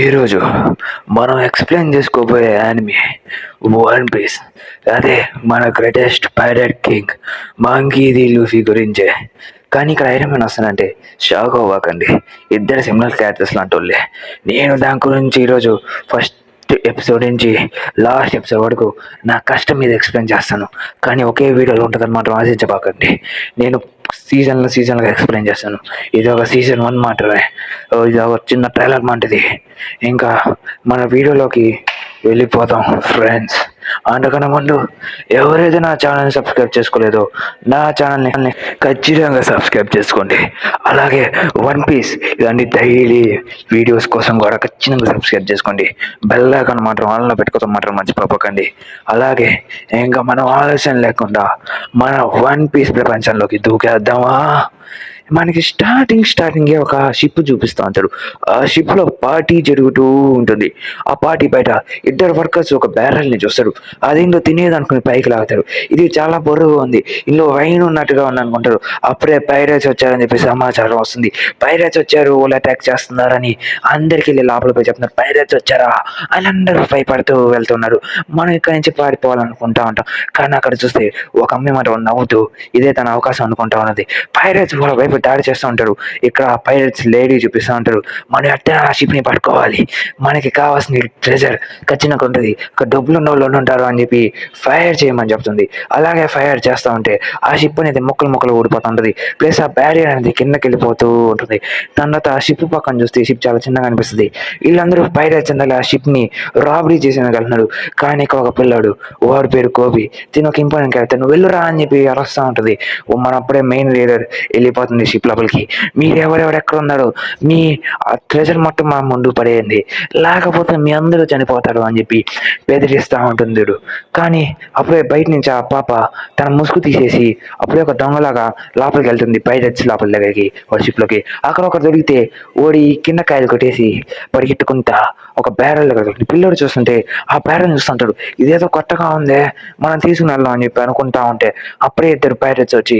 ఈరోజు మనం ఎక్స్ప్లెయిన్ చేసుకోబోయే యానిమే వన్ పీస్. అదే మన greatest pirate king Monkey D Luffy గురించే. కానీ ఇక్కడ ఐరన్ మ్యాన్ వస్తానంటే షాక్ అవ్వకండి, ఇద్దరు సిమిలర్ క్యారెక్టర్స్ లాంటి వాళ్ళే. నేను దాని గురించి ఈరోజు ఫస్ట్ ఎపిసోడ్ నుంచి లాస్ట్ ఎపిసోడ్ వరకు నా కష్టం మీద ఎక్స్ప్లెయిన్ చేస్తాను. కానీ ఒకే వీడియోలో ఉంటుందని మాత్రం ఆశించబాకండి. నేను సీజన్గా ఎక్స్ప్లెయిన్ చేస్తాను. ఇది ఒక సీజన్ 1 మాత్రమే, ఇది ఒక చిన్న ట్రైలర్ లాంటిది. ఇంకా మన వీడియోలోకి వెళ్ళిపోతాం ఫ్రెండ్స్. అంతకన్నా ముందు ఎవరైతే నా ఛానల్ని సబ్స్క్రైబ్ చేసుకోలేదో నా ఛానల్ని ఖచ్చితంగా సబ్స్క్రైబ్ చేసుకోండి. అలాగే వన్ పీస్ ఇలాంటి డైలీ వీడియోస్ కోసం కూడా ఖచ్చితంగా సబ్స్క్రైబ్ చేసుకోండి. బెల్ ఐకాన్ మాత్రం ఆన్లో పెట్టుకోవడం మాత్రం మర్చిపోకండి. అలాగే ఇంకా మనం ఆలోచన లేకుండా మన వన్ పీస్ ప్రపంచంలోకి దూకేద్దామా. మనకి స్టార్టింగే ఒక షిప్ చూపిస్తూ ఉంటాడు. ఆ షిప్లో పార్టీ జరుగుతూ ఉంటుంది. ఆ పార్టీ బయట ఇద్దరు వర్కర్స్ ఒక బ్యారల్ని చూస్తారు. అదేంటో తినేదనుకుని పైకి లాగుతారు. ఇది చాలా బరువుగా ఉంది, ఇందులో వైన్ ఉన్నట్టుగా ఉంది అనుకుంటారు. అప్పుడే పైరేట్స్ వచ్చారని చెప్పి సమాచారం వస్తుంది. పైరేట్స్ వచ్చారు, వాళ్ళు అటాక్ చేస్తున్నారని అందరికి వెళ్ళి లోపల పోయి చెప్తున్నారు. పైరేట్స్ వచ్చారా అని అందరూ భయపడుతూ వెళ్తున్నారు. మనం ఇక్కడి నుంచి పారిపోవాలనుకుంటా ఉంటాం. కానీ అక్కడ చూస్తే ఒక అమ్మాయి మాట నవ్వుతూ ఇదే తన అవకాశం అనుకుంటా ఉన్నది. పైరేట్స్ వాళ్ళ వైపు దాడి చేస్తూ ఉంటారు. ఇక్కడ పైరేట్స్ లేడీ చూపిస్తూ ఉంటారు. మనం అట్టే ఆ షిప్ని పట్టుకోవాలి, మనకి కావాల్సిన ట్రెజర్ ఖచ్చితంగా ఉంటుంది, ఇక్కడ డబ్బులు ఉన్న వాళ్ళు ఉంటారు అని చెప్పి ఫైర్ చేయమని చెప్తుంది. అలాగే ఫైర్ చేస్తూ ఉంటే ఆ షిప్ అనేది ముక్కలు ఊడిపోతూ ఉంటుంది. ప్లస్ ఆ బ్యారియర్ అనేది కిందకి వెళ్ళిపోతూ ఉంటుంది. తర్వాత ఆ షిప్ పక్కన చూస్తే షిప్ చాలా చిన్నగా అనిపిస్తుంది. వీళ్ళందరూ పైరేట్స్ అందరూ ఆ షిప్ని రాబరీ చేసేయగలుగుతున్నారు. కానీ ఇక్కడ ఒక పిల్లాడు, వాడి పేరు కోబీ, తిని ఒక ఇంపార్టెంట్ క్యారెక్టర్, నువ్వు వెళ్ళురా అని చెప్పి అరుస్తూ ఉంటుంది. మన అప్పుడే మెయిన్ లీడర్ వెళ్ళిపోతుంది షిప్ లోపలికి. మీరు ఎవరెవరు ఎక్కడ ఉన్నారో మీ ట్రెజర్ మొత్తం మా ముందు పడేయండి, లేకపోతే మీ అందరూ చనిపోతారు అని చెప్పి బెదిరిస్తూ ఉంటుంది. కానీ అప్పుడే బయట నుంచి ఆ పాప తన ముసుగు తీసేసి అప్పుడే ఒక దొంగలాగా లోపలికి వెళ్తుంది పైరేట్స్ లోపల దగ్గరికి, వాడి షిప్లోకి. అక్కడ ఒకరు దొరికితే ఓడి కింద కాయలు కొట్టేసి పరిగెట్టుకుంటా ఒక బ్యారెల్ దగ్గర పిల్లడు చూస్తుంటే ఆ బ్యారెల్ చూస్తుంటాడు. ఇదేదో కొత్తగా ఉందే, మనం తీసుకుని వెళ్దాం అని చెప్పి అనుకుంటా ఉంటే అప్పుడే ఇద్దరు పైరేట్స్ వచ్చి,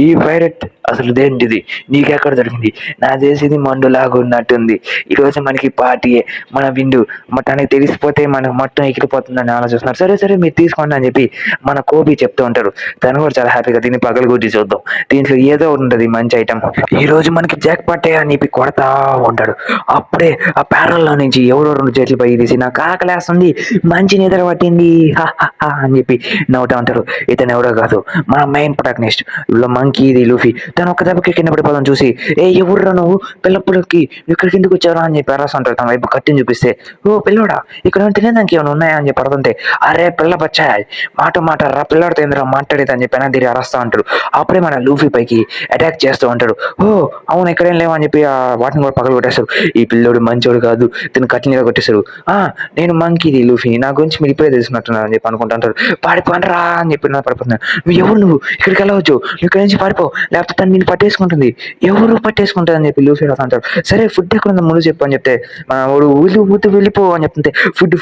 ఈ పైరెట్ అసలు దేంటిది, నీకెక్కడ దొరికింది, నా చేసేది మండులాగా ఉన్నట్టుంది, ఈరోజు మనకి పార్టీయే, మన విండు తనకి తెలిసిపోతే మనకు మొత్తం ఎగిరిపోతుందని ఆలోచిస్తున్నారు. సరే మీరు తీసుకోండి అని చెప్పి మన కోబీ చెప్తూ ఉంటారు. తను కూడా చాలా హ్యాపీగా దీన్ని పగలగొట్టి చూద్దాం, దీంట్లో ఏదో ఉంటుంది మంచి ఐటమ్, ఈ రోజు మనకి జాక్ పట్టే అని చెప్పి కొడతా ఉంటాడు. అప్పుడే ఆ ప్యారల్లో నుంచి ఎవరో రెండు చేతులు పై తీసి నాకు ఆకలేస్తుంది, మంచి నిద్ర పట్టింది అని చెప్పి నవ్వుతా ఉంటారు. ఇతను ఎవడో కాదు, మన main protagonist monkey D Luffy. తను ఒక దెబ్బకి కింద పడిపోదాం చూసి, ఎవర్రా నువ్వు, పిల్లప్పుడుకి ఇక్కడికి ఎందుకు వచ్చారా అని చెప్పి అరస్ అంటారు. తన వైపు కత్తిని చూపిస్తే, ఓ పిల్లోడా ఇక్కడ తినేదానికి ఏమైనా ఉన్నాయా అని చెప్పి అడుగుతుంటే, అరే పిల్ల బచ్చా మాట రా, పిల్లడితో ఏంద్రా మాట్లాడేది అని చెప్పి తీరి అరస్తా ఉంటాడు. అప్పుడే మన లూఫీ పైకి అటాక్ చేస్తూ ఉంటాడు. అవును ఇక్కడేం లేవు అని చెప్పి వాటిని కూడా పగలు కొట్టేస్తారు. ఈ పిల్లోడు మంచోడు కాదు, దీన్ని కత్తిని కొట్టేశారు. నేను మంకీ ది లూఫీ, నా గురించి మీరు ఇప్పుడే తెలిసినట్టున్నారు అని చెప్పి అనుకుంటా ఉంటారు. పాడిపోనరా అని చెప్పి నా పడిపోతున్నాను. నువ్వు ఇక్కడికి వెళ్ళవచ్చు, నువ్వు ఇక్కడి నుంచి పారిపో, లేకపోతే తను నేను పట్టేసుకుంటుంది. ఎవరు పట్టేసుకుంటుంది అని చెప్పి లూఫీ అంటారు. సరే ఫుడ్ ఎక్కడ ఉందో ముందు చెప్పు అని చెప్తే వాడు వెళ్ళిపో అని చెప్తుంటే ఫుడ్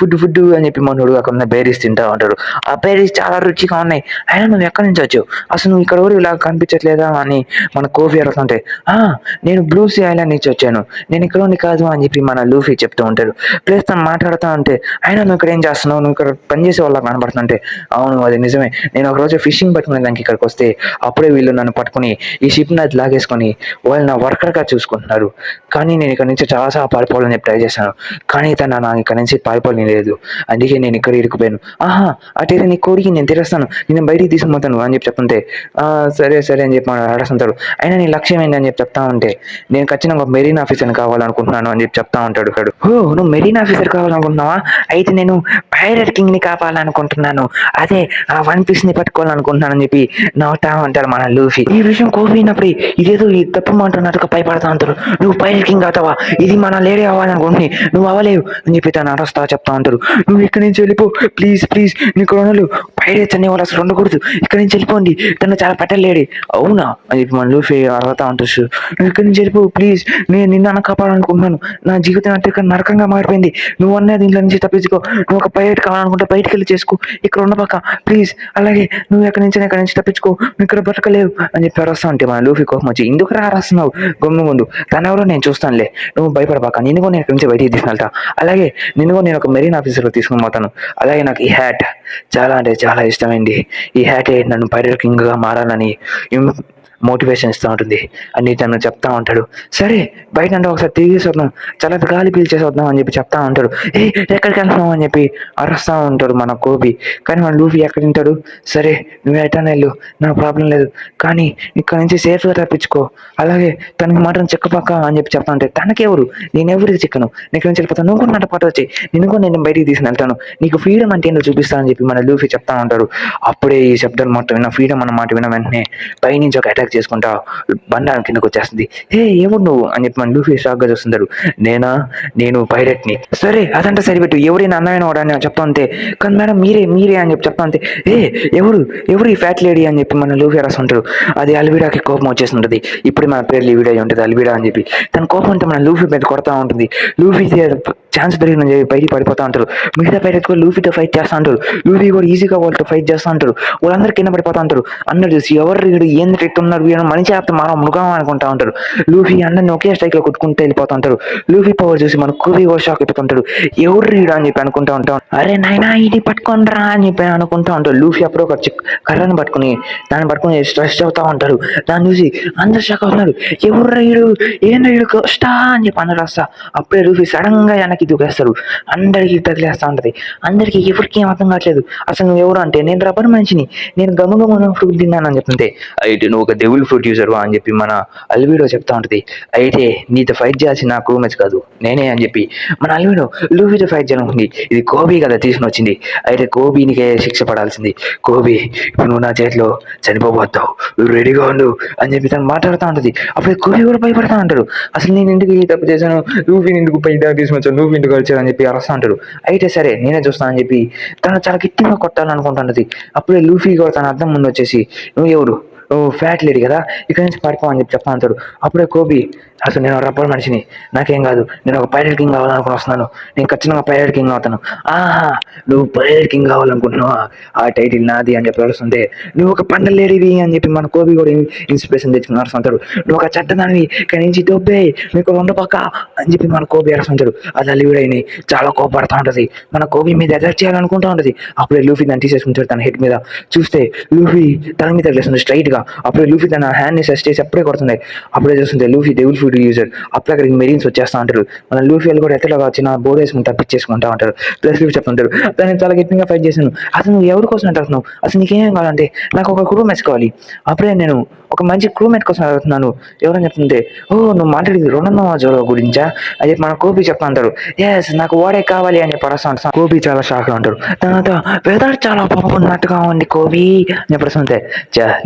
అని చెప్పి మనోడు అక్కడ ఉన్న బేరీస్ తింటా ఉంటాడు. ఆ బేరీస్ చాలా రుచిగా ఉన్నాయి, అయినా నువ్వు ఎక్కడి నుంచి వచ్చావు, అసలు నువ్వు ఇక్కడ ఎవరు ఇలా కనిపించట్లేదా అని మన కోఫీ అడుగుతుంటే, నేను బ్లూ సీ ఐలాండ్ నుంచి వచ్చాను, నేను ఇక్కడ ఉండి కాదు అని చెప్పి మన లూఫీ చెప్తూ ఉంటాడు. ప్లస్ తను మాట్లాడుతూ ఉంటే, అయినా నువ్వు ఇక్కడ ఏం చేస్తున్నావు, నువ్వు ఇక్కడ పనిచేసే వాళ్ళ కనబడుతుంటే, అవును అది నిజమే, నేను ఒకరోజు ఫిషింగ్ పట్టుకునే దానికి ఇక్కడికి వస్తే అప్పుడే వీళ్ళు నన్ను పట్టుకుని ఈ షిప్ని అది లాగేసుకొని వాళ్ళు నా వర్కర్గా చూసుకుంటున్నారు. కానీ నేను ఇక్కడ నుంచి చాలాసార్లు పారిపోవాలని చెప్పి ట్రై చేశాను, కానీ తను నాకు ఇక్కడ నుంచి పారిపోలేని లేదు, అందుకే నేను ఇక్కడ ఇరుకుపోయాను. అటైతే నీ కోడికి నేను తెరుస్తాను, నేను బయటికి తీసుకుపోతాను అని చెప్పి చెప్తుంటే, సరే అని చెప్పి అడుగుతుంటాడు. అయినా నీ లక్ష్యం ఏంటి అని చెప్పి చెప్తా ఉంటే, నేను ఖచ్చితంగా ఒక మెరీన్ ఆఫీసర్ని కావాలనుకుంటున్నాను అని చెప్పి చెప్తా ఉంటాడు. నువ్వు మెరీన్ ఆఫీసర్ కావాలనుకుంటున్నావా, అయితే నేను పైరేట్ కింగ్ని కావాలనుకుంటున్నాను, అదే ఆ వన్ పీస్ని పట్టుకోవాలనుకుంటున్నాను అని చెప్పి నవ్వుతా ఉంటారు మన లూఫీ. ఈ విషయం కోవినప్పుడు ఇదేదో ఈ తప్పు మాట్లాడినట్టుగా భయపడతా ఉంటారు. నువ్వు పైరేట్ కింగ్ అవుతావా, ఇది మన లేడీ అవ్వాలనుకుంటున్నాయి, నువ్వు అవ్వలేవు అని చెప్పి తను అరస్తా చెప్తా ఉంటారు. నువ్వు ఇక్కడి నుంచి వెళ్ళిపో ప్లీజ్ నీకు రుణాలు, పైరేట్స్ అనేవాళ్ళు అసలు ఉండకూడదు, ఇక్కడి నుంచి వెళ్ళిపోండి, తను చాలా పెట్టలేడి. అవునా అని చెప్పి మన లూఫీ అర్హత అంటూ, నువ్వు ఇక్కడి నుంచి వెళ్ళిపో ప్లీజ్, నేను నిన్న కాపాడాలనుకుంటున్నాను, నా జీవితం అంటే ఇక్కడ నరకంగా మారిపోయింది, నువ్వు అన్నది దీంట్లో నుంచి తప్పించుకో, నువ్వు ఒక పైరేట్ కావాలనుకుంటే బయటికి వెళ్ళి చేసుకో, ఇక్కడ ఉండబాక ప్లీజ్, అలాగే నువ్వు ఎక్కడి నుంచి తప్పించుకో, నువ్వు ఇక్కడ బ్రతకలేవు అని చెప్పి అరస్తా ఉంటే మన లూఫీ కోపం వచ్చి, ఎందుకు రాస్తున్నావు గమ్ము ముందు, తనెవరో నేను చూస్తానులే, నువ్వు భయపడబాక, నిన్ను కూడా నేను ఇక్కడి నుంచి బయటికి తీసుకెళ్తా, అలాగే నిన్ను కూడా నేను ఒక మెరీన్ ఆఫీసర్లో తీసుకుని పోతాను, అలాగే నాకు ఈ హ్యాట్ చాలా అంటే చాలా ఇష్టమైంది, ఈ హ్యాటే నన్ను పైరేట్ కింగ్గా మారాలని మోటివేషన్ ఇస్తూ ఉంటుంది అని తను చెప్తా ఉంటాడు. సరే బయట అంటే ఒకసారి తిరిగేసి వద్దాం, చాలా గాలి పీల్చేసి వద్దాం అని చెప్పి చెప్తా ఉంటాడు. ఎక్కడికి వెళ్తున్నావు అని చెప్పి అరుస్తూ ఉంటాడు మన కోబీ. కానీ మన లూఫీ ఎక్కడ తింటాడు, సరే నువ్వు ఎటైనా వెళ్ళు, నా ప్రాబ్లం లేదు, కానీ ఇక్కడ నుంచి సేఫ్గా తప్పించుకో, అలాగే తనకి మాత్రం చిక్కపక్క అని చెప్పి చెప్తా ఉంటే, తనకెవరు, నేను ఎవరికి చిక్కను, నీకు నుంచి వెళ్ళిపోతాను, నువ్వు కూడా నాతో పాటు వచ్చి నిన్ను కూడా నేను బయటికి తీసుకుని వెళ్తాను, నీకు ఫ్రీడమ్ అంటే ఏంటో చూపిస్తానని చెప్పి మన లూఫీ చెప్తా ఉంటాడు. అప్పుడే ఈ శబ్దాలు మాట విన్న, ఫ్రీడమ్ అన్న మాట విన్న వెంటనే పైనుంచి ఒక అటాక్ చేసుకుంటా బండ కిందకు వచ్చేస్తుంది. ఎవరు నువ్వు అని చెప్పి మన లూఫీ షాక్ గా చూస్తుంటాడు. నేను పైరెట్ ని. సరే అదంతా సరిపెట్టు, ఎవరైనా అన్నమైన వాడని చెప్తా అంతే, కానీ మేడం మీరే అని చెప్పి చెప్తా అంతే. ఎవరు ఈ ఫ్యాట్ లేడీ అని చెప్పి మన లూఫీ రాస్తుంటాడు. అది అల్విడాకి కోపం వచ్చేస్తుంటది. ఇప్పుడు మన పేర్లు ఈ వీడియో ఉంటుంది అల్విడా అని చెప్పి, తన కోపం అంతా మన లూఫీ మీద కొడతా ఉంటుంది. లూఫీ ఛాన్స్ దొరికిన బయటికి పడిపోతా ఉంటారు. మిగతా పైరెట్స్ కూడా లూఫీతో ఫైట్ చేస్తూ ఉంటారు. లూఫీ కూడా ఈజీగా వాళ్ళతో ఫైట్ చేస్తూ ఉంటారు. వాళ్ళందరూ కింద పడిపోతా ఉంటారు. అందరు చూసి ఎవరు ఏంది ఎట్టున్నారు, మనిషి ఆపితే మనం మృగం అనుకుంటా ఉంటారు. లూఫీ అందరిని ఒకే స్ట్రైక్ లో కొట్టుకుంటూ వెళ్ళిపోతా ఉంటారు. లూఫీ పవర్ చూసి మన కోబీ కూడా షాక్ అయిపోతుంటాడు. ఎవరు రీడు అని చెప్పి అనుకుంటా ఉంటాం. అరే నాయనా ఇది పట్టుకోనరా అని చెప్పి అనుకుంటా ఉంటారు. లూఫీ అప్పుడు ఒక కర్రను పట్టుకుని దాన్ని పట్టుకుని స్ట్రెస్ అవుతా ఉంటారు. దాన్ని చూసి అందరు షాక్ అవుతున్నారు. ఎవరు రీడు, ఏం రీడు కష్టా అని చెప్పి అందరు వస్తా. అప్పుడే లూఫీ సడన్ గా వెనక్కి దూకేస్తారు. అందరికి తగిలేస్తా ఉంటది. అందరికి ఎవరికి ఏం అర్థం కావట్లేదు. అసలు నువ్వు ఎవరు అంటే, నేను రబ్బర్ మనిషిని, నేను గమగమ ఫ్రూట్ తిన్నాను అని చెప్తుంటే, అయితే నువ్వు ఒక డెవిల్ ఫ్రూట్ యూజర్ అని చెప్పి మన అల్విడో చెప్తా ఉంటది. అయితే నీతో ఫైట్ చేయాల్సిన నా క్రూమేట్స్ కాదు నేనే అని చెప్పి మన అల్విడో లూఫీతో ఫైట్ చేయాలనుకుంది. ఇది కోబీ కదా తీసుకుని వచ్చింది, అయితే కోబీనికే శిక్ష పడాల్సింది. కోబీ ఇప్పుడు నువ్వు నా చేతిలో చనిపోబోతావు, నువ్వు రెడీగా ఉండు అని చెప్పి తను మాట్లాడుతూ ఉంటుంది. అప్పుడు కోబీ కూడా భయపడతా ఉంటాడు. అసలు నేను ఎందుకు ఈ తప్పు చేశాను, లూఫీని ఎందుకు పై తీసుకుని వచ్చాను, లూఫీ ఇంటికి వచ్చాను అని చెప్పి అరుస్తా ఉంటాడు. అయితే సరే నేనే చూస్తాను అని చెప్పి తను చాలా గట్టిగా కొట్టాలనుకుంటున్నది. అప్పుడే లూఫీ కూడా తన అర్థం ముందు వచ్చేసి, నువ్వు ఎవరు, నువ్వు ఫ్యాట్ లేడీ కదా, ఇక్కడి నుంచి పడిపో అని చెప్పి చెప్తా అంటాడు. అప్పుడే కోబీ, అసలు నేను రబ్బర్ మనిషిని, నాకేం కాదు, నేను ఒక పైరేట్ కింగ్ కావాలనుకుని వస్తున్నాను, నేను ఖచ్చితంగా పైరేట్ కింగ్ అవుతాను. ఆహా నువ్వు పైరేట్ కింగ్ కావాలనుకుంటున్నావా, ఆ టైటిల్ నాది అని చెప్పి వస్తుంటే, నువ్వు ఒక పండలేడివి అని చెప్పి మన కోబీ కూడా ఇన్స్పిరేషన్ తెచ్చుకుని వస్తుంటాడు. నువ్వు ఒక చెడ్డదానివి, ఇక్కడి నుంచి దొబ్బే, మీకు ఉండపక్క అని చెప్పి మన కోబీ అరుస్తుంటాడు. అది అల్లివిడైని చాలా కోపడుతూ ఉంటది. మన కోబీ మీద అటాక్ చేయాలనుకుంటా ఉంటది. అప్పుడే లూఫీ దాన్ని తీసేసుకుంటాడు తన హెడ్ మీద. చూస్తే లూఫీ తన మీద తగిలేస్తుంది స్ట్రైట్ గా. అప్పుడే లూఫీ తన హ్యాండ్ ని సెస్ చేసి అప్పుడే కొడుతుంది. అప్పుడే చూస్తుంటే లూఫీ డెవిల్ ఫ్రూట్ యూజర్. అప్పుడు అక్కడికి మెరీన్స్ వచ్చేస్తా ఉంటారు. మన లూఫీ కూడా ఎత్తలో వచ్చిన బోర్డు వేసుకుని తప్పించేసుకుంటా ఉంటారు. ప్లస్ లూఫీ చెప్తుంటారు, దాన్ని చాలా గట్టిగా ఫైట్ చేశాను, అసలు నువ్వు ఎవరి కోసం అంటున్నావు, అసలు నీకేం కావాలంటే నాకు ఒక క్రూ మ్యాచ్ కావాలి, అప్పుడే నేను ఒక మంచి క్రూ మేట్ కోసం అడుగుతున్నాను ఎవరని చెప్తుంటే, నువ్వు మాట్లాడేది రెండవ జోరో గురించా అని చెప్పి మన కోబీ చెప్తా అంటారు. ఎస్ నాకు వాడే కావాలి అని చెప్పి అరుస్తా. కోబీ చాలా షాక్ గా ఉంటారు. తర్వాత వెదర్ చాలా బాగున్నట్టుగా ఉంది కోబీ అని చెప్పేస్తుంటే,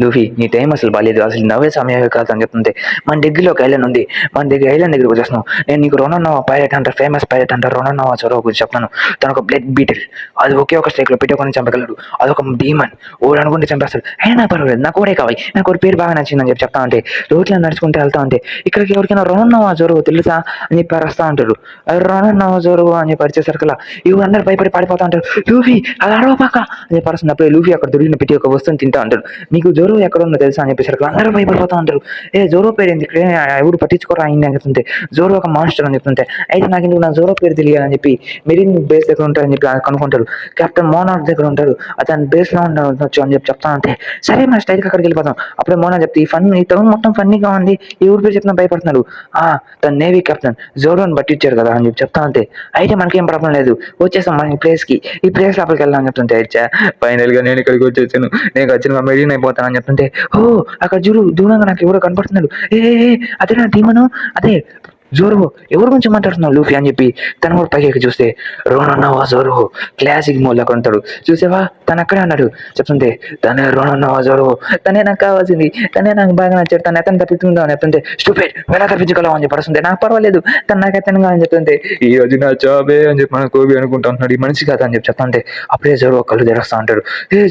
లూఫీ నీ టైం అసలు బాగాలేదు, అసలు నవ్వే సమయం కాదు అని చెప్తుంటే, మన దగ్గరలో ఒక ఐలాండ్ ఉంది, మన దగ్గర ఐలాండ్ దగ్గరికి వచ్చేస్తున్నావు, నేను నీకు రొనోనోవా పైరెట్ అంటారు, ఫేమస్ పైరెట్ అంటారు రొనోనోవా జోరో గురించి చెప్తాను. తను ఒక బ్లడ్ బీటిల్, అది ఒకే ఒక స్ట్రైక్ లో పెట్టుకొని చంపగలడు, అదొక డీమన్, ఓడు అనుకుంటే చంపేస్తాడు, అయినా పర్వాలేదు నాకు ఓడే కావాలి, నాకు ఒక పేరు బాగా నచ్చిందని చెప్పి చెప్తా ఉంటే, రోడ్లో నడుచుకుంటే వెళ్తా ఉంటే ఇక్కడికి ఎవరికైనా రొనోనోవా జోరో తెలుసా అని చెప్పి అరుస్తా ఉంటారు. రొనోనోవా జోరో అని చెప్పి అరిచేసరికల్లా ఇవి అందరు భయపడి పడిపోతా ఉంటారు. లూఫీ అది అరవపాక అని చెప్పి అరుస్తున్నప్పుడు లూఫీ అక్కడ దొరికిన ప్రతి ఒక్క వస్తువుని తింటా ఉంటాడు. మీకు జోరో ఎక్కడ ఉందో తెలుసా అని చెప్పేసరికి అందరూ భయపడిపోతా ఉంటారు. జోరో పేరు ఏంటి ఇక్కడ ఎవరు పట్టించుకోరా అయింది అని చెప్తుంటే, జోరో ఒక మాస్టర్ అని చెప్తుంటే, అయితే నాకు ఇందుకు నా జోరో పేరు తెలియాలని చెప్పి మెరీన్ బేస్ దగ్గర ఉంటారని చెప్పి కనుక్కుంటారు. కెప్టెన్ మోనార్క్ దగ్గర ఉంటారు, అతను బేస్ లో ఉండొచ్చు అని చెప్పి చెప్తా ఉంటే, సరే మన స్టైల్కి అక్కడికి వెళ్ళిపోతాం. అప్పుడే మోనా చెప్తే, ఈ టౌన్ మొత్తం ఫన్నీగా ఉంది, ఈ ఊరి పేరు చెప్పిన భయపడుతున్నాడు, తన నేవీ కెప్టెన్ జోరోని పట్టించారు కదా అని చెప్పి చెప్తా ఉంటే, అయితే మనకేం ప్రాబ్లం లేదు వచ్చేసాం మన ఈ ప్లేస్ కి, ఈ ప్లేస్ లోపలికి వెళ్ళాలని చెప్తుంటే, ఫైనల్ గా నేను ఇక్కడికి వచ్చేసాను, నేను ఖచ్చితంగా మెరీన్ అయిపోతాను అని చెప్తుంటే, అక్కడ చూడు దూరంగా నాకు ఎవరో కనపడుతున్నాడు, అదే నా ధీమను, అదే జోరో ఎవరి గురించి మాట్లాడుతున్నావు లూఫీ అని చెప్పి తను కూడా పైకి ఎక్కి చూస్తే రోనన్నావా జోరో క్లాసిక్ మోడ్లో కొంటాడు. చూసావా తను అక్కడే అన్నాడు. చెప్తుంటే తనే రోనన్నావా జోరో, తనే నాకు కావాల్సింది, తనే నాకు బాగా నచ్చాడు, తను ఎతను తప్పించుకుందాం అని చెప్తుంటే స్టూపిడ్ ఎలా తప్పించుకోలేవు అని చెప్పి అడుస్తుంటే నాకు పర్వాలేదు తను నాకు ఎత్తనుగా అని చెప్తుంటే ఈ రోజు నా జాబే అని చెప్పి మన కోబి అనుకుంటా ఉంటున్నాడు, ఈ మనిషి కాదా అని చెప్పి చెప్తాంటే అప్పుడే జోరో కళ్ళు తెరస్తా ఉంటాడు.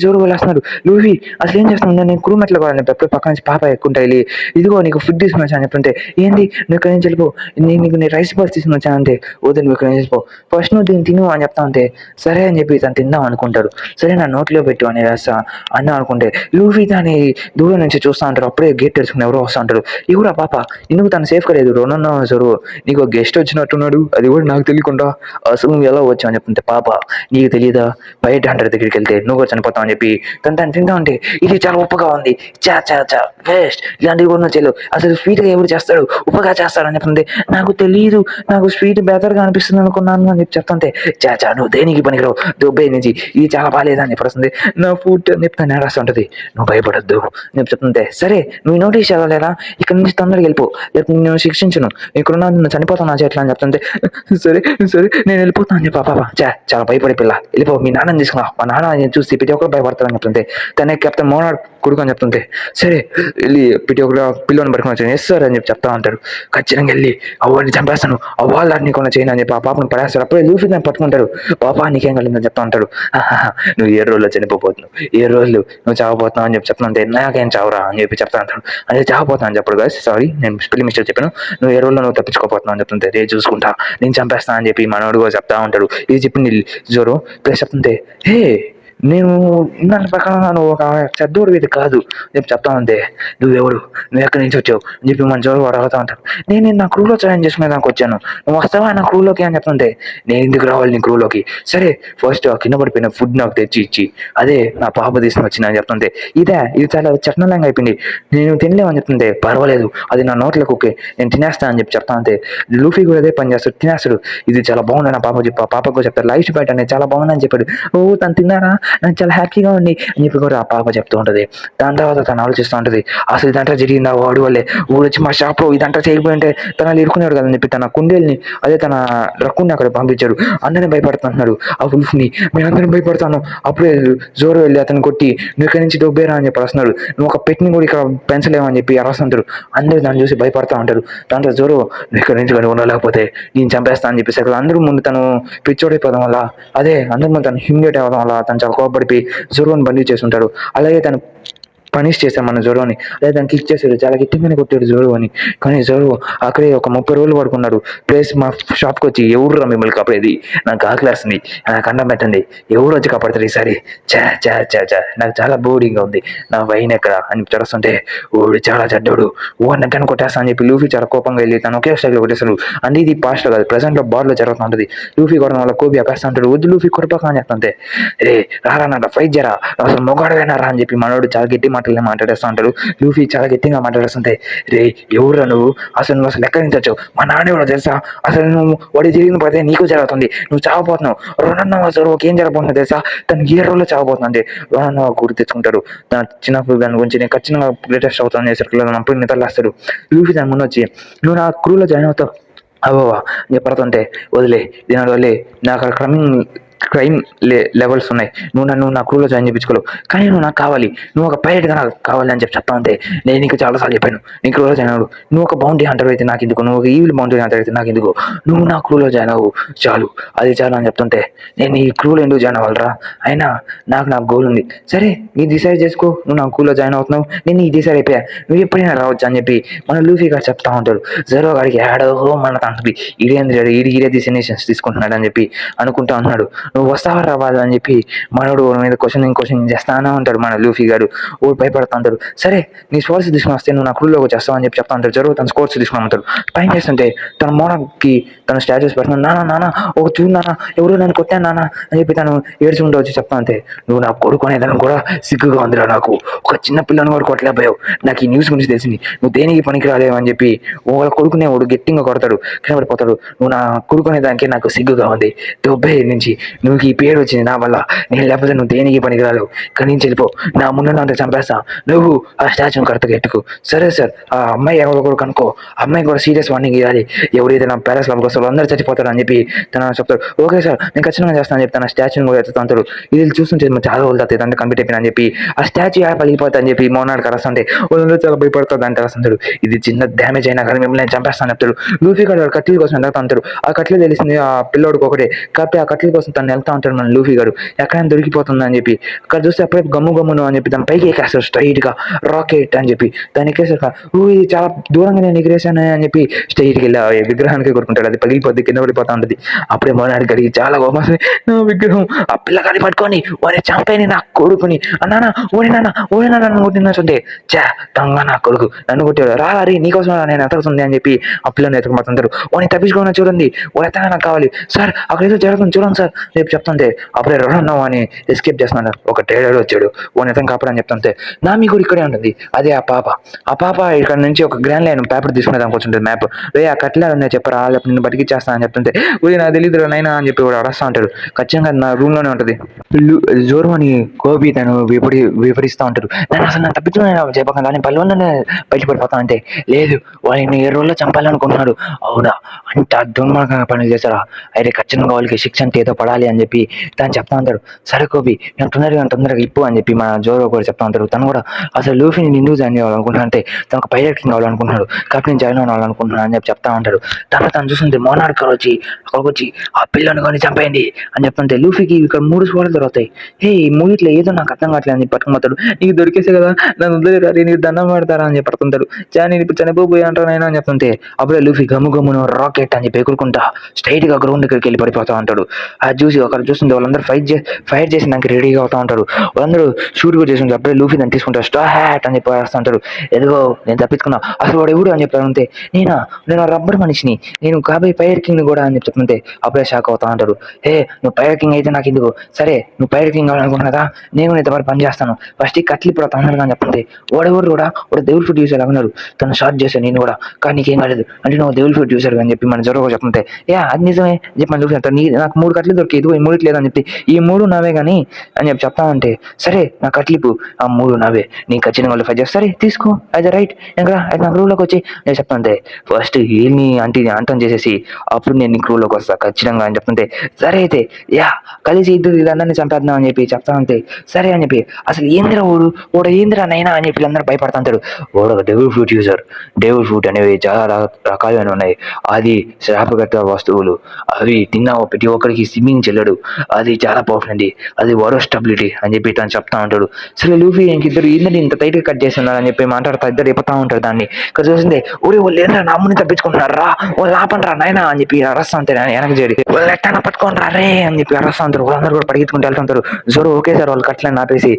జోరో వెళ్ళేస్తున్నాడు. లూఫీ అసలు ఏం చేస్తున్నాడు, నేను క్రూ మెట్లు కావాలని చెప్పి అప్పుడు పక్క నుంచి పాప ఎక్కుంటా వెళ్ళి ఇదిగో నీకు ఫుడ్ తీసుకుని వచ్చాను చెప్తుంటే ఏంది నువ్వు ఇక్కడ నుంచి వెళ్ళిపో, నీకు నీ రైస్ బాల్స్ తీసుకుని వచ్చాను అంటే వద్దు నువ్వు ఇక్కడ నుంచి వెళ్ళిపో, ఫస్ట్ నువ్వు దీన్ని తిను అని చెప్తా ఉంటే సరే అని చెప్పి తను తిందాం అనుకుంటాడు. సరే నా నోట్లో పెట్టు అని వేస్తా అన్నా అనుకుంటే లూఫీ దాన్ని దూరం నుంచి చూస్తూ ఉంటారు. అప్పుడే గేట్ తెరుచుకుని ఎవరో వస్తూ ఉంటారు. ఎవరా పాప ఎందుకు తను సేఫ్గా లేదు, రోనన్నా జోరో నీకు గెస్ట్ వచ్చినట్టున్నాడు, అది కూడా నాకు తెలియకుండా అసలు నువ్వు ఎలా వచ్చావు అని చెప్తుంటే పాప నీకు తెలియదా బయట హండ్రెడ్ దగ్గరికి వెళ్తే నువ్వు కూడా చనిపోతావు అని చెప్పి తను తింటా ఉంటే ఇది చాలా ఉప్పగా ఉంది, చా చా చా వేస్ట్, ఇలాంటివి కూడా చేయలేవు, అసలు స్వీట్గా ఎవరు చేస్తాడు ఉప్పగా చేస్తాడు అని చెప్తుంది. నాకు తెలియదు, నాకు స్వీట్ బెటర్గా అనిపిస్తుంది అనుకున్నాను అని చెప్పి చెప్తుంటే చా చా నువ్వు దేనికి పనికిరావు దుబ్బే నుంచి ఇది చాలా బాగాలేదా అని చెప్పి నా ఫుడ్ అని చెప్తాను నేరాస్తూ ఉంటుంది. నువ్వు భయపడద్దు అని చెప్తుంటే సరే నువ్వు నోటీస్ చదవలేరా ఇక్కడ నుంచి తొందరగా వెళ్ళిపో లేకపోతే నేను శిక్షించను, ఇక్కడున్నా నువ్వు చనిపోతాను నా చేట్లా అని చెప్తుంటే సరే సరే నేను వెళ్ళిపోతాను అని చెప్పి పాప చాలా భయపడే పిల్ల వెళ్ళిపో మీ నాన్నని తీసుకున్నా, మా నాన్న చూసి ప్రతి ఒక్కరు భయపడతారని చెప్తుంటే తనే కెప్టెన్ మోనాడ్ కొడుకు అని చెప్తుంటే సరే వెళ్ళి ప్రతి ఒక్కరు పిల్లని పడుకుని వచ్చాను ఎస్ సార్ అని చెప్పి చెప్తా ఉంటారు. ఖచ్చితంగా వెళ్ళి అవ్వని చంపేస్తాను అవ్వాలి నీకున్న చేయను అని చెప్పి ఆ పాపను పడేస్తారు. అప్పుడే లూఫీ దాన్ని పట్టుకుంటాడు. పాప నీకేం కలిగిందని చెప్తా ఉంటాడు. నువ్వు 7 రోజుల్లో చనిపోతున్నావు, 7 రోజులు నువ్వు చావబోతున్నావు అని చెప్పి చెప్తుంటే నాకేం చావరా అని చెప్పి చెప్తా ఉంటాడు. అదే చావబోతున్నాను అని చెప్పడు గాయస్ సారీ నేను స్పెల్లింగ్ మిస్టేక్ చెప్పాను, నువ్వు 7 రోజుల్లో నువ్వు తప్పించుకోపోతున్నావు అని చెప్తుంటే రే చూసుకుంటా నేను చంపేస్తా అని చెప్పి మనోడు కూడా చెప్తా ఉంటాడు. ఇది చెప్పి నీ జోరో ప్లస్ చెప్తుంటే హే నేను దాని ప్రకారంగా నువ్వు ఒక చెడ్డోడు ఇది కాదు చెప్పి చెప్తా ఉంటే నువ్వెవడు నువ్వు ఎక్కడి నుంచి వచ్చావు అని చెప్పి మన జోరు వాడు అడుగుతా ఉంటాడు. నేను నా క్రూలో జాయిన్ చేసుకునేదానికి వచ్చాను, నువ్వు వస్తావా నా క్రూలోకి అని చెప్తుంటే నేను ఎందుకు రావాలి నీ క్రూలోకి, సరే ఫస్ట్ కింద పడిపోయిన ఫుడ్ నాకు తెచ్చి ఇచ్చి అదే నా పాప తీసుకుని వచ్చిన అని చెప్తుంటే ఇది చాలా చట్టనంగా అయిపోయింది నేను తినలేమని చెప్తుంటే పర్వాలేదు అది నా నోట్లకు ఓకే నేను తినేస్తాను అని చెప్పి చెప్తా ఉంటే లూఫీ కూడా అదే పని చేస్తాడు తినేస్తాడు. ఇది చాలా బాగుంది నా పాప చెప్పి పాపకు చెప్తాడు లైఫ్ బయట అనేది చాలా బాగుందని చెప్పాడు. ఓ తను తిన్నారా నాకు చాలా హ్యాపీగా ఉంది అని చెప్పి కూడా ఆ పాప చెప్తూ ఉంటుంది. దాని తర్వాత తను ఆలోచిస్తూ ఉంటుంది అసలు ఇదంతా జరిగిందా వాడు వల్లే ఊడు వచ్చి మా షాప్లో ఇదంతా చేయకపోయి ఉంటే తను ఇరుకున్నాడు కదని చెప్పి తన కుందేల్ని అదే తన రక్కుని అక్కడ పంపించాడు. అందరినీ భయపడుతున్నాడు ఆ ఉల్ఫ్ని మేము అందరం భయపడతాను. అప్పుడే జోరు వెళ్ళి అతను కొట్టి నువ్వు ఇక్కడి నుంచి దొబ్బేరా అని చెప్పి వస్తున్నాడు, నువ్వు ఒక పెట్టిని కూడా ఇక్కడ పెంచలేమని చెప్పి అరస్తుంటాడు. అందరూ దాన్ని చూసి భయపడతా ఉంటారు. దాంతో జోరు నువ్వు ఇక్కడ నుంచి కానీ ఉండలేకపోతే నేను చంపేస్తా అని చెప్పేసి అక్కడ అందరూ ముందు తను పిచ్చోడైపోవడం వల్ల అదే అందరి ముందు తను హ్యూమిలేట్ అవ్వడం వల్ల తను చాలా కోపడిపోయి జోరోని బందీ చేసి ఉంటాడు. అలాగే తను పనిష్ చేశాం మన జోరోని, అదే దాన్ని కిక్ చేశాడు చాలా గట్టిగానే కొట్టాడు జోరో అని. కానీ జోరో అక్కడే ఒక 30 రోజులు పడుకున్నాడు. ప్లేస్ మా షాప్కి వచ్చి ఎవరు మిమ్మల్ని కాపాడేది, నాకు ఆకలేస్తుంది నాకు అన్నం పెట్టండి, ఎవరు వచ్చి కాపాడతారు ఈసారి, చా చా చా చా నాకు చాలా బోరింగ్గా ఉంది నా వైన్ ఎక్కడ అని చూస్తుంటే ఓడు చాలా చెడ్డోడు ఓ నట్టని కొట్టేస్తా అని చెప్పి లూఫీ చాలా కోపంగా వెళ్ళి తను ఒకే స్టైల్లో కొట్టేస్తాడు. అంటే ఇది పాస్ట్లో కాదు ప్రెసెంట్లో బార్లో జరుగుతూ ఉంటుంది. లూఫీ కొట్టడం వల్ల కోబి అపేస్తా ఉంటాడు, వద్దు లూఫీ కొరపాక అని చెప్తుంటే రే రారా నాకు ఫైట్ జరా అసలు మొగాడవేనారా అని చెప్పి మనోడు చాలా గట్టి మాటలే మాట్లాడేస్తూ ఉంటాడు. లూఫీ చాలా గట్టిగా మాట్లాడేస్తుంటే రే ఎవరురా నువ్వు అసలు ఎక్కడి నుంచి వచ్చావు, మా నాన్న కూడా తెలుసా, అసలు నువ్వు వాడి జరిగిన పడితే నీకు జరుగుతుంది, నువ్వు చావబోతున్నావు, రోనన్నా అసలు ఏం జరగబోతుంది తెలుసా, తను ఏ రోజులో చావబోతుంది. రోనన్నా గురి తెచ్చుకుంటాడు తన చిన్నప్పుడు దాని గురించి నేను ఖచ్చితంగా లేటెస్ట్ అవుతాను చేసరికి నప్పుడు నిద్రలేస్తాడు. లూఫీ దాని ముందు వచ్చి నువ్వు నా క్రూలో జాయిన్ అవుతావు అవ్వవా చెప్పడుతుంటే వదిలే దీని వదిలే నాకు క్రైమ్ లెవెల్స్ ఉన్నాయి, నువ్వు నన్ను నా క్రూలో జాయిన్ చేయించుకోలేవు, కానీ నువ్వు నాకు కావాలి, నువ్వు ఒక పైలట్గా నాకు కావాలి అని చెప్పి చెప్తా ఉంటే నేను నీకు చాలాసార్లు చెప్పాను నీ క్రూలో జాయిన్ అవ్వడు, నువ్వు ఒక బౌండరీ హంటర్ అయితే నాకు ఎందుకు, నువ్వు ఒక ఈవిల్ బౌండరీ హంటర్ అయితే నాకు ఎందుకు, నువ్వు నా క్రూలో జాయిన్ అవ్వు చాలు అది చాలు అని చెప్తుంటే నేను ఈ క్రూలో ఎందుకు జాయిన్ అవ్వాలరా, అయినా నాకు గోల్ ఉంది, సరే నీ డిసైడ్ చేసుకో, నువ్వు నా క్రూలో జాయిన్ అవుతున్నావు నేను నీ డిసైడ్ అయిపోయా, నువ్వు ఎప్పుడైనా రావచ్చు అని చెప్పి మన లూఫీ గారు చెప్తా ఉంటాడు. జరో గారికి ఆడో మన తండ్రి ఈడేంద్రాడు ఈడే డిసినేషన్స్ తీసుకుంటున్నాడు అని చెప్పి అనుకుంటా ఉన్నాడు. నువ్వు వస్తావా రావాలి అని చెప్పి మనోడు మీద క్వశ్చన్ చేస్తానే ఉంటాడు. మన లూఫీ గారు ఓ భయపడతా ఉంటాడు. సరే నీ స్కోర్స్ తీసుకుని వస్తే నువ్వు నా క్రూలోకి వచ్చేస్తావు అని చెప్పి చెప్తా ఉంటాడు. జరుగు తన స్కోర్స్ తీసుకుని ఉంటాడు. పైన చేస్తుంటే తన మోనకి తన స్టాచ్యూస్ పెడుతున్నాడు. నాన్న ఒక చూడు నాన్న ఎవరు నన్ను కొట్టాను నాన్న అని చెప్పి తను ఏడ్చుకుంటూ వచ్చి చెప్తా అంతే నువ్వు నా కొడుకు అనేదాన్ని కూడా సిగ్గుగా ఉందిరా, నాకు ఒక చిన్న పిల్లని కూడా కొట్టలేకపోయావు, నాకు ఈ న్యూస్ గురించి తెలిసింది, నువ్వు దేనికి పనికి రాలేవు అని చెప్పి వాళ్ళ కొడుకునే వాడు గట్టిగా కొడతాడు, కింద పడిపోతాడు. నువ్వు నా కొడుకు అనే దానికి నాకు సిగ్గుగా ఉంది, దొబ్బే నుంచి నువ్వు ఈ పేరు వచ్చింది నా వల్ల, నేను లేకపోతే నువ్వు దేనికి పనికిరాలేవు, ఇక్కడి నుంచి వెళ్ళిపో, నా ముందు అంత చంపేస్తా, నువ్వు ఆ స్టాచ్యూని కరెక్ట్గా ఎట్టుకు. సరే సార్, ఆ అమ్మాయి ఎవరు కూడా కనుక్కో, అమ్మాయి కూడా సీరియస్ వార్నింగ్ ఇవ్వాలి, ఎవరైతే నా ప్యాలెస్ లోకి వస్తారో అందరూ చచ్చిపోతారు అని చెప్పి తన చెప్తాడు. ఓకే సార్, నేను ఖచ్చితంగా చేస్తాను అని చెప్పి తన స్టాచ్యూని కూడా ఎత్తుతా ఉంటాడు. ఇది చూస్తుంటే చాలా రోజులు అవుతుంది అంటే కంప్లీట్ అయిపోయినా అని చెప్పి ఆ స్టాచ్యూ పలిగిపోతా అని చెప్పి మోనాడు కలుస్తుంటే వాళ్ళందరూ చాలా భయపడతాడు అంటే కలుస్తుంటాడు. ఇది చిన్న డ్యామేజ్ అయినా కానీ మిమ్మల్ని నేను చంపేస్తాను చెప్తాడు. లూఫీ గారు కత్తిల కోసం వెళ్తా ఉంటాడు. ఆ కట్లు తెలిసింది ఆ పిల్లోడికి ఒకటే కాబట్టి ఆ కట్ల కోసం తను వెళ్తా ఉంటాడు మన లూఫీ గారు. ఎక్కడైనా దొరికిపోతుంది అని చెప్పి అక్కడ చూస్తే అప్పుడే గమ్మును అని చెప్పి దాని పైకి ఎక్కేస్తాడు స్ట్రైట్ గా, రాకెట్ అని చెప్పి దాన్ని ఎక్కేసాక ఇది చాలా దూరంగా నేను ఎగిరేసాను అని చెప్పి స్ట్రైట్కి వెళ్ళి ఆ విగ్రహానికి కొట్టుకుంటాడు. అది పగిలిపోద్ది, కింద పడిపోతా ఉంటుంది. అప్పుడే మోనాడు గడికి చాలా కోపం, నా విగ్రహం ఆ పిల్లగాని పట్టుకొని వాడిని చంపేని నా కొడుకుని అన్నానా ఓడినా నన్ను కొట్టినట్టుంటే చా దొంగ నా కొడుకు నన్ను కొట్టాడు, రా రీ నీకోసం నేను ఎతకుతుంది అని చెప్పి ఆ పిల్లని ఎతకమాతుంటారు. వాడిని తప్పించుకోవాలని చూడండి, వాడు ఎత్తగా నాకు కావాలి సార్, అక్కడ ఏదో జరుగుతుంది చూడండి సార్ రేపు చెప్తుంటే అప్పుడే రన్నావు అని ఎస్కేప్ చేస్తున్నాడు. ఒక ట్రైలర్ వచ్చాడు వాడిని ఎతం కాపాడని చెప్తుంటే నామి కూడా ఇక్కడే ఉంటుంది. అదే ఆ పాప ఇక్కడ నుంచి ఒక గ్రాండ్ లైన్ పేపర్ తీసుకునే దానికి వచ్చింటుంది మ్యాప్. రే ఆ కట్లా ఉన్నాయి చెప్పరా, లేకపోతే నిన్ను బతికిచ్చేస్తా అని చెప్తుంటే నాకు తెలియదు నైనా అని చెప్పి వాడు అడస్తా ఉంటాడు. ఖచ్చితంగా నా రూమ్ లోనే ఉంటుంది. జోరు అని కోపి తను విపరిస్తూ ఉంటాడు. నేను అసలు నేను తప్పించుకున్నా చెప్పకుండా నేను పల్లెల్లోనే బయటపడిపోతా అంటే లేదు వాళ్ళని ఏ రోజుల్లో చంపాలనుకుంటున్నాడు. అవునా అంత దుర్మార్గంగా పనులు చేశారా, అయితే ఖచ్చితంగా వాళ్ళకి శిక్ష అంటే ఏదో పడాలి అని చెప్పి తను చెప్తా ఉంటాడు. సరే కోపి నేను తొందరగా ఇప్పు అని చెప్పి మన జోరో కూడా చెప్తా ఉంటారు. తను కూడా అసలు లూఫీని ఎందుకు జాయిన్ అవ్వాలనుకుంటున్నా అంటే తనకు పైలట్ కింగ్ అవ్వాలనుకుంటున్నాడు కాబట్టి నేను జాయిన్ అవ్వాలనుకుంటున్నాను అని చెప్పి చెప్తా ఉంటాడు. తను చూస్తుంటే మోనార్క్ అక్కడికి వచ్చి ఆ పిల్లని కానీ చంపేయండి అని చెప్తుంటే లూఫీకి ఇక్కడ 3 స్వాట్లు దొరుకుతాయి. ఈ మూడిట్లో ఏదో నాకు అర్థం కావట్లేదు అని చెప్పి పట్టుకుపోతాడు. నీకు దొరికేసే కదా నన్ను వదిలేరా, నీకు దండం పెడతారా అని చెప్పి పడుతుంటాడు. నేను ఇప్పుడు చనిపోయి అంటానైనా అని చెప్తుంటే అప్పుడే లూఫీ గమ్మును రాకెట్ అని చెప్పి ఎగురుకుంటా స్ట్రైట్ గా గ్రౌండ్ దగ్గరికి వెళ్ళి పడిపోతా ఉంటాడు. అది చూసి అక్కడ చూస్తుంటే వాళ్ళందరూ ఫైట్ చేసి నాకు రెడీగా అవుతా ఉంటారు. వాళ్ళందరూ షూట్ కూడా చేసి అప్పుడే లూఫీ దాన్ని తీసుకుంటారు. స్టార్ హ్యాట్ అని చెప్పి వేస్తూ ఉంటాడు. ఎదుగో నేను తప్పించుకున్నా, అసలు వాడు ఎవడు అని చెప్పి అంతే నేను రబ్బర్ మనిషిని, నేను కాబోయే పైర్ కింగ్ కూడా అని చెప్తుంటే అప్పుడే షాక్ అవుతా ఉంటాడు. నువ్వు పైర్ కింగ్ అయితే నాకు ఎందుకు, సరే నువ్వు పైర్ కింగ్ కావాలనుకుంటున్నా నేను ఇంతవరకు పని చేస్తాను, ఫస్ట్ ఈ కట్లు ఇప్పుడు తొందరగా అని చెప్తుంటే వాడు డెవిల్ ఫుడ్ చూసారు అన్నారు. తను షార్ట్ చేశాను నేను కూడా, కానీ నీకేం కాలేదు అంటే నువ్వు డెవిల్ ఫుడ్ చూసారు అని చెప్పి మన జోరో చెప్తుంటే అది నిజమే చెప్పి మన చూసాను. నాకు 3 కట్లు దొరికి ఇదిగో ఈ 3 లేదని చెప్పి ఈ 3 నావే కానీ అని చెప్పి చెప్తా ఉంటే సరే నా కట్లిపు ఆ 3 నావే, నీకు ఖచ్చితంగా వాళ్ళు ఫైట్ చేస్తారు, సరే తీసుకో అయితే రైట్ ఇంకా అయితే నాకు రూల్లోకి వచ్చి నేను చెప్తాంటే ఫస్ట్ ఏమి అంతం చేసేసి అప్పుడు నేను నీకు రూల్లోకి వస్తా ఖచ్చితంగా అని చెప్తుంటే సరే అయితే కలిసి ఇద్దరు అందరినీ చంపేద్దాం అని చెప్పి చెప్తా ఉంటే సరే అని చెప్పి అసలు ఏందిరా ఓడు ఏందిరా నైనా అని చెప్పి అందరూ భయపడుతుంటాడు. వాడు ఒక devil fruit user. Devil fruit అనేవి చాలా రకాలుగానే ఉన్నాయి. అది శాపగత వస్తువులు, అవి తిన్న ప్రతి ఒక్కరికి స్విమ్మింగ్ చెల్లడు, అది చాలా పవర్ఫుల్ అండి, అది వరస్ట్ అబిలిటీ అని చెప్పి తను చెప్తా ఉంటాడు. సరే లూఫీ ఇంకిద్దరు ఏంటంటే ఇంత టైట్గా కట్ చేస్తున్నారు అని చెప్పి మాట్లాడుతా ఇద్దరు చెప్తా ఉంటారు. దాన్ని ఇక్కడ చూసిందే వాళ్ళు ఏంటంటే నా అమ్మని తప్పించుకుంటున్నారు రా, వాళ్ళు ఆపండ్రా నాయనా అని చెప్పి అరస్తా ఉంటారు. వెనక చేరి వాళ్ళు ఎట్టా పట్టుకోండి రే అని చెప్పి అరస్తా ఉంటారు. వాళ్ళందరూ కూడా పరిగెత్తుకుంటూ వెళ్తుంటారు. జోరు ఓకే సార్ వాళ్ళు కట్లని ఆపేసి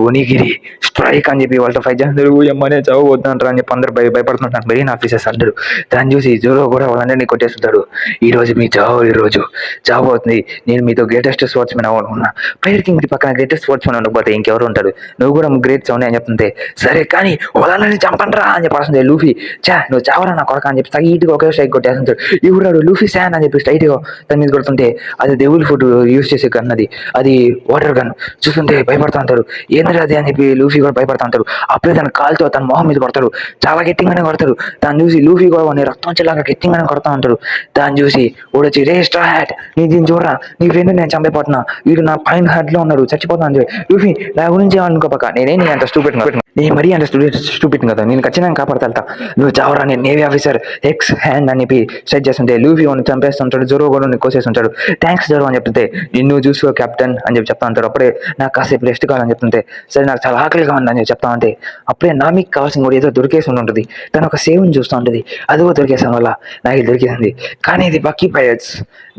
ఓనిగిరి స్ట్రైక్ అని చెప్పి వాళ్ళతో ఫైట్ చేస్తారు. అమ్మనే చావు వద్దంటారు అని చెప్పి అందరు భయపడుతుంటారు. మెయిన్ ఆఫీసర్స్ అందరూ దాన్ని చూసి జోరో కూడా వాళ్ళందరినీ కొట్టేస్తుంటాడు. ఈ రోజు మీ చావు అవుతుంది, నేను మీతో గ్రేటెస్ట్ స్పోర్ట్స్మెన్ అవ్వాలనుకున్నా, పైర్ కింగ్ పక్కన గ్రేటెస్ట్ స్పోర్ట్స్మెన్ ఉండకపోతే ఇంకెవరు ఉంటారు, నువ్వు కూడా గ్రేట్ సౌండ్ అని చెప్తుంటే సరే కానీ వాళ్ళని చంపండిరా అని చెప్పాల్సిందే. లూఫీ నువ్వు చావరా నా కొడక అని చెప్పి స్ట్రైట్గా ఒకే స్ట్రైక్ కొట్టేస్తుంటాడు. ఇప్పుడు లూఫీ శాన్ అని చెప్పి స్ట్రైట్గా దాని మీద కొడుతుంటే అది డెవిల్ ఫుడ్ యూజ్ చేసే గన్, అది వాటర్ గన్. చూస్తుంటే భయపడతా ఉంటారు. ఏంటంటే అది అని చెప్పి లూఫీ కూడా భయపడతా ఉంటారు. అప్పుడే తన కాలుతో తన మొహం మీద కొడతాడు, చాలా గట్టిగానే కొడతాడు. దాన్ని చూసి లూఫీ కూడా వాడిని రక్తం వచ్చేలాగా గట్టిగానే కొడతా ఉంటాడు. దాన్ని చూసి వాడు వచ్చి రే స్ట్రా హ్యాట్ నీ దీన్ని చూడరా, నీ ఫ్రెండ్ నేను చంపైపోతున్నా, వీడు నా పైన హెడ్ లో ఉన్నాడు చచ్చిపోతున్నా అని చెప్పి లూఫీ నా గురించి అనుకోపక్క నేనే నీ అంత స్టూపిడ్ నేను మరీ అంత స్టూపిడ్ కదా, నేను ఖచ్చితంగా కాపాడతా, నువ్వు చావరా, నేను నేవీ ఆఫీసర్ ఎక్స్ హ్యాండ్ అని చెప్పి సెట్ చేస్తుంటే లూఫీ వాడిని చంపేస్తుంటాడు. జోరో కూడా కోసేస్తుంటాడు. థ్యాంక్స్ జోరో అని చెప్తే నిన్ను చూసుకో కెప్టెన్ అని చెప్పి చెప్తా ఉంటాడు. అప్పుడే నాకు కాసేపు రెస్ట్ కావాలని చెప్తుంటే సరే నాకు చాలా ఆకలిగా ఉంది అని చెప్తా ఉంటే అప్పుడే నామికి కావాల్సిన కూడా ఏదో దొరికేసి ఉంటుంది. తను ఒక సేవ్ని చూస్తూ ఉంటుంది. అదిగో దొరికేసాం వల్ల నాకు ఇది దొరికేసింది, కానీ ఇది బక్కీ పైరట్స్,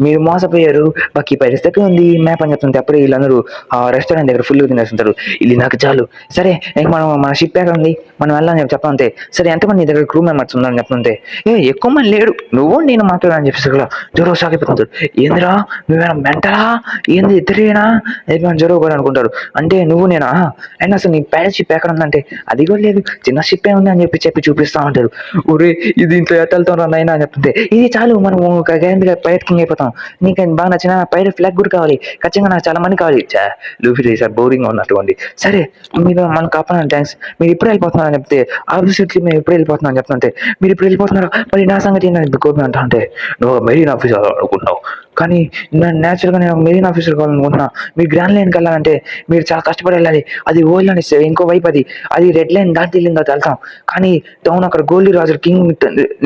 మీరు మోసపోయారు, బక్కీ పైరట్స్ దగ్గర ఉంది మ్యాప్ అని చెప్తుంటే అప్పుడే వీళ్ళందరూ ఆ రెస్టారెంట్ దగ్గర ఫుల్ తినేస్తుంటారు. ఇది నాకు చాలు, సరే మన షిప్ ఎక్కడ ఉంది మనం వెళ్ళాలని చెప్పి చెప్తా ఉంటే సరే ఎంతమంది నీ దగ్గర క్రూ మెంబర్స్ ఉన్నారని చెప్తుంటే ఎక్కువ మంది లేడు, నువ్వు నేను మాట్లాడాలని చెప్పేసి కూడా జోరో షాక్ అయిపోతుంటాడు. ఏందిరా నువ్వేనా మెంటలా, ఏంది ఇద్దరేనా అయిపోయిన జోరో కూడా అనుకుంటారు. అంటే నువ్వు నేనా, అయినా అసలు నీ పైరట్ షిప్ ఎక్కడ ఉందంటే అది కూడా లేదు, చిన్న షిప్ ఏ ఉంది అని చెప్పి చూపిస్తా ఉంటారు. ఊరే ఇది ఇంట్లో ఎట్టెళ్తాం రా నైనా అని చెప్తుంటే ఇది చాలు మనం పైరట్ కింగ్ అయిపోతాం మొత్తం. నీకు బాగా నచ్చిన పైరట్ ఫ్లాగ్ కూడా కావాలి, ఖచ్చితంగా నాకు చాలా మంది కావాలి. లూఫీ సార్ బోరింగ్గా ఉన్నట్టుకోండి. సరే మీరు మనం కాపాడాలి, థ్యాంక్స్. మీరు ఇప్పుడు వెళ్ళిపోతున్నారని చెప్తే ఆబ్వియస్లీ మేము ఇప్పుడు వెళ్ళిపోతున్నాం అని చెప్తుంటే, మీరు ఇప్పుడు వెళ్ళిపోతున్నారా మరి నా సంగతి ఏంటంటే గోపి అంటా అంటే, నువ్వు మెరీన్ ఆఫీసర్ అనుకుంటున్నావు కానీ న్యాచురల్గా నేను మెరీన్ ఆఫీసర్ కావాలనుకుంటున్నా. మీరు గ్రాండ్ లైన్కి వెళ్ళాలంటే మీరు చాలా కష్టపడి వెళ్ళాలి. అది ఓల్డ్ లైన్ ఇస్తే ఇంకో వైపు అది రెడ్ లైన్ దాటి వెళ్ళిందో వెళ్తాం. కానీ టౌన్ అక్కడ గోల్డీ రాజు కింగ్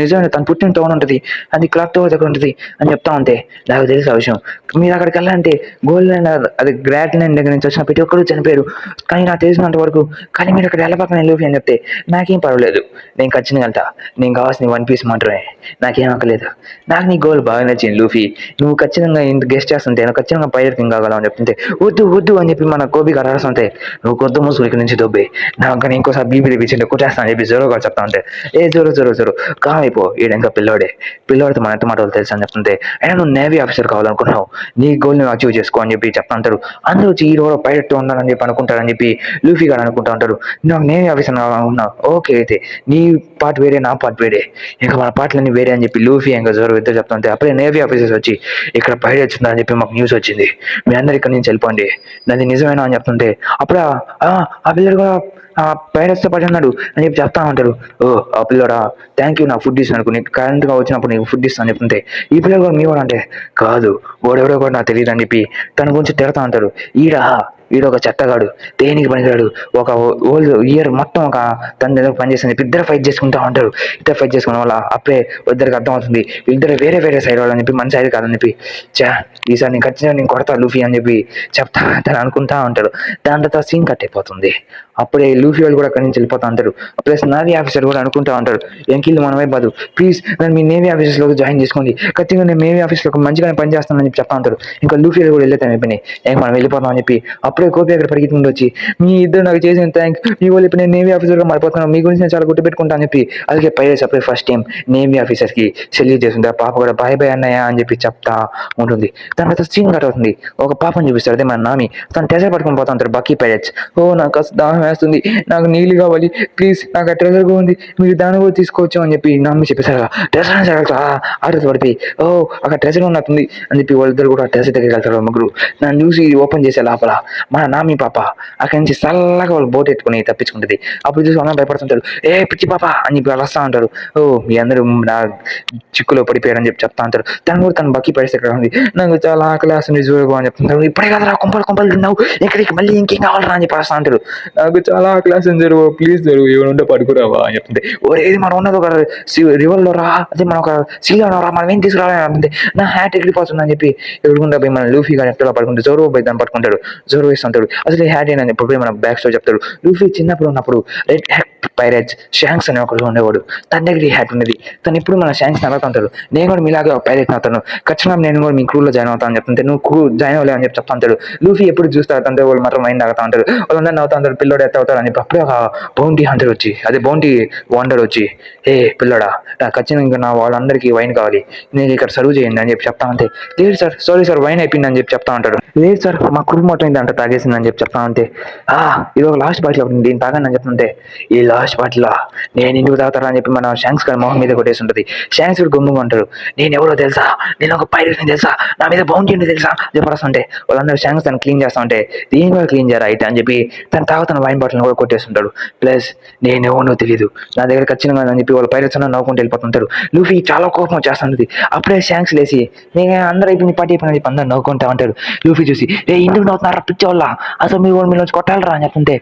నిజమైన తను పుట్టిన టౌన్ ఉంటుంది, అది క్లాక్ టవర్ దగ్గర ఉంటుంది అని చెప్తా ఉంటే నాకు తెలిసి ఆ విషయం. మీరు అక్కడికి వెళ్ళాలంటే గోల్డ్ లైన్ అది గ్రాండ్ లైన్ దగ్గర నుంచి వచ్చిన ప్రతి ఒక్కరు చనిపోయారు. కానీ నాకు తెలిసినంత వరకు కానీ మీరు అక్కడ వెళ్ళబాక లూఫీ అని చెప్తే నాకేం పర్వాలేదు, నేను ఖచ్చితంగా వెళ్తా. నేను కావాల్సిన వన్ పీస్ మాత్రమే, నాకేం అక్కర్లేదు. నాకు నీ గోల్ బాగా నచ్చింది లూఫీ, నువ్వు ఖచ్చితంగా ఇంత గెస్ట్ చేస్తుంటే నువ్వు ఖచ్చితంగా పైరట్ కింగ్ కాగలవు అని చెప్తుంటే వద్దు వద్దు అని చెప్పి మన కోబి గారు అరాస్తుంటే, నువ్వు కొత్త ముసుగు ఇక్కడ నుంచి దొబ్బే, నాకు ఇంకోసారి బీపీ తెప్పించి కొట్టేస్తాను అని చెప్పి జోరో గారు చెప్తా ఉంటే, ఏ జోరో కామైపో ఈడ ఇంకా పిల్లోడితో మన ఎంత మాటలు తెలుసు అని చెప్తుంటే, అయినా నువ్వు నేవీ ఆఫీసర్ కావాలనుకున్నావు, నీ గోల్ నువ్వు అచీవ్ చేసుకో అని చెప్పి చెప్తా ఉంటారు. అందరూ వచ్చి ఈ రోజు పైరట్ ఉండాలని చెప్పి అనుకుంటారని చెప్పి లూఫీ గారు అనుకుంటా ఉంటారు. నాకు నేవీ ఆఫీసర్ అనుకున్నావు, ఓకే అయితే నీ పార్ట్ వేరే నా పార్ట్ వేరే, ఇంకా మన పార్ట్లన్నీ వేరే అని చెప్పి లూఫీ ఇంకా జోరో ఇద్దరు చెప్తా ఉంటే, అప్పుడే నేవీ ఆఫీసర్స్ వచ్చి ఇక్కడ పైరట్స్ ఉందని చెప్పి మాకు న్యూస్ వచ్చింది, మీ అందరు ఇక్కడ నుంచి వెళ్ళిపోండి, అది నిజమేనా అని చెప్తుంటే, అప్పుడు ఆ పిల్లడు కూడా ఆ పైరట్స్తో పడి ఉన్నాడు అని చెప్పి చెప్తా ఉంటారు. ఓ ఆ పిల్లడా థ్యాంక్ యూ, నాకు ఫుడ్ ఇస్తాను అనుకో, నీకు కరెంట్గా వచ్చినప్పుడు నీకు ఫుడ్ ఇస్తాను చెప్తుంటే, ఈ పిల్లలు కూడా మీ వాడు అంటే, కాదు వాడెవడో కూడా నాకు తెలియదు అని చెప్పి తన గురించి తిడతా ఉంటారు. ఈడొక చెత్తగాడు, దేనికి పనికిరాడు, ఒక ఓల్డ్ ఇయర్ మొత్తం ఒక తన దగ్గర పనిచేస్తుంది. ఇద్దరు ఫైట్ చేసుకుంటా ఉంటారు. ఇద్దరు ఫైట్ చేసుకోవడం వల్ల అప్పుడే ఇద్దరికి అర్థమవుతుంది ఇద్దరు వేరే సైడ్ వాళ్ళు అని చెప్పి, మన సైడ్ కాదని చెప్పి, ఈసారి నేను ఖచ్చితంగా నేను కొడతా లూఫీ అని చెప్పి చెప్తా తను అనుకుంటా ఉంటాడు. దాని తర్వాత సీన్ కట్ అయిపోతుంది. అప్పుడే లూఫీ వాళ్ళు కూడా అక్కడి నుంచి వెళ్ళిపోతా ఉంటారు. ప్లస్ నేవీ ఆఫీసర్ కూడా అనుకుంటా ఉంటారు, ఎంకిల్ మనమే బాదు, ప్లీజ్ నన్ను మీ నేవీ ఆఫీసర్స్లో జాయిన్ చేసుకోండి, ఖచ్చితంగా నేను నేవీ ఆఫీస్లో మంచిగానే పని చేస్తానని చెప్పి చెప్తా ఉంటారు. ఇంకా లూఫీ కూడా వెళ్ళేతాం అయిపోయినాయి, మనం వెళ్ళిపోతాం అని చెప్పి అప్పుడే కోపి అక్కడ పరిగెత్తుకుంటూ వచ్చి, మీ ఇద్దరు నాకు చేసిన థ్యాంక్, మీ వాళ్ళు ఇప్పుడు నేను నేవీ ఆఫీసర్గా మారిపోతున్నాను, మీ గురించి నేను చాలా గుర్తుపెట్టుకుంటా అని చెప్పి, అలాగే పైరట్స్ అప్పుడే ఫస్ట్ టైం నేవీ ఆఫీసర్కి సెల్యూట్ చేస్తుంది. ఆ పాప కూడా బాయ్ అన్నయ్య అని చెప్పి చెప్తా ఉంటుంది. దాని తర్వాత సీన్ కట్ అవుతుంది. ఒక పాపని చూపిస్తారు, అదే మన నామి, తను ట్రెజర్ పట్టుకొని పోతా ఉంటారు బక్కీ పైరట్స్. ఓ నాకు అసలు దాహం వేస్తుంది, నాకు నీళ్ళు కావాలి, ప్లీజ్ నాకు ఆ ట్రెజర్గా ఉంది, మీరు దాన్ని కూడా తీసుకోవచ్చు అని చెప్పి నామి చెప్పేసారు. ట్రెజర్ ఆటో పడిపోయి, ఓ అక్కడ ట్రెజర్ ఉన్నట్టుంది అని చెప్పి వాళ్ళిద్దరు కూడా ట్రెజర్ దగ్గరికి వెళ్తారు. ముగ్గురు నన్ను చూసి ఓపెన్ చేసే లోపల మన నామి పాప అక్కడి నుంచి చల్లగా వాళ్ళు బోట్ ఎత్తుకుని తప్పించుకుంటుంది. అప్పుడు చూసి వాళ్ళని భయపడుతుంటారు, ఏ పిచ్చి పాప అని చెప్పి వాళ్ళు వస్తూ ఉంటారు. ఓ మీ అందరూ నా చిక్కులో పడిపోయారని చెప్పి చెప్తా ఉంటారు. తను కూడా తను బక్కీ పరిస్థితి ఎక్కడ ఉంది, నాకు చాలా క్లాస్ నిజుగా అని చెప్తుంటారు. ఇప్పుడే కదరా కొంపలు తిన్నావు, ఎక్కడికి మళ్ళీ ఇంకేం కావాలరా అని చెప్పి వస్తా అంటారు. నాకు చాలా క్లాస్ జరుగు, ప్లీజ్ జరుగు, ఏమైనా పడుకురావా అని చెప్తుంది. ఏది మనం ఉన్నది ఒక రివర్లో రా, అదే మనం ఒక సీలో రా, మనం ఏం తీసుకురావాలని అంటుంది. నా హ్యాట్ ఎగిరిపోతుంది అని చెప్పి ఎదురుకుండా పోయి మన లూఫీ గారు ఎక్కడ పడుకుంటే జోరో పోయి దాన్ని పట్టుకుంటాడు. జోరో వేస్తుంటాడు, అసలు హ్యాట్ ఏంటని చెప్పి మన బ్యాక్ స్టోరీ చెప్తాడు. లూఫీ చిన్నప్పుడు ఉన్నప్పుడు రెడ్ హ్యాట్ పైరట్స్ షాంక్స్ అనే ఒకడు ఉండేవాడు, తన దగ్గర ఈ హ్యాట్ ఉన్నది. తను ఇప్పుడు మన షాంక్స్ అడుగుతుంటాడు, నేను కూడా మీలాగే ఒక పైరట్ అవుతాను, ఖచ్చితంగా నేను కూడా మీ క్రూలో జాయిన్ అవుతాను అని చెప్తుంటే, నువ్వు క్రూ జాయిన్ అవ్వలే అని చెప్పి చెప్తా ఉంటాడు. లూఫీ ఎప్పుడు చూస్తారు తండ్రి వాళ్ళు మాత్రం మైండ్ ఆగుతా ఉంటారు, వాళ్ళందరూ నవ్వుతా ఉంటారు, పిల్లోడు ఎత్త అవుతాడు అని చెప్పి. అప్పుడే ఒక బౌంటీ హంటర్ వచ్చి, అదే బౌంటీ వాండర్ వచ్చి, ఏ పిల్లడా నాకు ఖచ్చితంగా ఇంకా నా వాళ్ళందరికీ వైన్ కావాలి, నేను ఇక్కడ సర్వ్ చేయండి అని చెప్పి చెప్తా ఉంటే, లేదు సార్ సారీ సార్ వైన్ అయిపోయింది అని చెప్పి చెప్తా ఉంటాడు. లేదు సార్ మా క్రూ మొత్తం ఇంత తాగేసింది అని చెప్పి చెప్తా ఉంటే, ఇది ఒక లాస్ట్ బాటిల్ అవుతుంది, దీన్ని తాగండి అని చెప్తుంటే, ఈ లాస్ట్ బాటిల్ నేను ఇందుకు తాగుతారా అని చెప్పి మన షాంక్స్ గారి మొహం మీద కొట్టేసి ఉంటుంది. షాంక్స్ కూడా గమ్ముగా ఉంటారు, నేను ఎవరో తెలుసా, నేను ఒక పైరట్ని తెలుసా, నా మీద బౌంటీ ఉంది తెలుసా చెప్పేస్తుంటే, వాళ్ళందరూ షాంక్స్ తను క్లీన్ చేస్తా ఉంటే, దీన్ని కూడా క్లీన్ చేయరా అయితే అని చెప్పి తను తాగుతున్న వైన్ బాటిల్ని కూడా కొట్టేస్తుంటాడు. ప్లస్ నేను ఎవరో తెలియదు, నా దగ్గర ఖచ్చితంగా అని చెప్పి వాళ్ళ పైరట్స్ అన్న నవ్వుకుంటూ వెళ్ళిపోతుంటారు. లూఫీ చాలా కోపం వచ్చేస్తుంది. అప్పుడే షాంక్స్ లేసి, నేను అందరూ అయిపోయింది పార్టీ అయిపోయిన చెప్పి అందరూ నవ్వుకుంటా ఉంటారు. లూఫీ చూసి, ఎందుకు నవ్వుతున్నారా పిచ్చే వాళ్ళ, అసలు మీరు వాళ్ళు మీరు కొట్టాలరా అని చెప్తుంటే,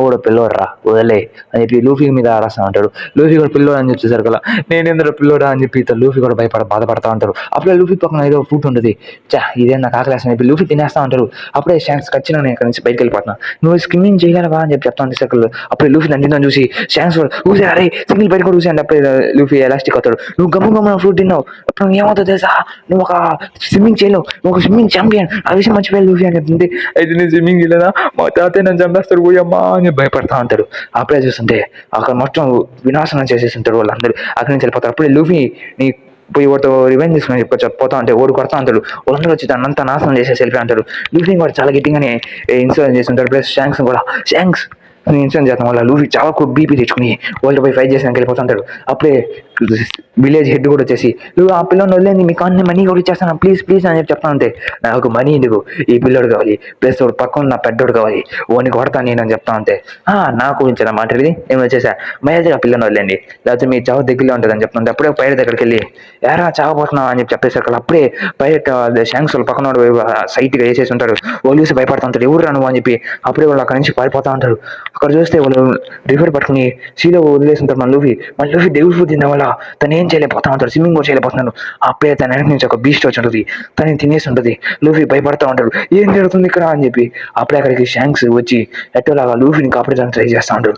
ఓడు పిల్లోడరా వదిలే అని చెప్పి లూఫీ మీద ఆరాస్తా ఉంటాడు. లూఫీ కూడా పిల్లోడు అని చెప్పేసరికి అలా, నేను ఎందుకు పిల్లోడా అని చెప్పి లూఫీ కూడా బాధపడతా ఉంటారు. అప్పుడే లూఫీ పక్కన ఏదో ఫుడ్ ఉంటుంది, ఇదే నాకు ఆకలేస్తా అని చెప్పి లూఫీ తినేస్తా ఉంటారు. అప్పుడే షాంక్స్ ఖచ్చితంగా నేను ఇక్కడ నుంచి బయటకు వెళ్ళిపోతున్నా, నువ్వు స్కిమ్మింగ్ చేయగలవా అని చెప్పి చెప్తా ఉంటాడు సర్కిల్. అప్పుడే లూఫీ నన్ను చూసి షాంక్స్ ఊసే, అరే సింగిల్ బయట కూడా ఊసే అంటే అప్పుడే లూఫీ ఎలాస్టిక్ అవుతాడు. నువ్వు గమ్మ ఫ్రూట్ తిన్నావు, అప్పుడు నువ్వు ఏమవుతావు తెలుసా, నువ్వు ఒక స్విమ్మింగ్ చేయలేవు, నువ్వు ఒక స్విమ్మింగ్ ఛాంపియన్, ఆ విషయం మర్చిపోయి లూఫీ అని చెప్తుంది. అయితే నేను స్విమ్మింగ్ చేయలేదా, మా తాతయ్య నన్ను చంపేస్తారు పోయమ్మా అని భయపడతా ఉంటాడు. అప్పుడే చూస్తుంటే అక్కడ మొత్తం వినాశనం చేసేస్తుంటారు వాళ్ళందరూ, అక్కడి నుంచి వెళ్ళిపోతారు. అప్పుడే లూఫీ నీ పోయి వాడితో రివెంజ్ తీసుకుని పోతా అంటే ఓడి కొడతా ఉంటాడు. వాళ్ళందరూ వచ్చి తనంతా నాశనం చేసేసి వెళ్ళిపోయి అంటారు. లూఫీ కూడా చాలా గట్టిగానే ఇన్సూరెన్స్ చేస్తుంటారు. ప్లస్ షాంక్స్ కూడా ఇన్సూరెన్స్ చేస్తాం వల్ల లూఫీ చాలా బీపీ తెచ్చుకుని వాళ్ళతో పోయి ఫైట్ చేసినాక వెళ్ళిపోతుంటాడు. అప్పుడే విలేజ్ హెడ్ కూడా వచ్చేసి నువ్వు ఆ పిల్లని వదిలేంది మీకు అన్ని మనీ కూడా ఇచ్చేస్తాను ప్లీజ్ ప్లీజ్ అని చెప్పి చెప్తాను అంతే. నాకు మనీ ఎందుకు, ఈ పిల్లోడు కావాలి ప్లస్ వాడు పక్కన నా పెద్దోడు కావాలి, వాడిని కొడతాను నేను అని చెప్తాను అంతే. నాకు గురించి నా మాట ఇది నేను వచ్చేసా మహేష్ ఆ పిల్లని వదిలేండి లేకపోతే మీ చావు దగ్గరలో ఉంటుంది అని చెప్తాను. అప్పుడే పైలట్ దగ్గరికి వెళ్ళి ఎరా చావబోతున్నావు అని చెప్పేసరికి అప్పుడే పైలట్ శాంక్స్ వాళ్ళు పక్కన సైట్గా వేసేసి ఉంటారు. వాళ్ళు చూసి భయపడుతూ ఉంటారు ఎవరు రాను అని చెప్పి. అప్పుడే వాళ్ళు అక్కడి నుంచి పారిపోతూ ఉంటారు. అక్కడ చూస్తే వాళ్ళు రివర్ పట్టుకుని సీలో వదిలేసి ఉంటారు. మన లూఫీ దేవుడు ఫుడ్ తిన్న వల్ల తను ఏం చేయలేకపోతా ఉంటాడు, స్విమ్మింగ్ కూడా చేయలేకపోతున్నాడు. అప్పుడే తన వెనక నుంచి ఒక బీస్ట్ వచ్చి ఉంటుంది, తనని తినేసి ఉంటుంది. లూఫీ భయపడతా ఉంటాడు ఏం జరుగుతుంది ఇక్కడ అని చెప్పి. అప్పుడే అక్కడికి శాంక్స్ వచ్చి ఎట్టోలాగా లూఫీని కాపాడడానికి ట్రై చేస్తూ ఉంటాడు.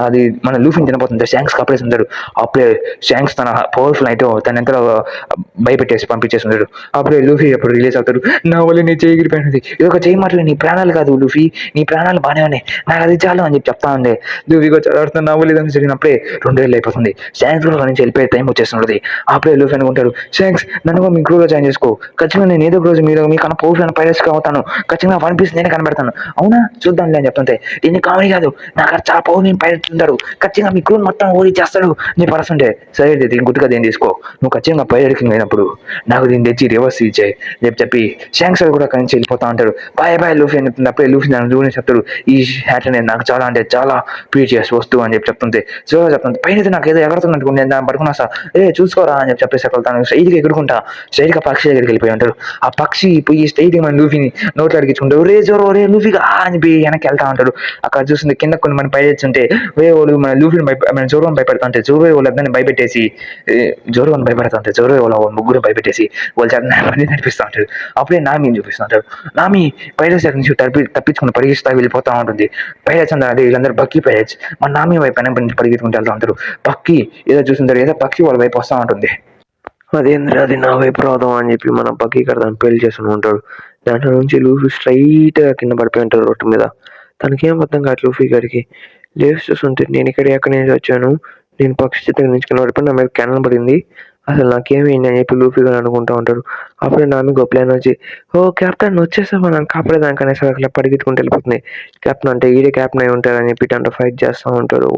అది మన లూఫీని తినబోతుంది, శాంక్స్ కాపాడేసి ఉంటాడు. అప్పుడే శాంక్స్ తన పవర్ఫుల్ అయితే తన ఎంతలో భయపెట్టేసి పంపించేసి ఉంటాడు. అప్పుడే లూఫీ అప్పుడు రిలీజ్ అవుతాడు. నా వల్ల నీ చేయి ఎగిరిపోయినది, ఇది ఒక చేయి మాటలు నీ ప్రాణాలు కాదు లూఫీ, నీ ప్రాణాలు బాగానే ఉన్నాయి, నాకు అది చాలు అని చెప్పి చెప్తా ఉంది. లూఫీగా చదువుతున్న నా వల్ల ఇదంతా జరిగినప్పుడే 2 ఏళ్ళు అయిపోతుంది. శాంక్స్ కూడా నుంచి వెళ్ళిపోయే టైం వచ్చేస్తున్నది. అప్పుడే లూఫీ అనుకుంటాడు శాంక్స్ నన్ను మీ క్రూలో జాయిన్ చేసుకో, ఖచ్చితంగా నేను ఏదో ఒక రోజు మీరు మీకన్నా పవర్ఫుల్ పైరట్స్గా అవుతాను, ఖచ్చితంగా వన్ పీస్ నేనే కనబెడతాను. అవునా చూద్దాంలే అని చెప్తుంటే దీన్ని కామెడీ కాదు, నాకు చాలా పవర్ఫుల్ పైరట్స్ ఉంటాడు, ఖచ్చితంగా మీ క్రూ మొత్తం ఓడి చేస్తాడు నీ పరుస్తుంటే. సరే దీన్ని గుర్తుగా దీన్ని తీసుకో, నువ్వు ఖచ్చితంగా పైరట్ కింగ్ అయినప్పుడు నాకు దీన్ని తెచ్చి రివర్స్ ఇచ్చాయి చెప్పి శాంక్స్ కూడా అక్కడి నుంచి వెళ్ళిపోతా ఉంటాడు. బాయ్ బాయ్ లూఫీ అని చెప్తుంది. అప్పుడే లూఫీ దాని దూరం చెప్తాడు ఈ హ్యాట్ అనేది నాకు చాలా అంటే చాలా ప్రీచియస్ వస్తువు అని చెప్పి చెప్తుంది. సో చెప్తుంది పైన నాకు ఏదో ఎగరుతున్నట్టు నేను దాన్ని పడుకున్నా సార్ చూసుకోరా అని చెప్పేసి వెళ్తాను. స్ట్రైట్గా ఎగురుకుంటా స్ట్రైట్గా పక్షి దగ్గరికి వెళ్ళిపోయి ఉంటాడు. ఆ పక్షి పోయి స్ట్రైట్గా మన లూఫీని నోట్లో అడిగించుకుంటాడు. రే జోరో రే లూఫీగా అని పోయి వెనక్కి వెళ్తా ఉంటాడు. అక్కడ చూస్తుంది కింద కొన్ని మన పైరేట్స్ ఉంటే వాళ్ళు మన లూఫీని మన జోరోని భయపెడతా ఉంటే జోరో వాళ్ళందరినీ భయపెట్టేసి జోరోని భయపెడతా ఉంటాయి. జోరో వాళ్ళ ముగ్గురు భయపెట్టేసి వాళ్ళు చేత నడిపిస్తూ ఉంటాడు. అప్పుడే నామీని చూపిస్తూ ఉంటాడు. నామీ పైరేట్స్ దగ్గర నుంచి తప్పించుకుని పరిగెత్తుతా వెళ్ళిపోతా ఉంటుంది. పైరేట్స్ అందరూ అదే వీళ్ళందరూ బక్కీ పైరేట్స్ మన నామీ వైపు పరిగెత్తుకుంటూ వెళ్తా ఉంటారు. పక్కీ ఏదో చూస్తుంటారు, ఏదో పక్షి వాళ్ళ వైపు వస్తూ ఉంటుంది. అదేంద్ర అది నా వైపు రాదాం అని చెప్పి మన పక్కీ ఇక్కడ దాన్ని పెళ్లి చేసుకుని ఉంటాడు. దాంట్లో నుంచి లూఫీ స్ట్రైట్గా కింద పడిపోయి ఉంటాడు రోడ్డు మీద. తనకేం అర్థం కాదు లూఫీ గారికి. లేచి చూస్తుంటే నేను ఇక్కడ ఎక్కడి నుంచి వచ్చాను, నేను పక్షి దగ్గర నుంచి కింద పడిపోయి నా మీద క్యానన్ పడింది, అసలు నాకేమైంది అని చెప్పి లూఫీ గారు అనుకుంటూ ఉంటాడు. అప్పుడే నా మీద ప్లాన్ వచ్చి ఓ కెప్టెన్ వచ్చేసామా నన్ను కాపాడేదానికి అనేసి అట్లా పరిగెత్తుకుంటూ వెళ్ళిపోతుంది. కెప్టెన్ అంటే ఈడే కెప్టెన్ అయి ఉంటారని చెప్పి దాంట్లో ఫైట్ చేస్తూ ఉంటాడు.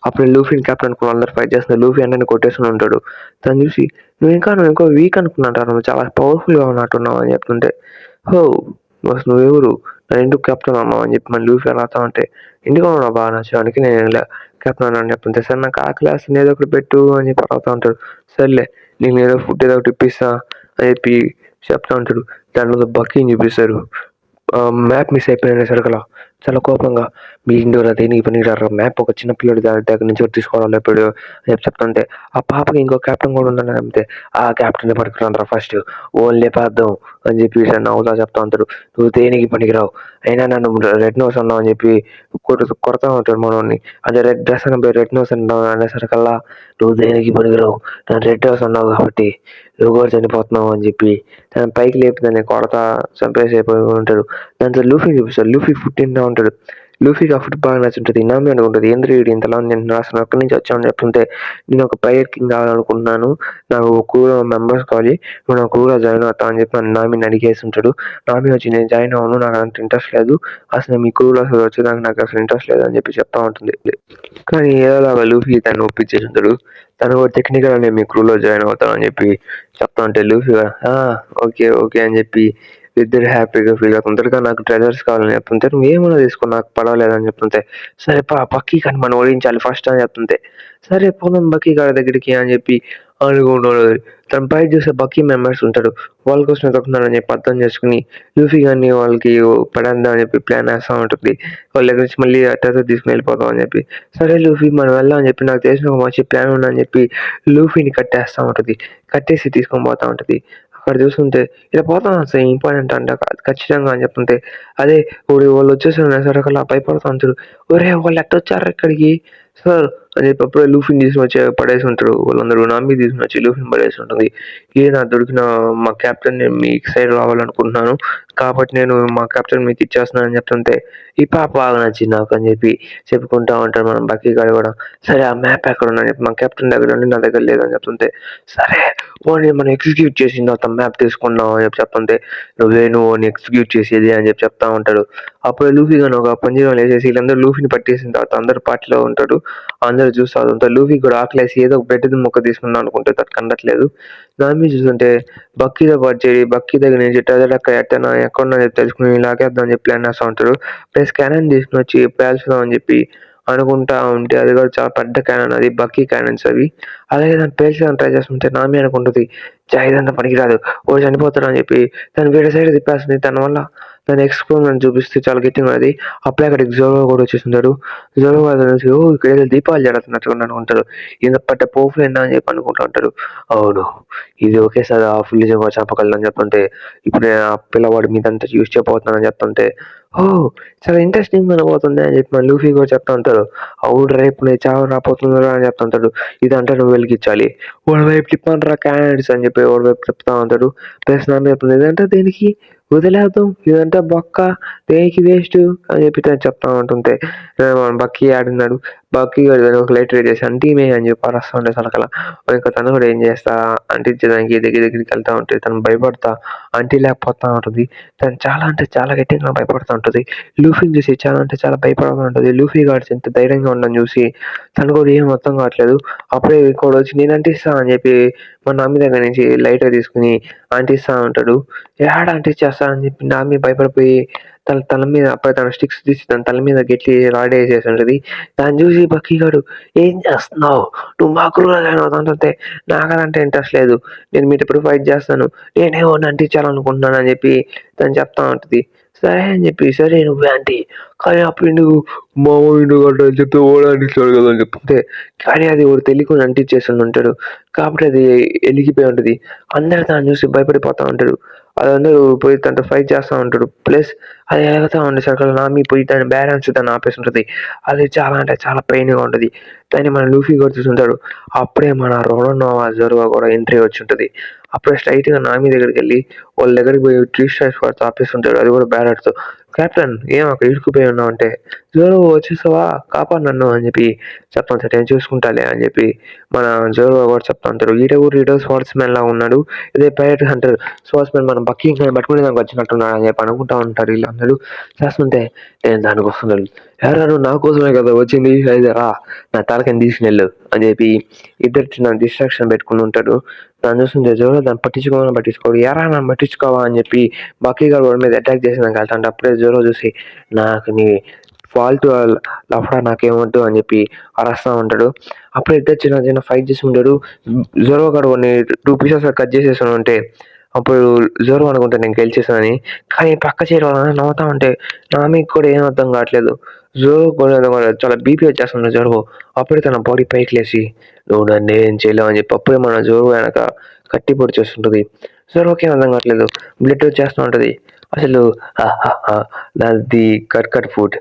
అప్పుడు లూఫీని కెప్టెన్ అనుకుని అందరు ఫైట్ చేస్తున్నారు. లూఫీ అందరిని కొట్టేస్తూనే ఉంటాడు. తను చూసి నువ్వు ఇంకో వీక్ అనుకున్నాడు, నువ్వు చాలా పవర్ఫుల్గా ఉన్నట్టున్నావు అని చెప్తుంటే హో బస్ నువ్వెవరు నన్ను ఎందుకు కెప్టెన్ అన్నావు అని చెప్పి మన లూఫీ అలా అంటే ఎందుకు ఉన్నావు బాగా నచ్చడానికి నేను కెప్టెన్ అని చెప్తుంటే సార్ నాకు ఆకలి వేస్తుంది ఏదో ఒకటి పెట్టు అని చెప్పి అడుగుతూ ఉంటాడు. సర్లే నేను ఏదో ఫుడ్ ఏదో ఒకటి ఇప్పిస్తా అని చెప్పి చెప్తా ఉంటాడు. దాంట్లో బక్కీని చూపిస్తారు. మ్యాప్ మిస్ అయిపోయిన సరుకులా చాలా కోపంగా మీ ఇండోర్ దేనికి పనికిరారు మ్యాప్ ఒక చిన్న పిల్లడి దగ్గర నుంచి తీసుకోవాలి ఎప్పుడు అని చెప్పి చెప్తుంటే ఆ పాపకి ఇంకో కెప్టెన్ కూడా ఉందని చెప్తే ఆ కెప్టెన్ పట్టుకురా ఫస్ట్ ఓన్లీ పేద్దాం అని చెప్పి నవ్వుతా చెప్తా ఉంటాడు. నువ్వు దేనికి పనికిరావు అయినా నన్ను రెడ్ నోస్ అన్నావు అని చెప్పి కొడతా ఉంటాడు మనోని. అదే రెడ్ డ్రెస్ అని రెడ్ నోస్ అన్నావు అనేసరికల్లా నువ్వు దేనికి పనికిరావు నన్ను రెడ్ నోస్ అన్నావు కాబట్టి నువ్వు కూడా చనిపోతున్నావు అని చెప్పి దాని పైకి లేపి దాన్ని కొడతా చంపేసి అయిపోయి ఉంటాడు. దాంట్లో లూఫీ చూపిస్తాడు. లూఫీ ఫుడ్ తింటూ ఉంటాడు. లూఫీకి ఆ ఫుడ్ బాగా నచ్చుంటుంది. నామి అనుకుంటుంది ఏంద్ర వీడు ఇంతలా నేను అసలు అక్కడి నుంచి వచ్చామని చెప్తుంటే నేను ఒక ప్రైవేట్ కింగ్ కావాలనుకుంటున్నాను, నాకు ఒక క్రూలో మెంబర్స్ కావాలి, నువ్వు నా క్రూలో జాయిన్ అవుతా అని చెప్పి నన్ను నామిని అడిగేసి ఉంటాడు. నామి వచ్చి నేను జాయిన్ అవ్వను, నాకు అంత ఇంట్రెస్ట్ లేదు, అసలు మీ క్రూలో అసలు వచ్చేదానికి నాకు అసలు ఇంట్రెస్ట్ లేదు అని చెప్పి చెప్తా ఉంటుంది. కానీ ఏదోలాగా లూఫీ తను ఒప్పించేసి ఉంటాడు. తను కూడా టెక్నికల్ నేను మీ క్రూలో జాయిన్ అవుతాను అని చెప్పి చెప్తా ఉంటే లూఫీ ఓకే ఓకే అని చెప్పి ఇద్దరు హ్యాపీగా ఫీల్ అవుతుంటారు. నాకు ట్రెజర్స్ కావాలని చెప్తుంటే నువ్వు ఏమైనా తీసుకో నాకు పర్వాలేదని చెప్తుంటే సరే పక్కీ కానీ మనం ఓడించాలి ఫస్ట్ అని చెప్తుంటే సరే పోదాం బక్కీ గారి దగ్గరికి అని చెప్పి అనుకుంటున్నాడు. తన పై చూసే బక్కీ మెంబర్స్ ఉంటాడు. వాళ్ళ కోసం ఎదుగుతున్నాడని చెప్పి అర్థం చేసుకుని లూఫీ గారిని వాళ్ళకి పడేద్దాం అని చెప్పి ప్లాన్ వేస్తూ ఉంటుంది. వాళ్ళ దగ్గర నుంచి మళ్ళీ ట్రెజర్ తీసుకుని వెళ్ళిపోతాం అని చెప్పి సరే లూఫీ మనం వెళ్దాం అని చెప్పి నాకు తెలిసిన ఒక మంచి ప్లాన్ ఉందని చెప్పి లూఫీని కట్టేస్తూ ఉంటుంది. కట్టేసి తీసుకొని పోతా ఉంటుంది. అక్కడ చూస్తుంటే ఇలా పోతాం అసలు ఇంపార్టెంట్ అంట ఖచ్చితంగా అని చెప్తుంటే అదే వాళ్ళు వచ్చేసారు సరే భయపడుతూ ఉంటారు. ఒరే వాళ్ళు ఎట్ట వచ్చారు ఇక్కడికి సార్ అని చెప్పి అప్పుడే లూఫీని తీసుకుని వచ్చి పడేసి ఉంటాడు. వాళ్ళందరూ నామి తీసుకుని వచ్చి లూఫీని పడేసి ఉంటుంది. నా దొరికిన మా కెప్టెన్ నేను మీ సైడ్ రావాలనుకుంటున్నాను కాబట్టి నేను మా కెప్టెన్ మీకు ఇచ్చేస్తున్నాను అని చెప్తుంటే ఈ పాప బాగా నచ్చింది నాకు అని చెప్పి చెప్పుకుంటా ఉంటాడు మనం బక్కీ గారు కూడా. సరే ఆ మ్యాప్ ఎక్కడ ఉందని చెప్పి మా కెప్టెన్ దగ్గర ఉండి నా దగ్గర లేదని చెప్తుంటే సరే ఓన్లీ మనం ఎగ్జిక్యూట్ చేసింది తర్వాత మ్యాప్ తీసుకున్నాం అని చెప్పి చెప్తుంటే నువ్వు ఎగ్జిక్యూట్ చేసేది అని చెప్పి చెప్తా ఉంటాడు. అప్పుడు లూఫీ గాని ఒక పంజరం వేసేసి వీళ్ళందరూ లూఫీని పట్టేసిన తర్వాత అందరు పార్టీలో ఉంటాడు. అందరూ అందరూ చూస్తా ఉంటారు. లూఫీకి కూడా ఆకలేసి ఏదో ఒక బ్రెడ్ ముక్క తీసుకుందాం అనుకుంటే తనకు అందట్లేదు. నామి చూస్తుంటే బక్కీతో పాటు చేరి బక్కీ దగ్గర నుంచి ట్రెజర్ ఎక్కడున్నా తెలుసుకుని లాగేద్దాం అని చెప్పి ప్లాన్ చేస్తా ఉంటారు. ప్లస్ క్యానన్ తీసుకుని వచ్చి పేల్చుదాం అని చెప్పి అనుకుంటా ఉంటే అది కూడా చాలా పెద్ద క్యానన్, అది బక్కీ క్యానన్స్ అవి. అలాగే దాన్ని పేల్చడానికి ట్రై చేస్తుంటే నామి అనుకుంటుంది ఇదంతా పనికిరాదు, వాడు చనిపోతాడు అని చెప్పి తను వేరే సైడ్ తిప్పేస్తుంది. తన వల్ల దాని ఎక్స్పెరిమెంట్ చూపిస్తే చాలా గట్టిగా ఉన్నది. అప్పుడే అక్కడికి జోరో కూడా వచ్చేసింటాడు. జోరో చూసి ఇక్కడ ఏదో దీపాలు జరుగుతున్నట్టుగా అనుకుంటారు. ఈయన పట్ట పోపులేనా అని చెప్పి అనుకుంటూ ఉంటారు. అవును, ఇది ఒకేసారి ఆ ఫుల్ చంపగలదని చెప్తుంటే ఇప్పుడు నేను ఆ పిల్లవాడి మీద అంతా యూజ్ చేయబోతున్నానని చెప్తుంటే చాలా ఇంట్రెస్టింగ్ పోతుంది అని చెప్పి మన లూఫీ కూడా చెప్తా ఉంటారు. అవును రేపు నేను చావు రాపోతుందా అని చెప్తుంటాడు. ఇదంటే నువ్వు వెలిగించాలి, వాడి వైపు తిప్పండి రా క్యాండిడేట్స్ అని చెప్పి వాడి వైపు చెప్తా ఉంటాడు. ప్లస్ నా చెప్తుంది ఇదంటే దేనికి వదిలేద్దాం, ఇదంతా బొక్క, దేనికి వేస్ట్ అని చెప్పి తను చెప్తా ఉంటుంటే బక్కీ ఆడున్నాడు. బక్కీ ఒక లైటర్ చేసి అంటీమే అని చెప్పి అరస్తా ఉండే సలకల. ఇంకా తను కూడా ఏం చేస్తా అంటించడానికి దగ్గరికి వెళ్తా ఉంటుంది. తను భయపడతా అంటీ లేకపోతా ఉంటుంది. తను చాలా అంటే చాలా గట్టిగా భయపడుతూ ఉంటుంది. లూఫీని చూసి చాలా అంటే చాలా భయపడుతూ ఉంటుంది. లూఫీ గాడ్స్ ఎంత ధైర్యంగా ఉండడం చూసి తను కూడా ఏం అర్థం కావట్లేదు. అప్పుడే కూడా వచ్చి నేను అంటిస్తా అని చెప్పి మా నామి దగ్గర నుంచి లైటర్ తీసుకుని అంటిస్తా ఉంటాడు. ఏడ అంటించేస్తా అని చెప్పి నామి భయపడిపోయి తల మీద అప్పుడే తన స్టిక్స్ తీసి తన తల మీద గట్టి రాడేసేసి ఉంటుంది. దాన్ని చూసి బక్కీ గాడు ఏం చేస్తున్నావు, నువ్వు మా క్రూరగా అంటే నాకదంటే ఇంట్రెస్ట్ లేదు, నేను మీతో ఇప్పుడు ఫైట్ చేస్తాను, నేనేమో అంటించాలనుకుంటున్నాను అని చెప్పి తను చెప్తా ఉంటుంది. సరే అని చెప్పి సరే నువ్వే ఆంటీ, కానీ అప్పుడు నువ్వు మామూలు అని చెప్పి ఓడ అంటించాడు కదా అని చెప్తే కానీ అది వాడు తెలియకుండా అంటించేసి ఉంటాడు. కాబట్టి అది వెలిగిపోయి ఉంటుంది. అందరూ దాన్ని చూసి భయపడిపోతూ ఉంటాడు. అదందరూ పోయి తనతో ఫైట్ చేస్తూ ఉంటాడు. ప్లస్ అది ఎలాగుతూ ఉండేసరికి నామి పోయి దాని బ్యాలెన్స్ దాన్ని ఆపేసి ఉంటుంది. అది చాలా అంటే చాలా పెయిన్గా ఉంటుంది. దాన్ని మన లూఫీ కూడా చూస్తుంటాడు. అప్పుడే మన రోడోనోవా జోరో కూడా ఎంట్రీ వచ్చి ఉంటుంది. అప్పుడే స్ట్రైట్గా నామి దగ్గరికి వెళ్ళి వాళ్ళ దగ్గరికి పోయి 3 స్టార్స్ వాడితో ఆపేస్తుంటాడు. అది కూడా బ్యాలెట్స్తో. కెప్టెన్ ఏం అక్కడ ఇరుక్కుపోయి ఉన్నావు అంటే జోరో వచ్చేసావా, కాపాడు నన్ను అని చెప్పి చెప్తాను. సార్ నేను చూసుకుంటాలే అని చెప్పి మన జోరో కూడా చెప్తా ఉంటారు. ఈడో స్పోర్ట్స్ మ్యాన్ లా ఉన్నాడు, ఇదే పైరెట్ హంటర్ స్పోర్ట్స్ మ్యాన్ మనం బక్కీ పట్టుకునే దానికి వచ్చినట్టున్నాడు అని చెప్పి అనుకుంటా ఉంటారు. వీళ్ళందరూ చేస్తుంటే నేను దానికి వస్తున్నాడు. ఎవరు నా కోసమే కదా వచ్చింది, అయితే రా నా తలకని తీసుకుని అని చెప్పి ఇద్దరు చిన్న డిస్ట్రాక్షన్ పెట్టుకుని ఉంటాడు. దాన్ని చూస్తుంటే జోరో దాన్ని పట్టించుకోడు. ఎరా నన్ను పట్టించుకోవా అని చెప్పి బక్కీ గారు వాడి మీద అటాక్ చేసినాక వెళ్తాంటే అప్పుడే జోరో చూసి నాకు నీ ఫాల్ట్ లఫడా నాకేమొద్దు అని చెప్పి అరస్తా ఉంటాడు. అప్పుడే ఇద్దరు చిన్న ఫైట్ చేసి ఉంటాడు. జోరో గారు కొన్ని 2 పీసెస్ కట్ చేసేసి ఉంటే అప్పుడు జోరో అనుకుంటా నేను గెలిచేసానని, కానీ పక్క చీర నవ్వుతా ఉంటే నామికి కూడా ఏం అర్థం కావట్లేదు. జోరో కూడా చాలా బీపీ వచ్చేస్తుంది జోరో. అప్పుడే తన బాడీ పైకి లేచి నువ్వు నన్ను ఏం చేయలేవు అని చెప్పి అప్పుడే మన జోరో వెనక కట్టి పొడి చేస్తుంటుంది. జోరోకి ఏం అర్థం కావట్లేదు. బ్లడ్ వచ్చేస్తూ ఉంటుంది. అసలు నాది కట్ ఫుడ్,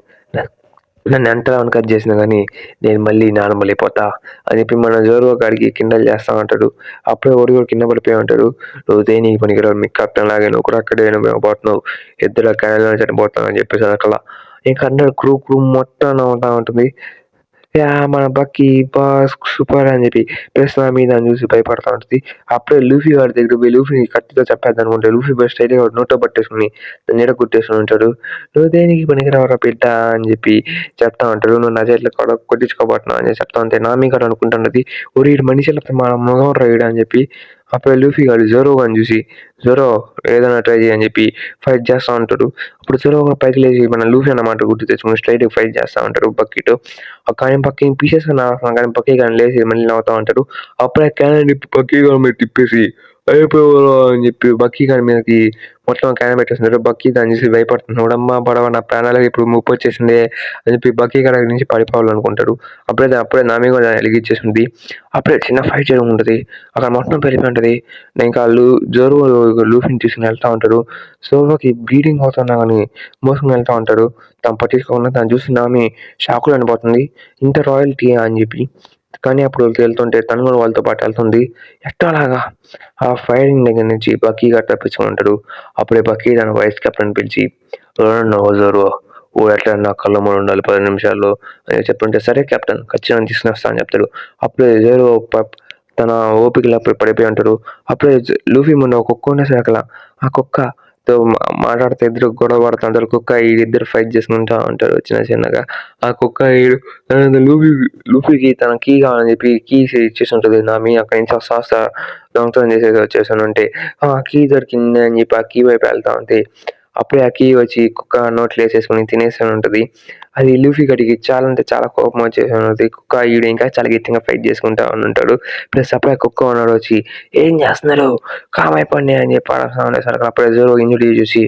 నన్ను ఎంతలా కట్ చేసినా కానీ నేను మళ్ళీ నార్మల్ అయిపోతా అని చెప్పి మన జోరో గాడికి కిండలు చేస్తా ఉంటాడు. అప్పుడే ఓడి కూడా కింద పడిపోయి ఉంటాడు. నువ్వు దేనికి పనికిరావు, మీ కెప్టెన్ లాగే నువ్వు కూడా అక్కడే పోతున్నావు, ఇద్దరు క్యానల్ చనిపోతున్నావు అని చెప్పేసి అక్కడ ఇంకా అందరు క్రూ మొత్తం నవ్వుతా ఉంటుంది. మన బక్కీ బాస్ సూపర్ అని చెప్పి ప్లస్ నా మీద చూసి భయపడతా ఉంటుంది. అప్పుడే లూఫీ వాడి దగ్గర పోయి లూఫీని కత్తితో చెప్పేద్దాం అనుకుంటే లూఫీ బస్ స్టైల్గా నోట్లో పట్టేసుకుని నీడ గుట్టేసుకుని ఉంటాడు. నువ్వు దేనికి పనికిరావరా బిడ్డ అని చెప్పి చెప్తా ఉంటాడు. నువ్వు నా చేతిలో కూడా కొట్టించుకోబోతున్నావు అని చెప్తా ఉంటే నామి గారు అనుకుంటున్నది ఓరి మనిషిలో మన మగం రాయుడు అని చెప్పి అప్పుడు లూఫీ గారు జోరో అని చూసి జోరో ఏదైనా ట్రై చేయని చెప్పి ఫైట్ చేస్తూ ఉంటాడు. అప్పుడు జోరో కూడా పైకి లేచి మన లూఫీ అన్నమాట గుర్తు తెచ్చుకుని స్ట్రైట్గా ఫైట్ చేస్తూ ఉంటాడు బక్కీతో. కానీ బక్కీ పీసెస్ కానీ బక్కీ కానీ లేచి మళ్ళీ నవ్వుతూ ఉంటాడు. అప్పుడే క్యాన్ బక్కీ గారి మీద తిప్పేసి అయిపోయారా అని చెప్పి బక్కీ గారి మీదకి మొత్తం క్యాన్ పెట్టేస్తున్నారు. బక్కీ దాన్ని చూసి భయపడుతున్నాడు. అమ్మ పడవ నా ప్రాణాలకు ఇప్పుడు ముప్పు వచ్చేసింది అని చెప్పి బక్కీ గారి నుంచి పడిపోవాలనుకుంటాడు. అప్పుడే నామి కూడా వెలిగించేసింది. అప్పుడే చిన్న ఫైట్ జరుగుతుంది. అక్కడ మొత్తం పెరిగిపోయి ఉంటుంది. ఇంకా జోరో లూఫీని తీసుకుని వెళ్తా ఉంటాడు. జోరోకి బ్లీడింగ్ అవుతున్నా కానీ మోసుకుని వెళ్తా ఉంటాడు. తను పట్టించుకోకుండా దాన్ని చూసి నామి షాకులు అనిపోతుంది, ఇంత రాయల్టీ అని చెప్పి. కానీ అప్పుడు వెళ్తుంటే తను కూడా వాళ్ళతో పాటు వెళ్తుంది. ఎట్లాగా ఆ ఫైరింగ్ దగ్గర నుంచి బక్కీ గారు తప్పించుకుని ఉంటాడు. అప్పుడే బక్కీ తన వైస్ కెప్టెన్ పిలిచి జోరో ఓ ఎట్లా నా కళ్ళ ముందు ఉండాలి 10 నిమిషాల్లో అని చెప్తుంటే సరే కెప్టెన్ ఖచ్చితంగా తీసుకుని వస్తా అని చెప్తాడు. అప్పుడే జోరో తన ఓపికలో పడిపోయి ఉంటాడు. అప్పుడే లూఫీ ముందు ఒక కుక్క ఉండేసరికి ఆ కుక్క తో మాట్లాడితే ఇద్దరు గొడవ పడుతుంటారు. కుక్క వీళ్ళిద్దరు ఫైట్ చేసుకుంటా ఉంటారు చిన్నగా. ఆ కుక్క లూఫీకి తన కీ కావాలని చెప్పి కీస్ ఇచ్చేసి ఉంటుంది. నామి అక్కడి నుంచి వస్తా వస్తా దొంగతనం చేసేసి వచ్చేసాను అంటే ఆ కీ దొరికింది అని చెప్పి ఆ కీ వైపు వెళ్తా ఉంటే అప్పుడే ఆ కీ వచ్చి కుక్క నోట్లో వేసేసుకుని తినేసాను ఉంటుంది. అది లూఫీ గడికి చాలా అంటే చాలా కోపం వచ్చేసి ఉంటుంది. కుక్క ఈడు ఇంకా చాలా గట్టిగా ఫైట్ చేసుకుంటా ఉంటాడు. ప్లస్ అప్పుడే కుక్క ఉన్నాడు వచ్చి ఏం చేస్తున్నారు కామ్ అయిపోండి అని చెప్పి సౌండ్ వేస్తారు. అప్పుడే జోరో ఇంజురీ చూసి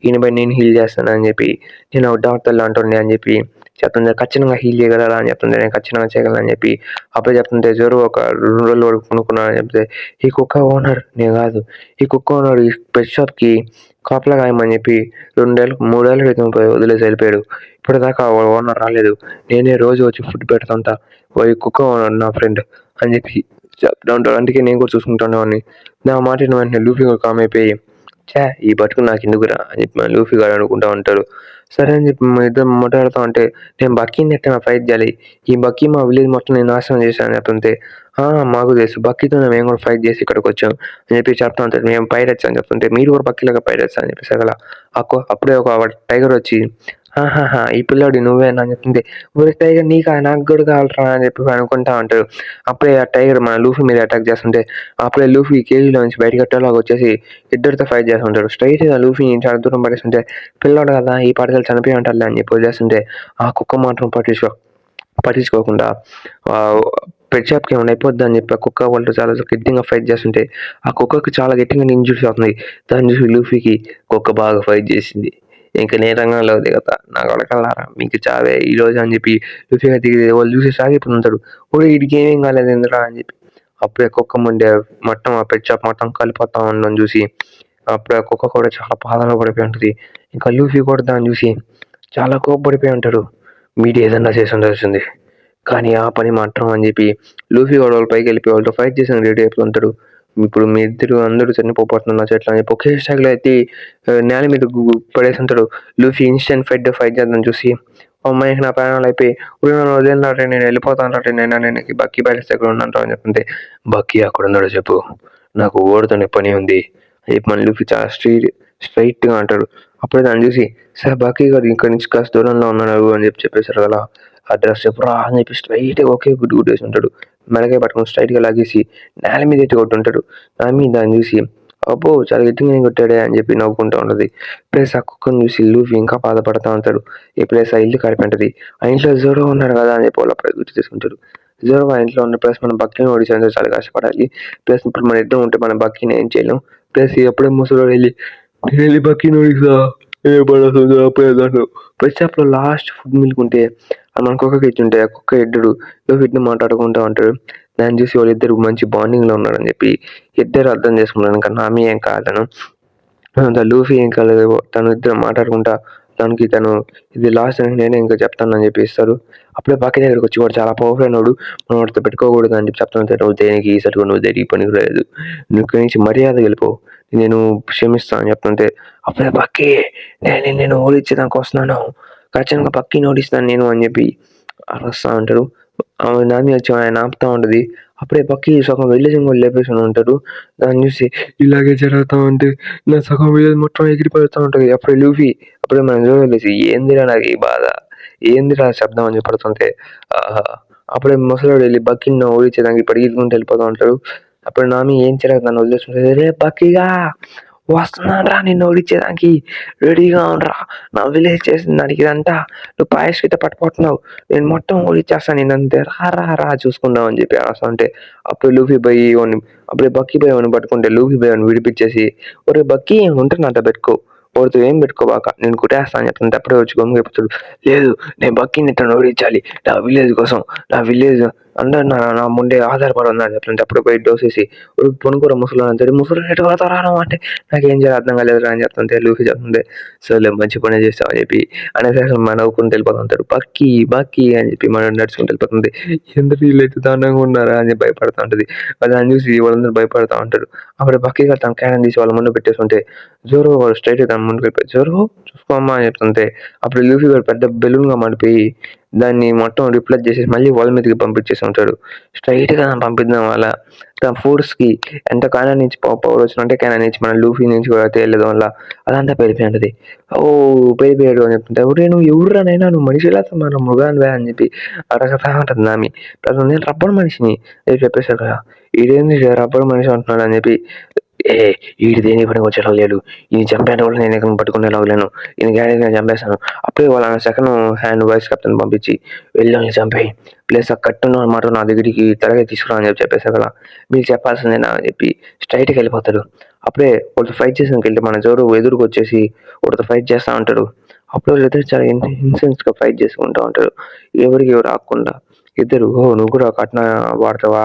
ఈయనపై నేను హీల్ చేస్తాను అని చెప్పి నేను డాక్టర్లు అంటుండే అని చెప్పి చెప్తుంటే ఖచ్చితంగా హీల్ చేయగలరా అని చెప్తుంటే నేను ఖచ్చితంగా చేయగలను అని చెప్పి అప్పుడే చెప్తుంటే జోరో ఒక 2 రోజులు వరకు కొనుక్కున్నాను అని చెప్తే ఈ కుక్క ఓనర్ నేను కాదు, ఈ కుక్క ఓనర్ ఈ పెట్ షాప్కి కాపలా కాయమని చెప్పి 3 ఏళ్ళ క్రితం వదిలేసి వెళ్ళిపోయాడు. ఇప్పటిదాకా ఓనర్ రాలేదు. నేనే రోజు వచ్చి ఫుడ్ పెడుతుంటా. ఈ కుక్క ఓనర్ నా ఫ్రెండ్ అని చెప్పి చెప్తా ఉంటాడు. అందుకే నేను కూడా చూసుకుంటాను. నా మాట వెంటనే లూఫీ కూడా కామ్ అయిపోయి ఈ బతుకు నాకు ఎందుకురా అని చెప్పి లూఫీ గారు అనుకుంటా ఉంటాడు. సరే అని చెప్పి మా ఇద్దరు మాట్లాడుతూ ఉంటే నేను బక్కీని ఎట్లా ఫైట్ చేయాలి, ఈ బక్కీ మా విలేజ్ మొత్తం నేను నాశనం చేశాను చెప్తుంటే మాకు తెలుసు బక్కీతో మేము కూడా ఫైట్ చేసి ఇక్కడికి వచ్చాం అని చెప్పి చెప్తా ఉంటారు. మేము పైరట్స్ అని చెప్తుంటే మీరు కూడా బక్కీలాగా పైరట్స్ అని చెప్పేసి అలా అప్పుడే ఒక టైగర్ వచ్చి ఈ పిల్లోడి నువ్వేనా అని చెప్తుంటే ఊరి టైగర్ నీకా నాకు కూడా కావాలరా అని చెప్పి అనుకుంటా ఉంటారు. అప్పుడే ఆ టైగర్ మన లూఫీ మీద అటాక్ చేస్తుంటే అప్పుడే లూఫీ కేజీలో నుంచి బయటకు కట్టేలాగా వచ్చేసి ఇద్దరితో ఫైట్ చేస్తుంటారు. స్ట్రైట్గా లూఫీని చాలా దూరం పడేస్తుంటే పిల్లోడు కదా ఈ పాటలు చనిపోయి ఉంటారులే అని చెప్పి వదిలేస్తుంటే ఆ కుక్క మాత్రం పట్టించుకోకుండా పెట్ షాప్కి ఏమైనా అయిపోద్ది అని చెప్పి ఆ కుక్క వాళ్ళు చాలా గట్టిగా ఫైట్ చేస్తుంటే ఆ కుక్కకి చాలా గట్టిగా ఇంజురీస్ అవుతుంది. దాన్ని చూసి లూఫీకి కుక్క బాగా ఫైట్ చేసింది. ఇంకా నేను రంగంలో దిగతా నా కొడకల్లారా మీకు చావే ఈ రోజు అని చెప్పి లూఫీగా దిగి వాళ్ళు చూసి సాగిపోతుంటాడు. వీడికి ఏమేం కాలేదు ఎందురా అని చెప్పి అప్పుడే కుక్క ముందే మొత్తం ఆ పెట్ షాప్ మొత్తం కలిపోతా ఉండడం చూసి అప్పుడే ఆ కుక్క కూడా చాలా బాధలో పడిపోయి ఉంటుంది. ఇంకా లూఫీ కూడా దాన్ని చూసి చాలా కోప్పడిపోయి ఉంటాడు. మీడియా ఏదన్నా చేసి ఉండాల్సింది కానీ ఆ పని మాత్రం అని చెప్పి లూఫీ వాడు వాళ్ళ పైకి వెళ్ళిపోయి వాళ్ళతో ఫైట్ చేసిన రెడీ అయిపోతుంటాడు. ఇప్పుడు మీ ఇద్దరు అందరూ చనిపోతున్నారు నా చెట్లు అని చెప్పి ఒకే స్టాగ్లో అయితే నేల మీద పడేసి ఉంటాడు. లూఫీ ఇన్స్టెంట్ ఫైట్ చేద్దాం చూసి అమ్మాయికి నా ప్రాణాలు అయిపోయి వదిలినారే నేను వెళ్ళిపోతాను నేను బక్కీ బ్యాలెన్స్ దగ్గర ఉన్నాను అని చెప్తుంటే బక్కీ అక్కడ ఉన్నాడు చెప్పు నాకు ఓడుతోనే పని ఉంది అని చెప్పి మన లూఫీ చాలా స్ట్రైట్గా అంటాడు. అప్పుడే దాన్ని చూసి సార్ బక్కీ గారు ఇక్కడి నుంచి కాస్త దూరంలో ఉన్నాడు అని చెప్పేశారు కదా ఆ డ్రెస్ చెప్పురా అని చెప్పి స్ట్రైట్గా ఒకే గుడ్డు వేసి ఉంటాడు. మెడకాయ పట్టుకుని స్ట్రైట్గా లాగేసి నేల మీద ఎత్తి కొట్టుంటాడు. దాన్ని చూసి అబ్బో చాలా గట్టిగా కొట్టాడే అని చెప్పి నవ్వుకుంటూ ఉంటుంది. ప్లస్ ఆ కుక్కను చూసి లూఫీ ఇంకా బాధపడతా ఉంటాడు. ఈ ప్లేస్ ఆ ఇల్లు కరిపెంటది. ఆ ఇంట్లో జోరో ఉన్నాడు కదా అని చెప్పి వాళ్ళు అప్పుడే గుర్తు చేసుకుంటాడు. జోరో ఆ ఇంట్లో ఉన్న ప్లస్ మనం బక్కీని ఓడించేందుకు చాలా కష్టపడాలి. ప్లస్ ఇప్పుడు మన ఇద్దరం ఉంటే మనం బక్కీని ఏం చేయలేం. ప్లస్ ఎప్పుడే ముసలో వెళ్ళి బక్కీని ఓడిస్తా ఏ పడుతుంది అప్పుడే దాంట్లో పెట్ షాప్లో లాస్ట్ ఫుడ్ మిల్క్ ఉంటే మన కుక్కకి ఇచ్చుంటే ఆ కుక్క ఇద్దరు వీటిని మాట్లాడుకుంటూ ఉంటారు. దాన్ని చూసి వాళ్ళిద్దరు మంచి బాండింగ్లో ఉన్నారని చెప్పి ఇద్దరు అర్థం చేసుకున్నాను. ఇంకా నామి ఏం కాదను లూఫీ ఏం కాలేదు తను ఇద్దరు మాట్లాడుకుంటా తను ఇది లాస్ట్ అని నేనే ఇంకా చెప్తానని చెప్పి ఇస్తారు. అప్పుడే బక్కీ దగ్గరికి వచ్చి వాడు చాలా పవర్ఫుల్ అయినాడు మనం వాడితో పెట్టుకోకూడదు అని చెప్పి చెప్తాను. నువ్వు దేనికి ఈసరికి నువ్వు దేనికి పనికి రాలేదు నువ్వు ఇక్కడి నుంచి మర్యాద వెళ్ళిపో నేను క్షమిస్తాను అని చెప్తుంటే అప్పుడే బక్కీ నేను ఓడించేదానికి వస్తున్నాను ఖచ్చితంగా బక్కీని ఓడిస్తాను నేను అని చెప్పి అరుస్తా ఉంటారు. నాని వచ్చి ఆయన ఆపుతా ఉంటుంది. అప్పుడే బక్కీ సగం విలేజ్ కూడా లేపేసి ఉంటారు. దాన్ని చూసి ఇలాగే జరుగుతా ఉంటే నా సగం విలేజ్ మొత్తం ఎగిరిపోతూ ఉంటుంది. అప్పుడే లూఫీ అప్పుడే మనం చూడలేసి ఏందిరా నాకు ఈ బాధ ఏందిరా శబ్దం అని పడుతుంటే అప్పుడే ముసలోడు వెళ్ళి బక్కీని ఓడించేదానికి పరిగెత్తుకుంటూ వెళ్ళిపోతూ ఉంటాడు. అప్పుడు నామి ఏం చేయలేదు నన్ను వదిలేస్తుంటే రే బక్కీగా వస్తున్నాను రా నిన్ను ఓడించేదానికి రెడీగా ఉండరా నా విలేజ్ చేసిన దానికి ఇదంతా నువ్వు పాయస్కిత పట్టుకుంటున్నావు నేను మొత్తం ఓడించేస్తాను నేను అంతే రా చూసుకుందాం అని చెప్పి అసలు అంటే అప్పుడు లూఫీ పోయి అప్పుడే బక్కీ పోయి వాడిని పట్టుకుంటే లూఫీ పోయి వాడిని విడిపించేసి ఒరే బక్కీ ఉంటున్నట్ట పెట్టుకో వాడితో ఏం పెట్టుకోబాక నేను కుట్టేస్తాను చెప్తుంటే అప్పుడే వచ్చి గొంగెప్పుతాడు. లేదు నేను బక్కీని ఇట్లా ఓడించాలి నా విలేజ్ కోసం నా విలేజ్ అందరు నా ముందే ఆధారపడి ఉందని చెప్తుంటే అప్పుడు పోయి డోసేసి పొనుకూర ముసలు అంటే ముసలు ఎటు కొడతారా అంటే నాకేం చేయాలి అర్థం కాలేదు అని చెప్తుంటే లూఫీ చెప్తుంటే సరే మంచి పని చేస్తావు అని చెప్పి అనేసి మన నవ్వుకుంటూ వెళ్ళిపోతుంటాడు. బక్కీ అని చెప్పి మనం నడుచుకుంటూ వెళ్ళిపోతుంది. ఎందుకు వీళ్ళైతే దారుణంగా ఉన్నారా అని భయపడుతూ ఉంటుంది. దాన్ని చూసి వాళ్ళందరూ భయపడుతూ ఉంటారు. అప్పుడు బక్కీ గారు తన క్యాన్ తీసి వాళ్ళ ముందు పెట్టేస్తుంటే జోరో స్ట్రైట్ తన ముందుకు వెళ్ళిపోయి జోరో చూసుకోమ్మా అని చెప్తుంటే అప్పుడు లూఫీ గారు పెద్ద బెలూన్గా మాడిపోయి దాన్ని మొత్తం రిప్లేస్ చేసేసి మళ్ళీ వాళ్ళ మీదకి పంపించేసి ఉంటాడు. స్ట్రైట్‌గా పంపిద్దాం వల్ల తన ఫోర్స్‌కి ఎంత కెనాన్ నుంచి పవర్ వచ్చినట్టే కెనాన్ నుంచి మన లూఫీ నుంచి కూడా తేలడం వల్ల అదంతా పెరిగిపోయి ఉంటది. పెరిగిపోయాడు అని చెప్తుంటే, "ఒరేయ్! నువ్వు ఎవర్రా నాయనా నువ్వు మనిషిలా మన మృగానివా" అని చెప్పి అడగతా ఉంటది నామి. నేను రబ్బర్ మనిషిని అని చెప్పేసాడు కదా! ఈడేంది రబ్బర్ మనిషి అంటున్నాడు అని చెప్పి ఈడు దేనికి పనికొచ్చేలాగా లేడు. ఈయన్ని చంపేటోళ్ళు నేను ఎక్కడిని పట్టుకునేలాగా లేను. ఈయన గ్యారేజ్ నేను చంపేస్తాను. అప్పుడే వాళ్ళ సెకండ్ హ్యాండ్ వైస్ కెప్టెన్ పంపించి వెళ్ళి వాళ్ళని చంపేయి. ప్లస్ ఆ కట్టును మాట నా దగ్గరికి త్వరగా తీసుకురా అని చెప్పేసా కదా! మీకు చెప్పాల్సిందేనా అని చెప్పి స్ట్రైట్‌గా వెళ్ళిపోతాడు. అప్పుడే వాళ్ళతో ఫైట్ చేసానికెళ్తే మన జోరో ఎదురుకొచ్చేసి వాళ్ళతో ఫైట్ చేస్తా ఉంటాడు. అప్పుడు వాళ్ళిద్దరు చాలా ఇన్సెన్స్‌గా ఫైట్ చేసుకుంటా ఉంటారు. ఎవరికి ఎవరు ఆగకుండా. ఇద్దరు నువ్వు కూడా కట్నా వాడతావా?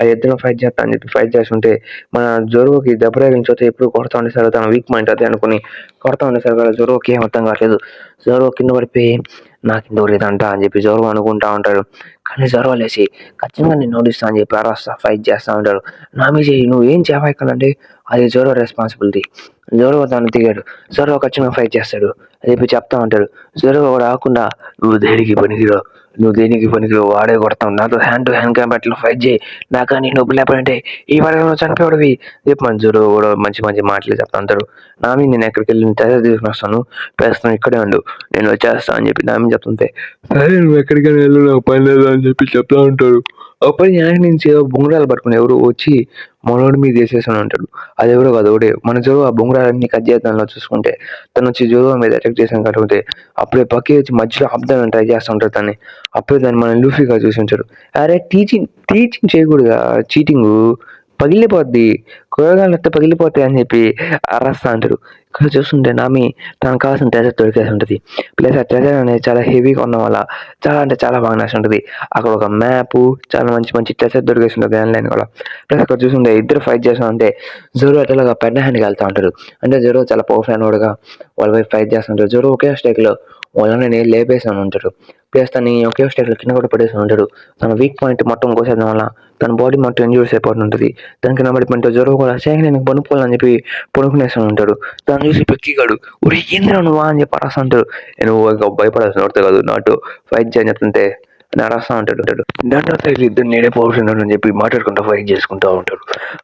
ఇద్దరం ఫైట్ చేస్తా అని చెప్పి ఫైట్ చేస్తుంటే మన జోరోకి దెబ్బ తగిలిన చోట ఎప్పుడు కొడతా ఉండేసరికి తన వీక్ పాయింట్ అదే అనుకుని కొడతా ఉండేసరికి జోరోకి ఏం అర్థం కావట్లేదు. జోరో కింద పడిపోయి నాకింద లేదంట అని చెప్పి జోరో అనుకుంటా ఉంటాడు. కానీ జోరో లేచి ఖచ్చితంగా నేను ఓడిస్తా అని చెప్పి అరవస్తా ఫైట్ చేస్తా ఉంటాడు. నామీజీ నువ్వు ఏం చేయకండి అది జోరో రెస్పాన్సిబిలిటీ. జోరో దాన్ని దిగాడు. జోరో ఖచ్చితంగా ఫైట్ చేస్తాడు అని చెప్పి చెప్తా ఉంటాడు. జోరో కూడా ఆకుండా నువ్వు దేనికి పనికిరావు వాడే కొడతావు నాతో హ్యాండ్ టు హ్యాండ్ కాంబాట్లో ఫైట్ చేయి నాకు నీ నొప్పి లేకపోతే ఈ పడగలో చనిపోవడవి చెప్పి మన జోరో కూడా మంచి మంచి మాటలు చెప్తా ఉంటాడు. నామి నేను ఎక్కడికి వెళ్ళి తెర తీసుకుని వస్తాను ప్రస్తుతం ఇక్కడే ఉండు నేను వచ్చేస్తా అని చెప్పి నామి చెప్తుంటే సరే నువ్వు ఎక్కడికైనా వెళ్ళు నాకు పని లేదు అని చెప్పి చెప్తా ఉంటాడు. అప్పుడు వెనక నుంచి బొంగరాలు పట్టుకుని ఎవరు వచ్చి మనోడి మీద వేసేసి ఉంటాడు. అది ఎవరో కాదు ఒకటే మన జోరో ఆ బొంగరాలన్నీ కట్ చేద్దాంలో చూసుకుంటే తను వచ్చి జోరో మీద అటాక్ చేసాను కాబట్టి అప్పుడే పక్కి వచ్చి మధ్యలో ఆపుదామని ట్రై చేస్తూ ఉంటాడు దాన్ని. అప్పుడే దాన్ని మనం లూఫీగా చూసి ఉంటాడు. అరే టీచింగ్ చేయకూడదా చీటింగ్ పగిలిపోద్ది కూరగాయలు పగిలిపోతాయి అని చెప్పి అరస్తా అంటాడు. ఇక్కడ చూస్తుంటే నామి తనకు కావాల్సిన ట్రెజర్ దొరికేసి ఉంటుంది. ప్లస్ ఆ ట్రెజర్ అనేది చాలా హెవీగా ఉండడం వల్ల చాలా అంటే చాలా బాగా నచ్చి ఉంటుంది. అక్కడ ఒక మ్యాప్ చాలా మంచి మంచి ట్రెజర్ దొరికేసి ఉంటుంది ఆన్లైన్ కూడా. ప్లస్ అక్కడ చూస్తుంటే ఇద్దరు ఫైట్ చేస్తూ ఉంటే జోరో అట్లాగా పెద్ద హ్యాండ్కి వెళ్తూ ఉంటాడు. అంటే జోరో చాలా పవర్ఫుల్ అయినోడుగా వాళ్ళ వైపు ఫైట్ చేస్తుంటాడు. జోరో ఒకే స్టేక్లో వాళ్ళని నేను లేపేసాను ఉంటాడు. ప్లస్ తను ఒకే స్టేక్లో కింద కూడా పడేసి ఉంటాడు. తన వీక్ పాయింట్ మొత్తం కోసేయడం వల్ల తన బాడీ మొత్తం ఇంజూర్స్ అయిపోతూ ఉంటుంది. దానికి నమ్మడిపోయింటే జోరో కూడా నేను పనుకోవాలని చెప్పి పడుకునేసి ఉంటాడు. దాన్ని చూసి పెక్కిగాడు ఒరే ఏంద్రా నువ్వా అని చెప్పి అరస్తా ఉంటాడు. నువ్వు ఇంకా భయపడాల్సిన నోడితే కాదు నాటు ఫైట్ చేయని చెప్తుంటే అని అరస్తా ఉంటాడు. దాని తర్వాత ఇద్దరు నేనే పవర్ఫుల్ అని చెప్పి మాట్లాడుకుంటూ ఫైట్ చేసుకుంటూ ఉంటాడు.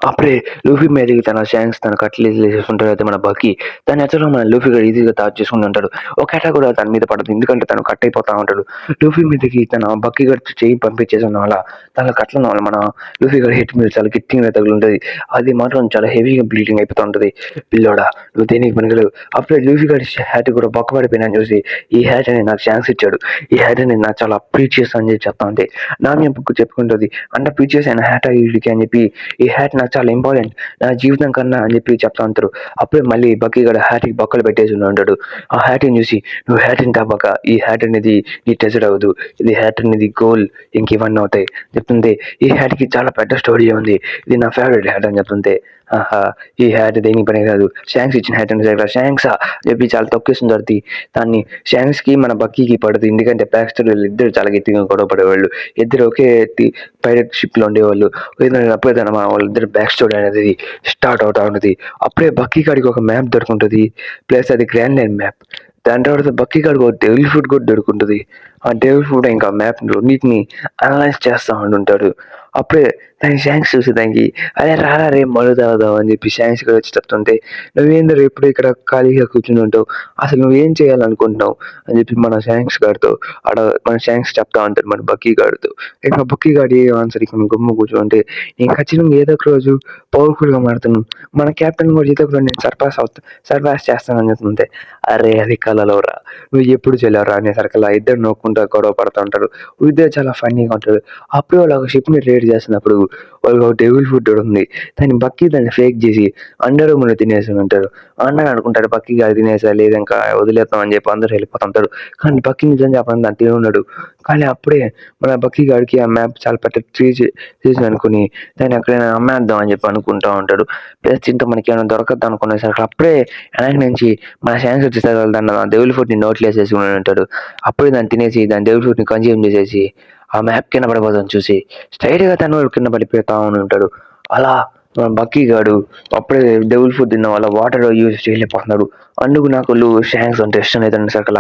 అప్పుడే లూఫీ మీదకి తన షాంక్స్ తన కట్లు వేసుకుంటాడు. అయితే మన బక్కి తన ఎచ్చలో మన లూఫీ కూడా ఈజీగా తాజ్ చేసుకుంటూ ఉంటాడు. ఒక అటాక్ కూడా తన మీద పడదు ఎందుకంటే తను కట్ అయిపోతా ఉంటాడు. లూఫీ మీదకి తన బక్కి గడిచి చేయి పంపించేసిన వల్ల తన కట్ల వల్ల మన లూఫీ గడి హిట్ మీద చాలా గట్టిగా తగులు ఉంటుంది. అది మాత్రం చాలా హెవీగా బ్లీడింగ్ అయిపోతూ ఉంటుంది. పిల్లోడా నువ్వు దేనికి పనికిలేవు. అప్పుడే లూఫీ గడి హ్యాట్ కూడా బొక్క పడిపోయినా చూసి ఈ హ్యాట్ అనేది నాకు ఛాన్స్ ఇచ్చాడు. ఈ హ్యాట్ అనేది నాకు చాలా అప్రీషియస్ అని చెప్పి చెప్తా ఉంటే నామి బుక్ చెప్పుకుంటుంది అంటే అప్రీషియస్ అయిన హ్యాట్ వీడికి అని చెప్పి ఈ హ్యాట్ నాకు చాలా ఇంపార్టెంట్ నా జీవితం కన్నా అని చెప్పి చెప్తా ఉంటారు. అప్పుడే మళ్ళీ బక్కీ గడ హ్యాట్కి బొక్కలు పెట్టేసి ఉంటాడు. ఆ హ్యాట్ని చూసి నువ్వు హ్యాట్ని తప్పక ఈ హ్యాట్ అనేది నీ ట్రెజర్ అవ్వదు ఇది హ్యాట్ అనేది గోల్ ఇంక ఇవన్నీ అవుతాయి చెప్తుంది. ఈ హ్యాట్కి చాలా పెద్ద స్టోరీ ఉంది ఇది నా ఫేవరెట్ హ్యాట్ అని చెప్తుంటే ఈ హ్యాట్ దేనికి పని కాదు షాంక్స్ ఇచ్చిన హ్యాట్ అని షాంక్సా చెప్పి చాలా తొక్కేస్తుంది దొరికి దాన్ని షాంక్స్కి మన బక్కీకి పడదు ఎందుకంటే బ్యాక్స్టర్ వీళ్ళు ఇద్దరు చాలా గట్టిగా గొడవ పడేవాళ్ళు. ఇద్దరు ఒకే పైలట్ షిప్లో ఉండేవాళ్ళు. అప్పుడే తన వాళ్ళిద్దరు బ్యాక్ స్టోరీ అనేది స్టార్ట్ అవుతా ఉన్నది. అప్పుడే బక్కీ కాడికి ఒక మ్యాప్ దొరుకుంటుంది. ప్లస్ అది గ్రాండ్ లైన్ మ్యాప్. దాని తర్వాత బక్కీ కాడికి ఒక డెవిల్ ఫుడ్ కూడా దొరుకుంటుంది. ఆ డెవిల్ ఫుడ్ ఇంకా మ్యాప్ రెండింటిని అనలైజ్ చేస్తూ ఉంటుంటాడు. అప్పుడే దానికి షాంక్స్ చూసి దానికి అరే రారా రే మళ్ళు తాగుదాం అని చెప్పి షాంక్స్ కూడా వచ్చి చెప్తుంటే నువ్వేందరూ ఎప్పుడు ఇక్కడ ఖాళీగా కూర్చుని ఉంటావు అసలు నువ్వేం చేయాలనుకుంటున్నావు అని చెప్పి మన షాంక్స్ గారితో మన షాంక్స్ చెప్తా ఉంటారు మన బక్కీ గారితో. ఇక బక్కీ గాడి ఆన్సర్ ఇక గమ్ము కూర్చోంటే నేను ఖచ్చితంగా ఏదో ఒక రోజు పవర్ఫుల్గా మారుతాను మన క్యాప్టెన్ కూడా ఏదో ఒక రోజు నేను సర్పాస్ చేస్తానని చెప్తుంటే అరే అది కలలో రా నువ్వు ఎప్పుడు చెల్లారా అనేసరికల్లా ఇద్దరు నోక్కుంటా గొడవ పడుతూ ఉంటారు. ఇద్దరు చాలా ఫన్నీగా ఉంటారు. అప్పుడే వాళ్ళు ఒక షిప్ని రేడ్ చేస్తున్నప్పుడు వాళ్ళు ఒక డెవిల్ ఫుడ్ ఉంది దాన్ని బక్కీ దాన్ని ఫేక్ చేసి అండర్ రూమ్లో తినేసి ఉంటారు. అన్న అనుకుంటాడు బక్కీ గారు తినేసా లేదు ఇంకా వదిలేస్తాం అని చెప్పి అందరూ వెళ్ళిపోతుంటారు. కానీ బక్కీ నిజం చెప్పడం దాన్ని తిని ఉన్నాడు. కానీ అప్పుడే మన బక్కీ గారికి ఆ మ్యాప్ చాలా పెద్ద చేసి అనుకుని దాన్ని ఎక్కడైనా అమ్మేద్దాం అని చెప్పి అనుకుంటా ఉంటాడు. ప్లస్ ఇంత మనకి ఏమైనా దొరకద్దు అనుకునేసరికి అప్పుడే వెనక నుంచి మన సైన్స్ వచ్చేసరికి దాన్ని డెవిల్ ఫుడ్ని నోట్లో వేసేసి ఉంటాడు. అప్పుడే దాన్ని తినేసి దాని డెవిల్ ఫుడ్ని కన్జ్యూమ్ చేసేసి ఆ మ్యాప్ కింద పడిపోతాను చూసి స్ట్రైట్గా తను కింద పడిపోతా ఉంటాడు. అలా మన బక్కీ గాడు అప్పుడే డెవిల్ ఫుడ్ తిన్న వల్ల వాటర్ యూజ్ చేయలేకపోతున్నాడు. అందుకు నాకు షాంక్స్ అంటే ఇష్టం లేదండి సకల.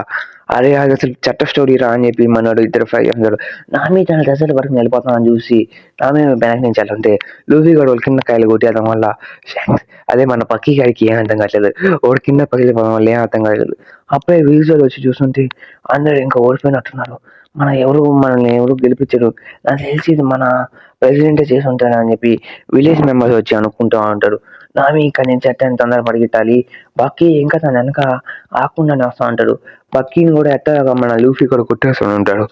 అరే అది అసలు చెత్త స్టోరీ రా అని చెప్పి మనోడు ఇద్దరు ఫైట్ చేస్తున్నారు. నా మీద చాలా డెజర్ట్ వరకు వెళ్ళిపోతానని చూసి నా మీద బ్యాంక్ నుంచి వెళ్తుంటే లూఫీ గాడు వాళ్ళ కింద కాయలు కొట్టేయడం వల్ల షాంక్స్ అదే మన బక్కీ గాడికి ఏం అర్థం కావట్లేదు. వాడు కింద పగిలిపోవడం వల్ల ఏం అర్థం కావట్లేదు. అప్పుడే విజువల్ వచ్చి చూస్తుంటే అందరూ ఇంకా ఓడిపోయినట్టున్నారు. మనల్ని ఎవరు గెలిపించరు. నాకు తెలిసి ఇది మన ప్రెసిడెంటే చేసి ఉంటాడు అని చెప్పి విలేజ్ మెంబర్స్ వచ్చి అనుకుంటూ ఉంటారు. నామి ఇక్కడ నుంచి ఎట్టని తొందర పరిగెత్తాలి. బక్కీ ఇంకా తన వెనక ఆకుండానే వస్తూ ఉంటాడు. బక్కీని కూడా ఎట్టగా మన లూఫీ కూడా కొట్టేస్తూ ఉంటాడు.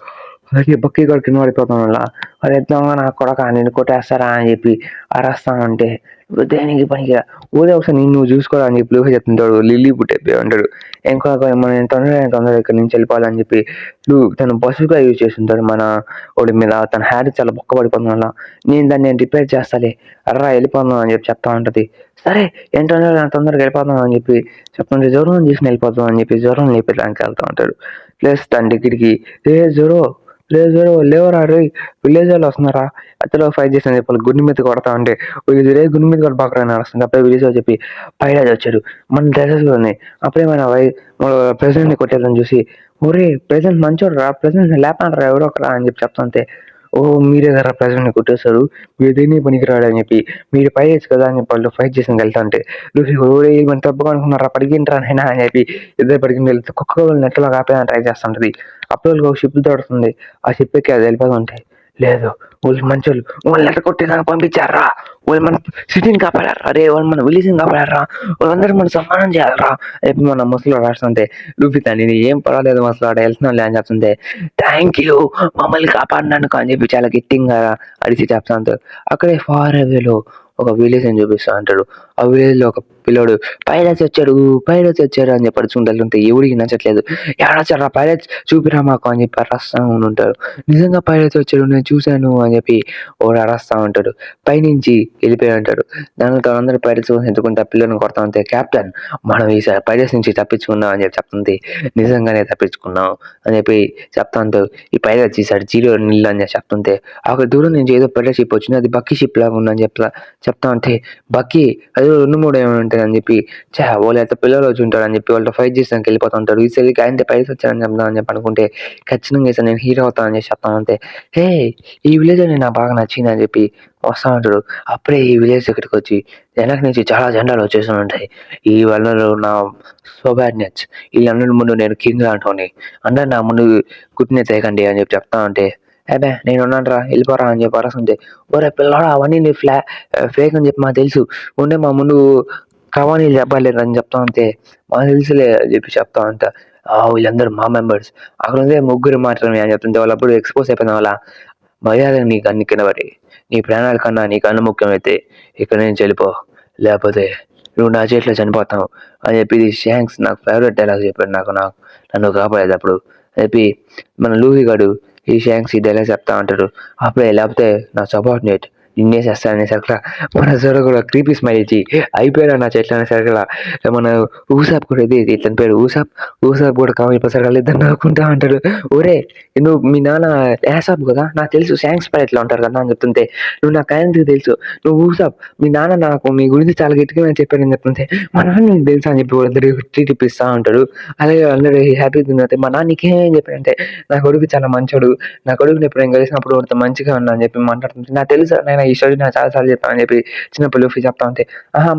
అలాగే బక్కీ కూడా కింద పడిపోతాం వల్ల వాడు ఎట్లా నా కొడక నిన్ను కొట్టేస్తారా అని చెప్పి అరస్తా ఉంటే దేనికి పనికిరా ఊరే ఒకసారి నువ్వు చూసుకోరా అని చెప్పి లూఫీ చెప్తుంటాడు. లిల్లీ పుట్టే అంటాడు. ఇంకొక మనం తొందరగా ఇక్కడ నుంచి వెళ్ళిపోవాలని చెప్పి తను బస్సుగా యూజ్ చేస్తుంటాడు మన వాడి మీద. తన హ్యాడ్ చాలా బొక్క పడిపోతుంది వల్ల నేను దాన్ని రిపేర్ చేస్తాలే అర్రా వెళ్ళిపోదాం అని చెప్పి చెప్తా ఉంటది. సరే ఏంటంటే తొందరగా వెళ్ళిపోదాం అని చెప్పి చెప్తుంటే జ్వరం తీసుకుని వెళ్ళిపోతాం అని చెప్పి జ్వరం లేపేదానికి వెళ్తా ఉంటాడు. ప్లస్ తన దగ్గరికి జ్వరం లేవరా రే విలేజ్ వాళ్ళు వస్తున్నారా అతలో ఫైట్ చేసిన చెప్పాలి గుండె మీద కొడతా ఉంటే రే గుండె మీద కూడా బాగా నడుస్తుంది. అప్పుడే విలేజ్ వాళ్ళు చెప్పి పైరాజ్ వచ్చాడు. మన డ్రెస్సెస్ ఉన్నాయి. అప్పుడే మన ప్రెసిడెంట్ ని కొట్టేదని చూసి ఒరే ప్రెసిడెంట్ మంచోడు రా ప్రెసిడెంట్ లేపనరా ఎవరో ఒకరా అని చెప్పి చెప్తుంటే ఓ మీరే కదా ప్రెసిడెంట్ ని కొట్టేశారు మీరు దేన్ని పనికిరాడు అని చెప్పి మీరు పైరేజ్ కదా అని చెప్పి వాళ్ళు ఫైట్ చేసి వెళ్తా అంటే లూఫీ ఓరే మన తప్పుగా అనుకున్నారా పడిగింటారా నైనా అని చెప్పి ఇద్దరు పడిగిన వెళ్తే కుక్క నెట్లో ఆపేదని ట్రై చేస్తుంటది. అప్పుడు ఒక షిప్ దొరుకుతుంది. ఆ షిప్ ఎక్కి అది వెళ్ళిపోతుంటాయి. లేదు వాళ్ళు మంచోళ్ళు వాళ్ళు నెట్ట కొట్టేదానికి పంపించారా వాళ్ళు మన సిటీని కాపాడారా అరే వాళ్ళు మన విలేజ్ని కాపాడారా వాళ్ళందరూ మనం సన్మానం చేయాలరా చెప్పి మన ముసలి రాస్తుంటే లూఫీ తండ్రి ఏం పర్వాలేదు ముసలాడ వెళ్తున్నాను అని చెప్తుంటే థ్యాంక్ యూ మమ్మల్ని కాపాడినాను అని చెప్పి చాలా గట్టిగా అడిచి చెప్తా ఉంటారు. అక్కడే ఫార్ అవేలో ఒక విలేజ్ అని చూపిస్తా అంటాడు. ఆ విలేజ్ లో ఒక పిల్లోడు పైరట్స్ వచ్చాడు అని చెప్పి అడుచుకుంటే ఎవడికి నచ్చట్లేదు. ఏడొచ్చారా పైరట్స్ చూపిరా మాకు అని చెప్పి అరస్తా ఉంటారు. నిజంగా పైరట్స్ వచ్చాడు నేను చూశాను అని చెప్పి వాడు అరస్తా ఉంటాడు. పైనుంచి వెళ్ళిపోయి ఉంటాడు. దానితో అందరూ పైరట్స్ ఎత్తుకుంటే పిల్లల్ని కొడతా ఉంటే క్యాప్టెన్ మనం ఈసారి పైరట్స్ నుంచి తప్పించుకున్నాం అని చెప్పి చెప్తుంది. నిజంగానే తప్పించుకున్నాం అని చెప్పి చెప్తా ఉంటారు. ఈ పైరట్స్ ఈసారి 0 నీళ్ళు అని చెప్పి చెప్తుంటే అక్కడ దూరం నుంచి ఏదో పైరట్ షిప్ వచ్చింది. అది బక్కీ షిప్ లాగా ఉందని చెప్తా ఉంటే బక్కీ అది 2-3 ఏమైనా ఉంటాయి అని చెప్పి వాళ్ళు అయితే పిల్లలు వచ్చి ఉంటారు అని చెప్పి వాళ్ళతో ఫైట్ చేసానికి వెళ్ళిపోతా ఉంటారు. ఈసారి ఆయన పైరట్స్ వచ్చారని చెప్తాను అని చెప్పి అనుకుంటే ఖచ్చితంగా ఈసారి నేను హీరో అవుతానని చెప్పి చెప్తా ఉంటే హే ఈ విలేజ్ అని నాకు బాగా నచ్చింది అని చెప్పి వస్తా ఉంటాడు. అప్పుడే ఈ విలేజ్ దగ్గరికి వచ్చి వెనక నుంచి చాలా జెండాలు వచ్చేసి ఉంటాయి. ఈ వాళ్ళలో నా సోబాడ్నెట్స్ వీళ్ళందరి ముందు నేను కింగ్ అంటోని అందరు నా ముందు గుర్తునే తేకండి అని చెప్పి చెప్తా ఉంటే అబ్బే నేను ఉన్నాను వెళ్ళిపోరా అని చెప్పి అరస్తుంటే ఒరే పిల్లడా అవన్నీ నీ ఫేక్ అని చెప్పి మాకు తెలుసు ఉండే మా ముందు కవానీలు చెప్పలేదు అని చెప్తా ఉంటే మాకు తెలుసులే అని చెప్పి చెప్తా ఉంటా. వీళ్ళందరూ మా మెంబర్స్ అక్కడ ఉండే ముగ్గురు మాత్రమే అని చెప్తుంటే వాళ్ళు అప్పుడు ఎక్స్పోజ్ అయిపోయిన వాళ్ళ మర్యాద నీకు అన్ని కిందపడి నీ ప్రాణాల కన్నా నీకు అన్న ముఖ్యమైతే ఇక్కడ నుంచి వెళ్ళిపో లేకపోతే నువ్వు నా చేతిలో చనిపోతావు అని చెప్పి షాంక్స్ నాకు ఫేవరెట్ డైలాగ్ చెప్పాడు. నన్ను కాపాడేటప్పుడు అని చెప్పి మన లూఫీ గాడు ఈ షాంక్స్ ఈ డైలాగ్ చెప్తా ఉంటాడు. అప్పుడే లేకపోతే నా సబార్డినేట్ నిన్నేసేస్తాననే సరికలా మన జోర కూడా క్రీపీ స్మైల్ ఇచ్చి అయిపోయాడు నా చెట్లు అనే సరికలా మన ఊసాప్ కూడా ఇది ఇతని పేరు ఊసాప్ కూడా కావాలి సరికలు ఇద్దరు నవ్వుకుంటా అంటాడు. ఒరే నువ్వు మీ నాన్న యాసాప్ కదా నాకు తెలుసు షాంక్స్ పై ఎట్లా ఉంటారు కదా అని చెప్తుంటే నువ్వు నాకు ఆయనకి తెలుసు నువ్వు ఊసాప్ మీ నాన్న నాకు మీ గురించి చాలా గట్టిగా నేను చెప్పానని చెప్తుంటే మా నాన్న నీకు తెలుసా అని చెప్పి వాళ్ళందరూ ట్రీట్ ఇప్పిస్తా ఉంటాడు. అలాగే అందరూ హ్యాపీ తింటే మా నాన్న నీకేం చెప్పాడంటే నా కొడుకు చాలా మంచోడు నా కొడుకుని ఎప్పుడు నేను కలిసినప్పుడు వాడితో మంచిగా ఉన్నా అని చెప్పి మాట్లాడుతుంటే నాకు తెలుసు నేను ఈ స్టోరీ నాకు చాలాసార్లు చెప్పాను అని చెప్పి చిన్నప్పుడు లూఫీ చెప్తా ఉంటే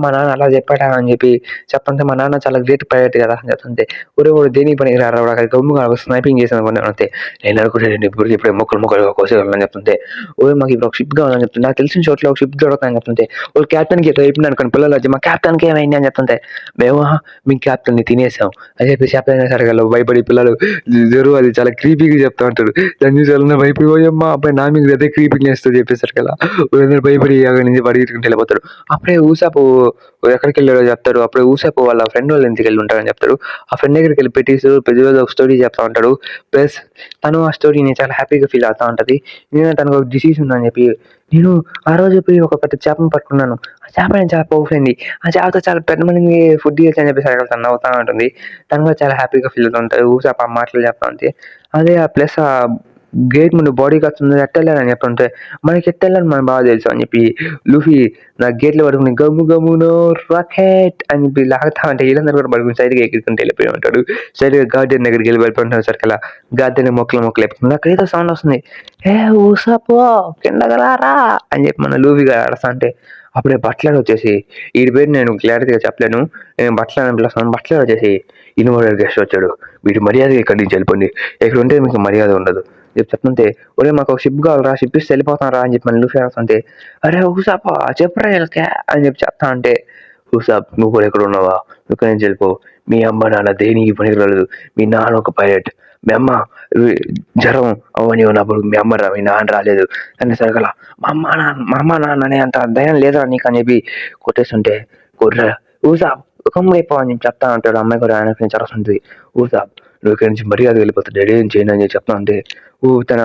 మా నాన్న అలా చెప్పాడా అని చెప్పి చెప్తుంటే మా నాన్న చాలా గ్రేట్ పైలట్ కదా అని చెప్తుంటే ఊరే దేనికి పనికి రారా అక్కడ గమ్ముగా స్నైపింగ్ చేసిన అంతే నేను అనుకుంటే ఇప్పుడు ఇప్పుడే మొక్కలుగా కోసేయాలని చెప్తుంటే మాకు ఇప్పుడు ఒక షిప్ కావాలని చెప్తుంటే నాకు తెలిసిన చోట్ల ఒక షిప్ దొరకని చెప్తుంటే వాళ్ళు క్యాప్టెన్కి ఏదో అయిపోయింది అనుకోండి పిల్లలు వచ్చి మా క్యాప్టెన్కి ఏమైంది అని చెప్తుంటే మేము మీ క్యాప్టెన్ని తినేసాం అని చెప్పి క్యాప్టెన్ సరిగా భయపడి పిల్లలు జరువు అది చాలా క్రీపీగా చెప్తా ఉంటారు. దాన్ని చూసి వాళ్ళ భయపడిపోయమ్మా అబ్బాయి నా మీకు అదే క్రీపింగ్ చేస్తూ చెప్పేసరికి అలా వాళ్ళందరూ భయపడి అక్కడి నుంచి పరిగెట్టుకుంటూ వెళ్ళిపోతారు. అప్పుడే ఊసాపు ఎక్కడికి వెళ్ళాడో చెప్తారు. అప్పుడే ఊసాపు వాళ్ళ ఫ్రెండ్ వాళ్ళ ఇంటికి వెళ్ళి ఉంటారని చెప్తారు. ఆ ఫ్రెండ్ దగ్గరికి వెళ్ళి పెట్టేసి పెద్ద ఒక స్టోరీ చెప్తా ఉంటాడు. ప్లస్ తను ఆ స్టోరీని చాలా హ్యాపీగా ఫీల్ అవుతా ఉంటుంది. నేను తనకు ఒక డిసీజ్ ఉందని చెప్పి నేను ఆ రోజు పోయి ఒక పెద్ద చేపను పట్టుకున్నాను. ఆ చేప నేను చాలా పవర్ఫుల్ అయింది. ఆ చేపతో చాలా పెద్ద మందికి ఫుడ్ ఇవ్వచ్చు అని చెప్పేసి తను అవుతా ఉంటుంది. తను కూడా చాలా హ్యాపీగా ఫీల్ అవుతూ ఉంటారు. ఊసాపు ఆ మాటలు చెప్తా ఉంటే అదే ఆ ప్లస్ గేట్ ముందు బాడీ గార్డ్స్ ఉన్నారు ఎట్టెళ్ళాలని చెప్తుంటే మనకి ఎట్టెళ్ళని మనకు బాగా తెలుసు అని చెప్పి లూఫీ నా గేట్లో పడుకుని గమ్ము గమ్మునో రాకెట్ అని చెప్పి లాగుతా ఉంటే వీళ్ళందరూ కూడా పడుకుని సైడ్గా ఎగురుకుంటూ వెళ్ళిపోయి ఉంటాడు. సైడ్గా గార్డెన్ దగ్గరికి వెళ్ళి వెళ్ళిపోతుంటాడు. సరికల్లా గార్డెన్ మొక్కలు అయిపోతుంది. అక్కడ ఏదో సౌండ్ వస్తుంది. ఏ ఊసపో కిందగలారా అని చెప్పి మన లూఫీగా ఆడతా అంటే అప్పుడే బట్లర్ వచ్చేసి వీడి పేరు నేను క్లారిటీగా చెప్పలేను, నేను బట్లర్ అని పిలుస్తాను. బట్లర్ వచ్చేసి ఇన్వాడర్ గెస్ట్ వచ్చాడు, వీడి మర్యాదగా ఇక్కడి నుంచి వెళ్ళిపోండి, ఇక్కడ ఉంటే మీకు మర్యాద ఉండదు చెప్తుంటే ఒరే మాకు ఒక షిప్ కావాలరా, షిప్ ఇస్తే వెళ్ళిపోతారా అని చెప్పి మన లూఫీ అంటే అరే ఊసాపా చెప్పరా వీళ్ళకే అని చెప్పి చెప్తా అంటే ఊసాప్ నువ్వు కూడా ఎక్కడ ఉన్నావా, ఇక్కడి నుంచి వెళ్ళిపో, మీ అమ్మ నాన్న దేనికి పనికిరాలేదు, మీ నాన్న ఒక పైలట్, మీ అమ్మ జ్వరం అవన్నీ ఉన్నప్పుడు మీ అమ్మ మీ నాన్న రాలేదు అని సరగల మా అమ్మ నాన్న అనే అంత దయం లేదా నీకు అని చెప్పి కొట్టేస్తుంటే కొర్ర ఊసాప్ కమ్మైపో అని చెప్పి చెప్తా ఉంటాడు. అమ్మాయి కూడా ఆయన నుంచి అరుస్తుంది ఊసాప్ నువ్వు ఇక్కడి నుంచి మర్యాద వెళ్ళిపోతాడు డాడీ ఏం చేయను అని చెప్పి చెప్తా ఉంటే తన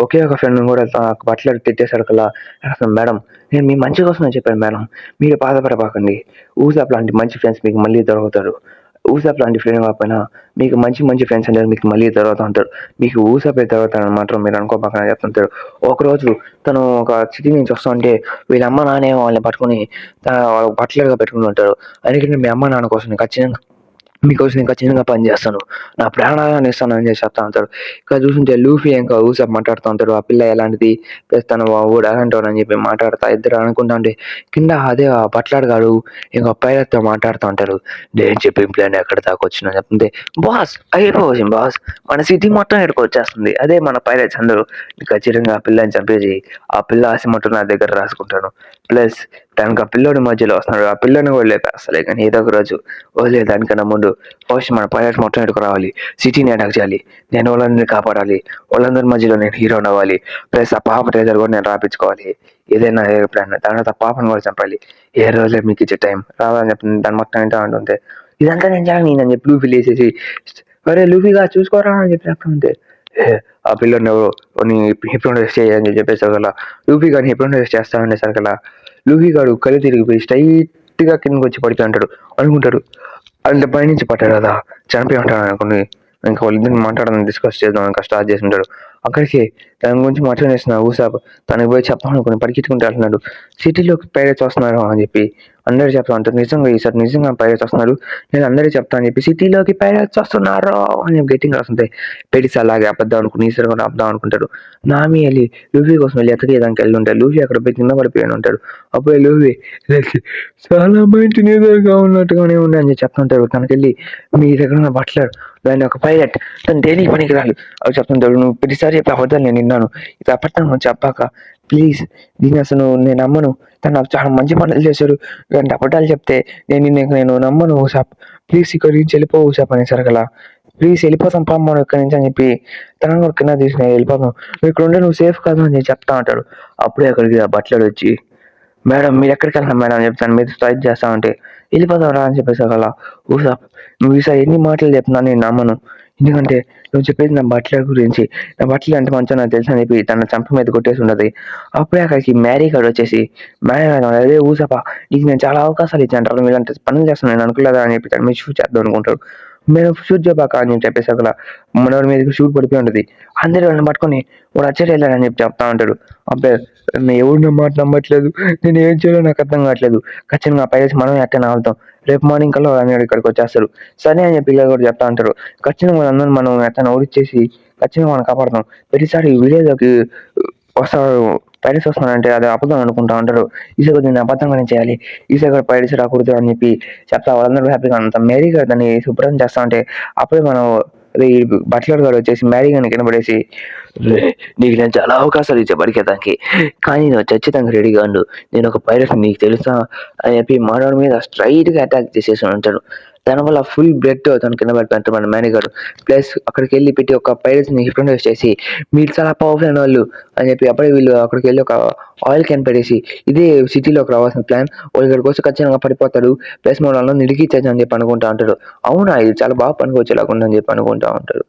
ఒకే ఒక ఫ్రెండ్ కూడా బట్టలు తెచ్చేసాడు కల్లా మేడం నేను మీ మంచి కోసం చెప్పాను మేడం, మీరు బాధపడబాకండి, ఊసాప్ లాంటి మంచి ఫ్రెండ్స్ మీకు మళ్ళీ దొరుకుతారు, ఊసాప్ లాంటి ఫ్రెండ్ కాకపోయినా మీకు మంచి ఫ్రెండ్స్ అనేది మీకు మళ్ళీ తర్వాత ఉంటారు, మీకు ఊసాపే తర్వాత మాత్రం మీరు అనుకోబాకని చెప్తుంటారు. ఒకరోజు తను ఒక సిటీ నుంచి వస్తా ఉంటే వీళ్ళ అమ్మ నాన్నే వాళ్ళని పట్టుకుని వాళ్ళ బట్టలుగా పెట్టుకుని ఉంటారు. అందుకని మీ అమ్మ నాన్న కోసం మీకోసం నేను ఖచ్చితంగా పని చేస్తాను, నా ప్రాణాలను ఇస్తాను అని చెప్తా ఉంటాడు. ఇక్కడ చూస్తుంటే లూఫీ ఇంకా ఊసాప్ మాట్లాడుతూ ఉంటాడు, ఆ పిల్ల ఎలాంటిది తన ఊడు అలాంటి అని చెప్పి మాట్లాడతా ఇద్దరు అనుకుంటా ఉంటే కింద అదే ఆ బట్లాడగాడు ఇంకా పైలట్తో మాట్లాడుతూ ఉంటారు. నేను చెప్పిన ప్లాన్ ఎక్కడ దాకా వచ్చిన చెప్తే బాస్ అయిపోవచ్చు బాస్, మన సిటీ మొత్తం ఇక్కడికి వచ్చేస్తుంది, అదే మన పైలట్స్ అందరూ ఖచ్చితంగా ఆ పిల్లని చంపేసి ఆ పిల్ల ఆశ మొత్తం నా దగ్గర రాసుకుంటాను, ప్లస్ తనకు ఆ పిల్లోడి మధ్యలో వస్తున్నాడు, ఆ పిల్లని కూడా లేపేస్తలే కానీ ఏదో ఒక రోజు వదిలే దానికన్నా ముందు ఫస్ట్ మన పైలట్స్ మొత్తం ఎడుకు రావాలి, సిటీని అటాక్ చేయాలి, నేను వాళ్ళందరినీ కాపాడాలి, వాళ్ళందరి మధ్యలో నేను హీరోని అవ్వాలి, ప్లస్ ఆ పాప ట్రేజర్ కూడా నేను రాపించుకోవాలి, ఏదైనా ఏ ప్లాన్ తర్వాత ఆ పాపను కూడా చంపాలి, ఏ రోజులే మీకు ఇచ్చే టైం రావాలని చెప్పి దాని మొత్తం ఏంటో అంటుంటే ఇదంతా నేను నేను చెప్పి లూఫీ లేసేసి అరే లూఫీగా చూసుకోరా అని చెప్పి చెప్తుంటే ఆ పిల్లని ఎవరు హిప్నోటైజ్ చేయని చెప్పేసరి కల్లా లూఫీ గారిని హిప్నోటైజ్ చేస్తా ఉండేసరి కల్లా లూఫీ గారు కళ్ళు తిరిగిపోయి స్ట్రైట్ గా కిందకి వచ్చి పడిపోయి అంటాడు. అనుకుంటాడు అంటే పైనుంచి పట్టాడు కదా చనిపోయి ఉంటాడు అనుకుని ఇంకా వాళ్ళిద్దరిని మాట్లాడాలని డిస్కస్ చేద్దాం ఇంకా స్టార్ట్ చేసి ఉంటాడు. అక్కడికి దాని గురించి మాట్లాడేసిన ఊసాప్ తనకి పోయి చెప్పాలనుకుని పరిగెత్తుకుంటూ వెళ్తున్నాడు. సిటీలోకి పైరేట్స్ వస్తున్నారు అని చెప్పి అందరూ చెప్తా ఉంటారు. నిజంగా ఈసారి నిజంగా పైరేట్స్ వస్తున్నారు, నేను అందరూ చెప్తా అని చెప్పి సిటీలోకి పైరేట్స్ వస్తున్నారు అని చెప్పి గట్టిగా రాస్తుంటే పెడిసి అలాగే అబద్దాం అనుకుని ఈసారి కూడా అబ్దాం అనుకుంటారు. నామి వెళ్ళి లూఫీ కోసం వెళ్ళి ఎక్కడికి వెళ్ళి ఉంటాడు. లూఫీ అక్కడ పోయి కింద పడిపోయి ఉంటాడు. అప్పుడు లూఫీ చాలా మంచి నిజంగా ఉన్నట్టుగానే ఉంది అని చెప్తుంటాడు. తనకెళ్ళి మీ దగ్గర ఉన్న బట్లర్ దాన్ని ఒక పైలట్ తను దేనికి పనికిరాలి అవి చెప్తుంటాడు. నువ్వు ప్రతిసారి చెప్పి అబద్ధాలు నేను విన్నాను, ఇది అబద్ధం చెప్పాక ప్లీజ్ దీన్ని అసలు నేను నమ్మను, తను నాకు చాలా మంచి పనులు చేశాడు, ఇలాంటి అబద్ధాలు చెప్తే నేను నమ్మను ఊసాప్, ప్లీజ్ ఇక్కడి నుంచి వెళ్ళిపో ఊసాప్ అని సరగల ప్లీజ్ వెళ్ళిపోతాం మనం ఇక్కడి నుంచి అని చెప్పి తనను కింద తీసుకుని వెళ్ళిపోతాం, నువ్వు ఇక్కడ ఉంటే నువ్వు సేఫ్ కాదు అని చెప్తా ఉంటాడు. అప్పుడే అక్కడికి ఆ బట్లర్ వచ్చి మేడం మీరు ఎక్కడికి వెళ్తాం మేడం అని చెప్తాను, మీరు ఫైట్ చేస్తా ఉంటే వెళ్ళిపోతాం రా అని చెప్పేసి అలా ఊసాప్ నువ్వు ఈసారి ఎన్ని మాటలు చెప్తున్నా నేను నమ్మను, ఎందుకంటే నువ్వు చెప్పేది నా బట్లర్ గురించి, నా బట్లర్ అంటే మంచిగా నాకు తెలుసు అని చెప్పి తన చంప మీద కొట్టేసి ఉండదు. అప్పుడే అక్కడికి మ్యారీ గారు వచ్చేసి మ్యారీ గారు అదే ఊసాపా నీకు నేను చాలా అవకాశాలు ఇచ్చాను, మీరంటే పనులు చేస్తాను నేను అనుకోలేదా అని చెప్పి తను మీద షూట్ చేద్దాం అనుకుంటారు. మీరు షూట్ చేయబాక అని చెప్పేసి అక్కడ మనోడి మీదకి షూట్ పడిపోయి ఉంటుంది. అందరూ వాళ్ళని పట్టుకొని వాడు అచ్చరి వెళ్ళాలని చెప్పి చెప్తా ఉంటాడు. అబ్బాయి ఎవరు నా మాట నమ్మట్లేదు, నేను ఏం చేయాలో నాకు అర్థం కావట్లేదు, ఖచ్చితంగా పైరేసి మనం ఎక్కడ ఆగుతాం, రేపు మార్నింగ్ కల్లా వాళ్ళు ఇక్కడికి వచ్చేస్తారు సరే అని చెప్పి పిల్లలు కూడా చెప్తా ఉంటారు. ఖచ్చితంగా వాళ్ళందరూ మనం ఎక్కడ ఓడిచ్చేసి ఖచ్చితంగా మనం కాపాడతాం, ప్రతిసారి విలేజ్లోకి వస్తారు పైరస్ వస్తున్నారంటే అది అబద్ధం అనుకుంటా ఉంటారు. ఈసారి నేను అబద్ధంగానే చేయాలి, ఈసారి పైరస్ రాకూడదు అని చెప్పి చెప్తా వాళ్ళందరూ హ్యాపీగా ఉంటాం. మేరీ గారు దాన్ని శుభ్రం చేస్తా ఉంటే అప్పుడే మనం బట్లర్ గారు వచ్చేసి మ్యారీ గారిని కిందపడేసి నీకు నేను చాలా అవకాశాలు ఇచ్చే పరిగెత్తానికి, కానీ నువ్వు ఖచ్చితంగా రెడీగా ఉండు, నేను ఒక పైరట్ నీకు తెలుసా అని చెప్పి మనోడి మీద స్ట్రైట్ గా అటాక్ చేసేసి ఉంటాడు. దానివల్ల ఫుల్ బ్లడ్ తను కింద పడిపోతాడు మన మేనేజర్. ప్లస్ అక్కడికి వెళ్ళి పెట్టి ఒక పైరట్స్ ని హిప్నోటైజ్ చేసి మీరు చాలా పవర్ఫుల్ అయిన వాళ్ళు అని చెప్పి అప్పుడే వీళ్ళు అక్కడికి వెళ్ళి ఒక ఆయిల్ క్యాన్ పెట్టేసి ఇదే సిటీలోకి రావాల్సిన ప్లాన్, వాళ్ళు ఇక్కడికి వచ్చి ఖచ్చితంగా పడిపోతాడు, ప్లస్ మన వాళ్ళని నిడికిచ్చేది అని చెప్పి అనుకుంటా ఉంటాడు. అవునా ఇది చాలా బాగా పనికొచ్చేలాగా ఉందని చెప్పి అనుకుంటా ఉంటాడు.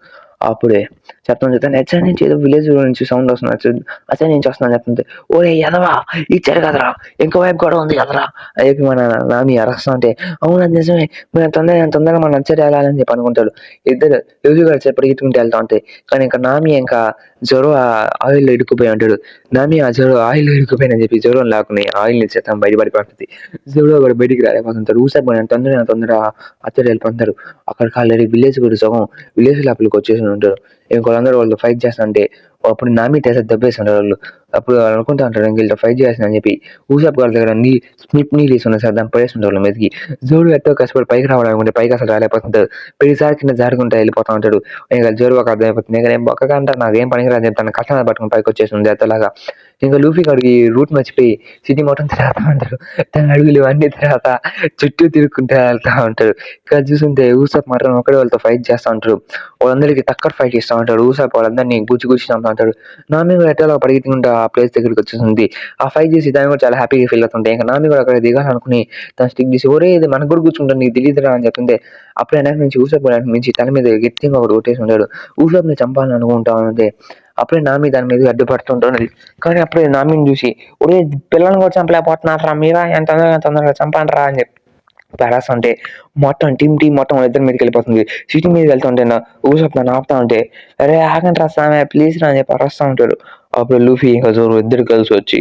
అప్పుడే చెప్తాను హెచ్ఐ నుంచి ఏదో విలేజ్ నుంచి సౌండ్ వస్తుంది, హెచ్ఐ నుంచి వస్తుందని చెప్తుంటే, ఓరే ఎదవా ఇచ్చారు కదరా, ఇంకో వైపు కూడా ఉంది కదరా అని చెప్పి మన నామి అరస్తా ఉంటే, అవును అది నిజమే, మేము తొందరగా మన నచ్చరి వెళ్ళాలని చెప్పి అనుకుంటాడు. ఇద్దరు యోగి గారు పరిగెత్తుకుంటూ వెళ్తా ఉంటాయి. కానీ ఇంకా నామి ఇంకా జొరో ఆయిల్ ఇరుక్కుపోయి ఉంటాడు. నామి ఆ జొరో ఆయిల్ ఇరుక్కుపోయినని చెప్పి జొరం లాక్కుని ఆయిల్ నుంచి బయటపడిపోతుంది. జొరో కూడా బయటికి రాలేకపోతుంటాడు. ఊసారి తొందరగా అత్తడి వెళ్ళిపోతారు. అక్కడికి ఆల్రెడీ విలేజ్ కూడా సగం విలేజ్ లోపలికి వచ్చేసి ఉంటారు. ఇంకోళ్ళందరూ వాళ్ళు ఫైట్ చేస్తుంటే అప్పుడు నామి తెస దెబ్బేస్తుంటారు వాళ్ళు. అప్పుడు వాళ్ళు అనుకుంటా ఉంటారు వీళ్ళతో ఫైట్ చేస్తాను అని చెప్పి. ఊసాప్ గారి దగ్గర నీళ్ళు ఇస్తున్నారు సార్, దాన్ని పడేస్తుంటారు వాళ్ళ మీదకి. జోడు ఎంతో కష్టపడి పైకి రావాలనుకుంటే పైకి అసలు రాలేకపోతుంటాడు. ప్రతిసారి కింద జారుకుంటా వెళ్ళిపోతా ఉంటాడు. ఇంకా జోరు ఒక అర్థమైపోతుంది, ఇంకా నేను బొక్కగా అంటారు నాకేం పనికిరాని చెప్తాను, కష్టం పట్టుకుని పైకి వచ్చేస్తుంది ఎత్తలాగా. ఇంకా లూఫీ గారికి రూట్ మర్చిపోయి సిటీ మొత్తం తిరుగుతా ఉంటారు. తన అడుగులు అన్ని తర్వాత చుట్టూ తిరుగుకుంటూ వెళ్తా ఉంటారు. ఇక్కడ చూస్తుంటే ఊసాప్ మాత్రం ఒకడే వాళ్ళతో ఫైట్ చేస్తూ ఉంటారు. వాళ్ళందరికీ టక్కర్ ఫైట్ ఇస్తూ ఉంటాడు. ఊసాప్ వాళ్ళందరినీ గుచ్చి చంపుతా ఉంటాడు. నామి కూడా ఎట్లా పరిగెత్తుకుంటూ ఆ ప్లేస్ దగ్గరికి వచ్చేస్తుంది. ఆ ఫైట్ చేసి దాన్ని కూడా చాలా హ్యాపీగా ఫీల్ అవుతుంటాయి. ఇంకా నామి కూడా అక్కడ దిగాలనుకుని తన స్టిక్ తీసి, ఒరే ఇది మనకు కూడా కూర్చుంటాను నీకు తెలియదురా అని చెప్తుంటే, అప్పుడే వెనక నుంచి ఊసాప్ నుంచి తల మీద గట్టిగా ఒకటి కొట్టేసి ఉంటాడు. ఊసాప్ ని చంపాలని అనుకుంటా ఉంటే అప్పుడే నామి దాని మీద అడ్డుపడుతుంటున్నది. కానీ అప్పుడే నామిని చూసి, ఒరే పిల్లల్ని కూడా చంపలేకపోతున్నారా మీరా, ఎంత తొందరగా చంపండి రా అని చెప్పి అంటే మొత్తం టీం మొత్తం ఇద్దరి మీదకి వెళ్ళిపోతుంది. సిటీ మీద వెళ్తుంటే ఊసప్ నన్ను ఆపుతా ఉంటే, అరే ఆగండి రా సామె ప్లీజ్ రా అని చెప్పి అరుస్తా ఉంటాడు. అప్పుడు లూఫీ ఇంకా జోరు ఇద్దరు కలిసి వచ్చి,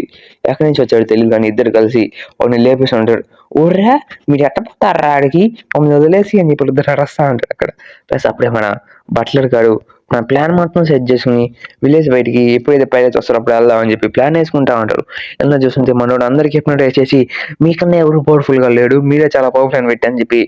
ఎక్కడి నుంచి వచ్చాడు తెలియదు కానీ ఇద్దరు కలిసి వాడిని లేపేసి ఉంటాడు. ఊర్రా మీరు ఎట్టపోతారా ఆడికి మమ్మల్ని వదిలేసి అని చెప్పి ఇద్దరు అరుస్తా ఉంటాడు అక్కడ. ప్లస్ అప్పుడే మన బట్లర్ గారు మన ప్లాన్ మొత్తం సెట్ చేసుకుని విలేజ్ బయటికి ఎప్పుడైతే పైలట్స్ వస్తారో అప్పుడు వెళ్దామని చెప్పి ప్లాన్ వేసుకుంటా ఉంటారు. ఎలా చూస్తుంటే మనోడు అందరికి హిప్నోటైజ్ చేసి, మీకన్నా ఎవరు పవర్ఫుల్ గా లేడు, మీరే చాలా పవర్ఫుల్ అని పెట్టి అని చెప్పి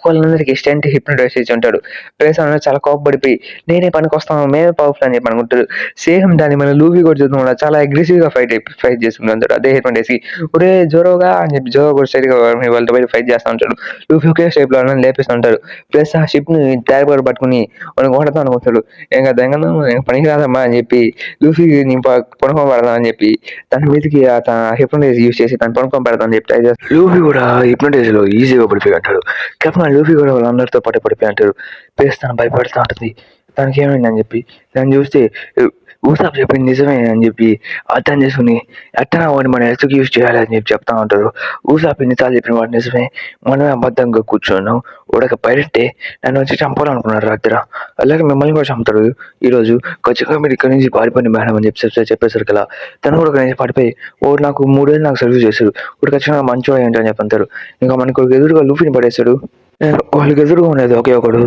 వాళ్ళందరికీ స్టెంట్ హిప్నోటైజ్ చేసి ఉంటాడు. ప్లేస్ అందరూ చాలా కోపపడిపోయి నేనే పనికి వస్తాను మేమే పవర్ఫుల్ అని చెప్పి అనుకుంటారు. సేమ్ దాన్ని మన లూఫీ కూడా చూద్దాం చాలా అగ్రెసివ్ గా ఫైట్ చేసుకుంటాడు. అదే హిప్నోటైజ్ ఒరే జోరోగా అని చెప్పి జోరో కూడా స్ట్రైట్ గా వాళ్ళతో బయట ఫైట్ చేస్తూ ఉంటాడు. లూఫీ ఒకే షేప్ లో లేపిస్తూ ఉంటాడు. ప్లస్ ఆ షిప్ ని ట్యాగ్ పట్టుకుని వాడిని కొడతా అనుకుంటాడు. ఇంకా దెంగను పనికి రాదమ్మా అని చెప్పి లూఫీ పడుకోబెడదాం పెడదాం అని చెప్పి తన మీదకి హిప్నోటైజ్ యూజ్ చేసి తను పడుకోబెడదాం పెడదాం అని చెప్పి ట్రై చేస్తాడు. లూఫీ కూడా హిప్నోటైజ్ లో ఈజీగా పడిపోయి అంటాడు. కెప్టెన్ లూఫీ కూడా వాళ్ళందరితో పాటు పడిపోయి అంటారు. ప్లేస్ తను భయపడుతూ ఉంటుంది. తనకి ఏమైంది అని చెప్పి దాన్ని చూస్తే ఊసాప్ చెప్పింది నిజమే అని చెప్పి అర్థం చేసుకుని ఎట్టనా వాడిని మనం ఎక్స్క్యూజ్ చేయాలి అని చెప్పి చెప్తా ఉంటారు. ఊసాప్ ఎన్నిసార్లు చెప్పిన వాడు నిజమే, మనమే అబద్ధంగా కూర్చున్నాం, వాడక పైరెట్టే నన్ను వచ్చి చంపాలనుకున్నారు రాత్రి, అలాగే మిమ్మల్ని కూడా చంపుతాడు ఈరోజు, ఖచ్చితంగా మీరు ఇక్కడి నుంచి పారిపోయింది మేడం అని చెప్పేసరికి కదా తను కూడా ఇక్కడి నుంచి పడిపోయి వాడు నాకు 3 ఏళ్ళు నాకు సర్వీస్ చేశాడు, వాడు ఖచ్చితంగా మంచిగా ఏంటని చెప్పి అంటారు. ఇంకా మనకు ఎదురుగా లూఫీని పడేస్తాడు. వాళ్ళకి ఎదురుగా ఉండేది ఒకే ఒకడు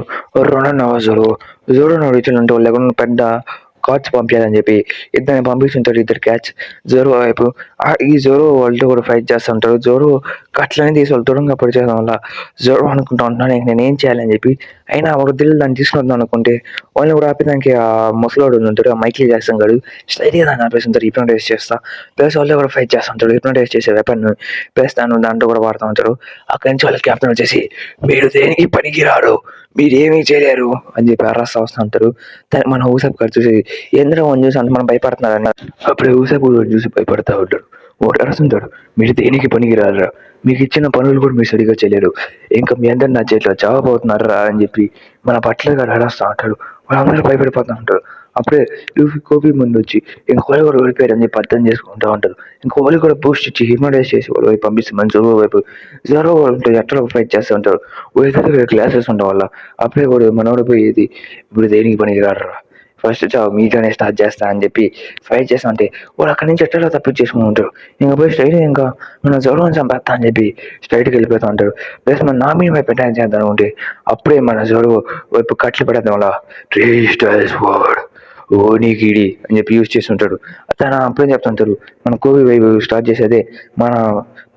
రొనాల్డో జోరో. జోరోని అడుగుతుంటే వాళ్ళు ఎక్కడ పెద్ద కార్డ్స్ పంపించాలని చెప్పి ఇద్దరిని పంపిస్తుంటారు. ఇద్దరు క్యాచ్ జోరో వైపు. ఈ జోరో వాళ్ళతో కూడా ఫైట్ చేస్తుంటారు. జోరో కట్లని తీసి వాళ్ళు దూరంగా పడిచేయడం వల్ల జోరో అనుకుంటా ఉంటున్నాను నేను ఏం చేయాలని చెప్పి. అయినా ఒక దిల్లు దాన్ని తీసుకుందాం అనుకుంటే వాళ్ళని కూడా ఆపేదానికి ఆ ముసలోడు ఉంటాడు, ఆ మైకిల్ జాక్సన్ గాడు స్ట్రైట్గా దాన్ని ఆపేస్తుంటారు హిప్నోటైజ్ చేస్తా. ప్లస్ వాళ్ళు కూడా ఫైట్ చేస్తుంటారు హిప్నోటైజ్ చేసే వెపన్ ప్లస్ దాంట్లో కూడా వాడుతూ ఉంటారు. అక్కడి నుంచి వాళ్ళ కెప్టెన్ వచ్చేసి మీరు దేనికి పనికిరారు, మీరేమీ చేయలేరు అని చెప్పి అరెస్ట్ వస్తూ ఉంటారు. మన ఊసప్ గారు చూసి ఏంద్ర అని చూసి అంత మనం భయపడుతున్నారని అప్పుడే ఊసప్ చూసి భయపడతా ఉంటాడు. వాడు అరుస్తుంటాడు, మీరు దేనికి పనికిరారా, మీకు ఇచ్చిన పనులు కూడా మీరు సరిగా చేయలేరు, ఇంకా మీ అందరు నా చేతిలో చావబోతున్నారా అని చెప్పి మన బట్లర్ గారు అరుస్తూ ఉంటాడు. వాళ్ళందరూ భయపడిపోతూ ఉంటారు. అప్పుడే లూఫీ కోపి ముందు వచ్చి ఇంకోళ్ళు కూడా ఓడిపోయారు అని చెప్పి అర్థం చేసుకుంటూ ఉంటారు. ఇంకోళ్ళు కూడా బూస్ట్ ఇచ్చి హిప్నోటైజ్ చేసి వాళ్ళ వైపు పంపిస్తే మన జోరో వైపు. జోరో వాళ్ళతో ఎట్లా ఫైట్ చేస్తూ ఉంటారు. వాళ్ళ క్లాసెస్ ఉంటాం వల్ల అప్పుడే కూడా మనోడు పోయేది ఇప్పుడు దేనికి పనికిరారా, ఫస్ట్ చావు మీతోనే స్టార్ట్ చేస్తా అని చెప్పి ఫైట్ చేస్తా ఉంటే వాడు అక్కడి నుంచి ఎట్లా తప్పించేసుకుని ఉంటారు. ఇంకా పోయి స్ట్రైట్ ఇంకా మన జోరోని చంపేస్తా అని చెప్పి స్ట్రైట్కి వెళ్ళిపోతూ ఉంటారు. ప్లస్ మన నామీ వైపు అటాక్ చేద్దాం అనుకుంటే అప్పుడే మన జోరో వైపు కట్లు పెడతాం వల్ల వర్డ్ ఓనికిడి అని చెప్పి యూజ్ చేస్తుంటాడు. తను అప్పుడే చెప్తుంటారు మన కోవి వైపు స్టార్ట్ చేసేదే మన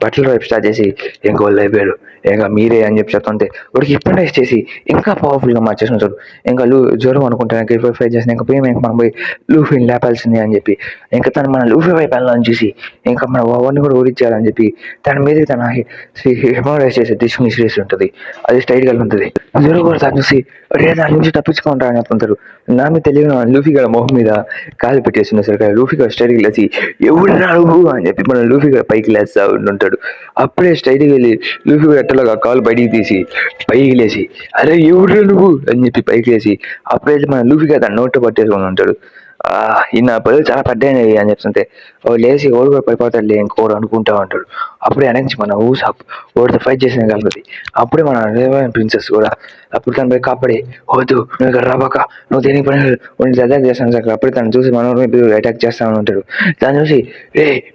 బట్టల వైపు స్టార్ట్ చేసి ఇంకా వాళ్ళు అయిపోయారు, ఇంకా మీరే అని చెప్పి చెప్తుంటే వాడికి హిప్నటైజ్ చేసి ఇంకా పవర్ఫుల్గా మార్చేస్తుంటాడు. ఇంకా జ్వరం అనుకుంటాను ఫైట్ చేసిన ఇంకా పోయి మనం పోయి లూఫీని లేపాల్సిందే అని చెప్పి ఇంకా తను మన లూఫీ వైపు వెళ్ళాలని చూసి ఇంకా మన వాడిని కూడా ఓడించాలని చెప్పి తన మీద తన హిప్నటైజ్ చేసి తీసుకుని చేసి ఉంటుంది. అది స్టైల్గా ఉంటుంది. జ్వరం కూడా తను చూసి దాని నుంచి తప్పించుకుంటారని చెప్తుంటారు. నామి తెలియని లూఫీ గడ మొహం మీద కాలు పెట్టేస్తున్న సరే లూఫీ గడ స్టైల్కి లేచి ఎవరు రాడు అని చెప్పి మన లూఫీ గడ పైకి లేస్తా ఉంటుంటాడు. ఉంటాడు. అప్పుడే స్ట్రైట్‌గా వెళ్ళి లూఫీ కూడా ఎట్టలాగా కాలు బయటికి తీసి పైకి లేచి "అరే ఎవడురా నువ్వు" అని చెప్పి పైకి లేచి అప్పుడే మన లూఫీకి తన నోట్లో పట్టేసుకొని ఉంటాడు. ఈ నా పళ్ళు చాలా పడ్డాయినాయి అని చెప్తుంటే వాడు లేచి ఓడు కూడా పడిపోతాడులే ఇంకోడు అనుకుంటా ఉంటాడు. అప్పుడే వెనక నుంచి మన ఊసాప్ వాడితో ఫైట్ చేసిన కలుగుతుంది. అప్పుడే మన ప్రిన్సెస్ కూడా అప్పుడు తను పోయి కాపాడి వద్దు నువ్వు ఇక్కడ రాబాక నువ్వు దేనికి పని అటాక్ చేస్తాను సార్. అప్పుడు తను చూసి మన అటాక్ చేస్తా ఉంటాడు. దాన్ని చూసి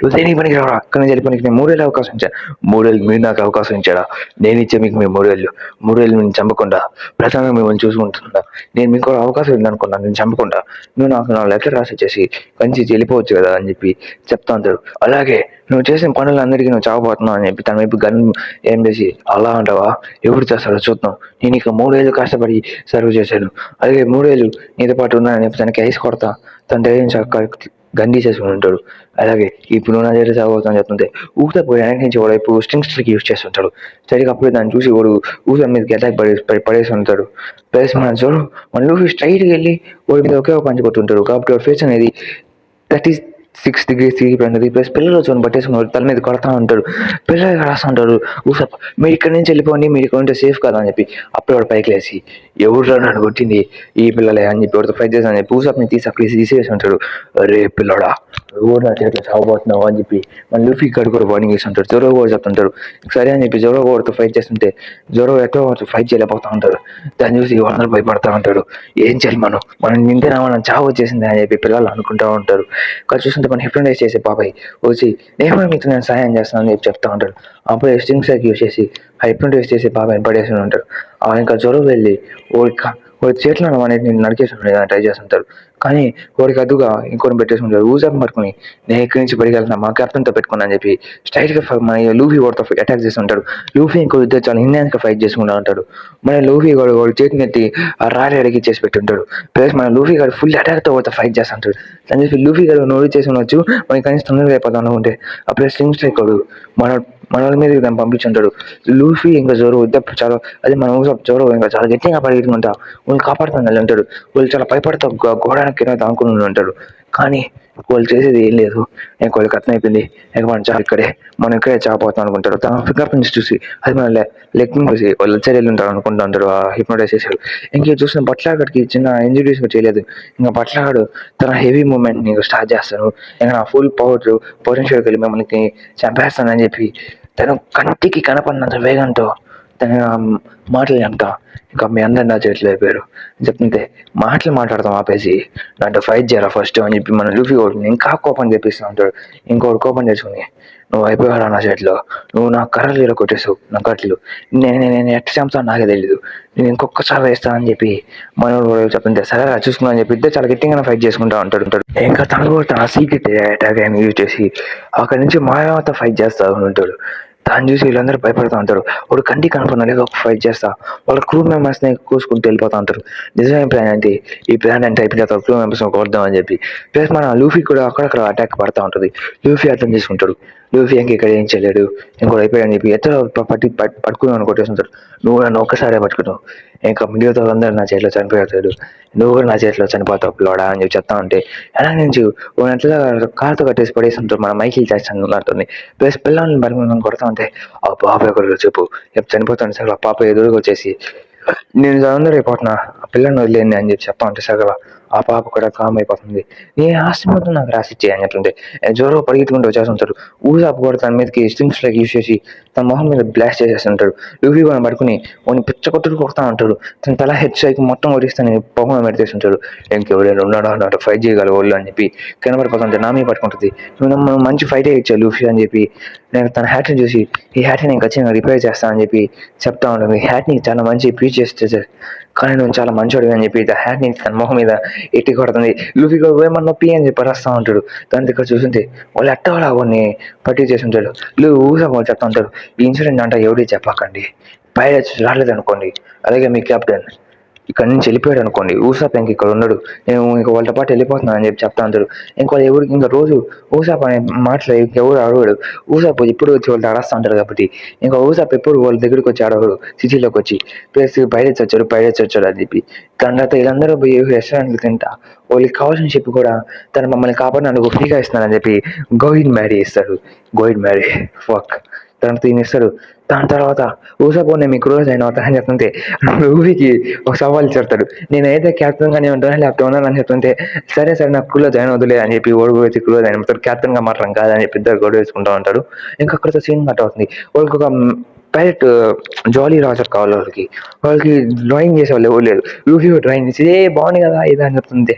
నువ్వు దేనికి పనికి రావా అక్కడ నుంచి వెళ్ళిపోయి నేను 3 ఏళ్ళు అవకాశం ఇచ్చాను. 3 ఏళ్ళు మీరు నాకు అవకాశం ఇచ్చాడా? నేను ఇచ్చే మీకు మీ 3 ఏళ్ళు నేను చంపకుండా ప్రశాంతంగా మిమ్మల్ని చూసుకుంటున్నా. నేను మీకు అవకాశం ఉందనుకున్నా నేను చంపకుండా నువ్వు నాకు నా లెటర్ రాసి ఇచ్చేసి కంచి వెళ్ళిపోవచ్చు కదా అని చెప్పి చెప్తా ఉంటాడు. అలాగే నువ్వు చేసిన పనులందరికీ నువ్వు చావబోతున్నావు అని చెప్పి తన వైపు గన్ ఏం చేసి అలా అంటావా ఎవరు చేస్తాడో చూద్దాం. నేను ఇక 3 ఏళ్ళు కష్టపడి సర్వ్ చేశాను. అలాగే 3 ఏళ్ళు నీతో పాటు ఉన్నానని చెప్పి తనకి ఐస్ కొడతా తన ధైర్యం గన్ తీసేసుకుని ఉంటాడు. అలాగే ఇప్పుడు నువ్వు నా దగ్గర చావబోతున్నావు చెప్తుంటే ఊత పోయి వెనక నుంచి వాడైపు స్ట్రింగ్స్కి యూజ్ చేస్తుంటాడు. సరిగ్గా అప్పుడే దాన్ని చూసి వాడు ఊస మీదకి అటాక్ పడేసి ఉంటాడు. ప్లస్ మన జోరు మన లూఫీ స్ట్రైట్కి వెళ్ళి వాడి మీద ఒకే ఒక పంచి కొట్టుంటాడు. కాబట్టి వాడి ఫేస్ అనేది 36 degrees తిరిగిపోయింది. ప్లస్ పిల్లలు వచ్చి పట్టేసుకుని తల మీద కొడతా ఉంటాడు. పిల్లలు రాస్తూ ఉంటారు ఊసప్ మీరు ఇక్కడి నుంచి వెళ్ళిపోండి మీరు ఇక్కడ ఉంటే సేఫ్ కదా అని చెప్పి అప్పుడు వాడు పైకి లేచి ఎవరు నన్ను కొట్టింది ఈ పిల్లలే అని చెప్పి వాడితో ఫైట్ చేస్తాను చెప్పి ఊసప్ని తీసేసి ఉంటాడు. అరే పిల్లడా ఎవరు నా చేతిలో చావబోతున్నావు అని చెప్పి మన లూఫీ గడు కూడా వార్నింగ్ ఇస్తూ ఉంటాడు. జోరో కూడా చెప్తుంటారు సరే అని చెప్పి జోరో వాడితో ఫైట్ చేస్తుంటే జోరో ఎక్కడో వాడితో ఫైట్ చేయలేకపోతా ఉంటాడు. దాన్ని చూసి అందరూ భయపడతా ఉంటాడు. ఏం చేయాలి మనం నింతేనా మనం చావు వచ్చేసింది అని చెప్పి పిల్లలు అనుకుంటూ ఉంటారు. ఇక్కడ చూస్తుంటే మనం హిప్నటైజ్ చేసే బాబాయ్ వచ్చి నేను మీకు నేను సహాయం చేస్తాను అని చెప్పి చెప్తా ఉంటాడు. అప్పుడు స్ట్రింగ్ సైక్ యూజ్ చేసి హిప్నటైజ్ చేసే బాబాయ్ పడేసి ఉంటాడు. ఇంకా జ్వరం వెళ్ళి వాడి చేతిలో నేను నరికేసి ట్రై చేస్తుంటారు. కానీ వాడికి అదుగా ఇంకొని పెట్టేసుకుంటారు. ఊసాప్ పట్టుకుని నేను ఇక్కడి నుంచి బయటకెళ్తున్నా మా కెప్టెన్తో పెట్టుకున్నా అని చెప్పి స్ట్రైట్గా మన లూఫీ వాడితో అటాక్ చేస్తుంటాడు. లూఫీ ఇంకో ఇద్దరు చాలా ఇండియన్స్గా ఫైట్ చేసుకుంటూ ఉంటాడు. మన లూఫీ వాడు చేతిని ఎత్తి ఆ రాలి అడిగి చేసి పెట్టుంటాడు. ప్లస్ మన లూఫీ గారు ఫుల్ అటాక్తో వాడితో ఫైట్ చేస్తుంటాడు. అని చెప్పి లూఫీ గారు నోరు చేసి ఉండొచ్చు మనకి కనీసం తొందరగా అయిపోతాం అనుకుంటే అప్పుడు స్ట్రింగ్ స్ట్రైక్ వాడు మన వాళ్ళ మీద దాన్ని పంపించుంటాడు. లూఫీ ఇంకా జోరో ఇద్దరు చాలా అది మన ఊసప్ జోరో ఇంకా చాలా గట్టిగా పరిగెట్టుకుంటా వాళ్ళు కాపాడుతాను అంటాడు. వాళ్ళు చాలా భయపడతా గోడానికి కింద దానుకుని ఉంటాడు. కానీ వాళ్ళు చేసేది ఏం లేదు. ఇంకా వాళ్ళకి అర్థమైపోయింది ఇంకా మనం మనం ఇక్కడే చాపోతాం అనుకుంటారు. తన ఫింగర్ ప్రింట్స్ చూసి అది మన లెగ్ చూసి వాళ్ళు చర్యలు ఉంటారు అనుకుంటూ ఉంటారు. హిప్నోటైజ్ చేశాడు. ఇంక చూసిన బట్లాగడికి చిన్న ఇంజురీస్ చేయలేదు. ఇంకా బట్లాగాడు తన హెవీ మూమెంట్ని స్టార్ట్ చేస్తాడు. ఇంకా నా ఫుల్ పొటెన్షియల్కి వెళ్ళి మిమ్మల్ని చంపేస్తానని చెప్పి తను కంటికి కనపడినంత వేగంతో తన మాటలు చెప్తా ఇంకా మీ అందరు నా చేతిలో అయిపోయారు చెప్తుంటే మాట్లాడతాం ఆపేసి దాంట్లో ఫైట్ చేయాలి ఫస్ట్ అని చెప్పి మన లూఫీ కొడుకుని ఇంకా కోపం చేపిస్తూ ఉంటాడు. ఇంకోటి కోపం చేసుకుని నువ్వు అయిపోయాడు నా చేతిలో నువ్వు నా కర్రలు ఇలా కొట్టేసావు నా కట్లు నేను ఎట్లా చంపుతాను నాకే తెలీదు నేను ఇంకొకసారి వేస్తానని చెప్పి మనోడు చెప్తుంటే సరే చూసుకున్నా అని చెప్పి ఇద్దరు చాలా గట్టిగా ఫైట్ చేసుకుంటా ఉంటాడు. ఇంకా తను కూడా తన సీక్రెట్ అటాక్ అని యూజ్ చేసి అక్కడి నుంచి మాయావతో ఫైట్ చేస్తా ఉంటాడు. దాన్ని చూసి వీళ్ళందరూ భయపడుతూ ఉంటారు. వాడు కంటి కనపడిన ఏదో ఒక ఫైట్ చేస్తా వాళ్ళ క్రూ మెంబర్స్ని కూసుకుంటూ వెళ్ళిపోతూ ఉంటారు. నిజమైన ప్లాన్ ఏంటి ఈ ప్లాన్ అంటే అయిపోయిన తర్వాత క్రూ మెంబర్స్ కొడదాం అని చెప్పి ప్లస్ మన లూఫీ కూడా అక్కడక్కడ అటాక్ పడుతూ ఉంటుంది. లూఫీ అర్థం చేసుకుంటాడు. లూఫీ ఇక్కడ ఏం చేయలేడు ఇంకోటి అయిపోయాడు అని చెప్పి ఎట్లా పట్టుకుని కొట్టేస్తుంటాడు. నువ్వు నన్ను ఒక్కసారే పట్టుకున్నావు ఇంకా మిగతా అందరూ నా చేతిలో చనిపోతాడు నువ్వు కూడా నా చేతిలో చనిపోతావు పిల్లోడా అని చెప్పి చెప్తా ఉంటే ఎలా నుంచి ఎట్లా కార్తో కట్టేసి పడేస్తుంటారు మన మైకిల్ జాక్సన్ లాంటి ప్లస్ పిల్లల్ని బలి కొడతా ఉంటే ఆ పాప ఎక్కడికి చెప్పు చనిపోతాను సగల పాప ఎదురుగా వచ్చేసి నేను అందరూ అయిపోతున్నా ఆ పిల్లని వదిలేండి అని చెప్పి చెప్తా ఉంటే సగల ఆ పాప కూడా కామ్ అయిపోతుంది. నీ ఆస్తి మొత్తం నాకు రాసిచ్చే అని చెప్తుంటే జ్వరం పరిగెత్తుకుంటూ వచ్చేస్తుంటారు. ఊసాపు కూడా తన మీదకి స్ట్రింగ్స్ లైక్ యూజ్ చేసి తన మొహం మీద బ్లాస్ట్ చేసేస్తుంటాడు. లూఫీ కూడా పడుకుని వాడిని పిచ్చ కొట్టుడు కొడతా ఉంటాడు. తన తల హెడ్ సైకి మొత్తం కొట్టిస్తాను పొగ పెడితేస్తుంటాడు. ఇంకెవరైనా ఉన్నాడా అన్నట్టు ఫైట్ చేయగలరు వాళ్ళు అని చెప్పి కనబడిపోతుంటే నా మీద పట్టుకుంటుంది. నువ్వు మంచి ఫైట్ ఇచ్చావు లూఫీ అని చెప్పి నేను తన హ్యాట్ని చూసి ఈ హ్యాట్ని నేను ఖచ్చితంగా రిపేర్ చేస్తా అని చెప్పి చెప్తా ఉంటాను. ఈ హ్యాట్ని చాలా మంచి పీచ్ చేస్తే కానీ నువ్వు చాలా మంచోడు అని చెప్పి ఆ హ్యాట్ని తన మొహం మీద ఎట్టి కొడుతుంది. లూఫీ కూడా ఏమన్నా నొప్పి అని చెప్పి రాస్తా ఉంటాడు. దాని దగ్గర చూస్తుంటే వాళ్ళు ఎట్టవాళ్ళు అవన్నీ పట్టి చేసి ఉంటాడు. ఊసా వాళ్ళు చెప్తా ఉంటారు ఈ ఇన్సిడెంట్ అంటే ఎవరికి చెప్పకండి పైరట్స్ రాలేదనుకోండి అలాగే మీ కెప్టెన్ ఇక్కడ నుంచి వెళ్ళిపోయాడు అనుకోండి ఊసాప్ ఇంక ఇక్కడ ఉన్నాడు నేను ఇంక వాళ్ళతో పాటు వెళ్ళిపోతున్నాను అని చెప్పి చెప్తా ఉంటారు. ఇంకోళ్ళు ఎవరికి ఇంకా రోజు ఊసాప్ అనే మాటలు ఎవరు అడగడు. ఊసాప్ ఎప్పుడు వచ్చి వాళ్ళు అడస్తా ఉంటారు కాబట్టి ఇంకా ఊసాప్ ఎప్పుడు వాళ్ళ దగ్గరికి వచ్చి అడగడు. సిటీలోకి వచ్చి ప్లస్ పైరట్స్ వచ్చాడు అని చెప్పి దాని తర్వాత వీళ్ళందరూ పోయి రెస్టారెంట్లు తింటా వాళ్ళకి కావాల్సిన చెప్పి కూడా తను మమ్మల్ని కాపాడినందుకు ఫ్రీగా ఇస్తున్నానని చెప్పి గోయిన్ మ్యారీ ఇస్తాడు. గోయిన్ మ్యారీ ఫక్ దాంతో ఈయన ఇస్తాడు. దాని తర్వాత ఊసపో నేను మీ క్రూలో జాయిన్ అవుతాను అని చెప్తుంటే లూఫీకి ఒక సవాల్ ఇచ్చేస్తాడు. నేనైతే క్యాప్టెన్గానే ఉంటాను లేకపోతే ఉన్నాను అని చెప్తుంటే సరే సరే నాకు క్రూలో జాయిన్ అవుతులే అని చెప్పి ఓడి వచ్చి క్రూలో జాయిన్ అవుతాడు. క్యాప్టెన్గా మాత్రం కాదని చెప్పి ఇద్దరు గొడవ వేసుకుంటూ ఉంటాడు. ఇంకా అక్కడితో సీన్ కట్ అవుతుంది. వాళ్ళకి ఒక పైలట్ జాలీ రాజర్ కావాలి వాళ్ళకి డ్రాయింగ్ చేసేవాళ్ళు ఎవరు లేదు. లూఫీ డ్రాయింగ్ చేసి బాగుంది కదా ఇది అని చెప్తుంటే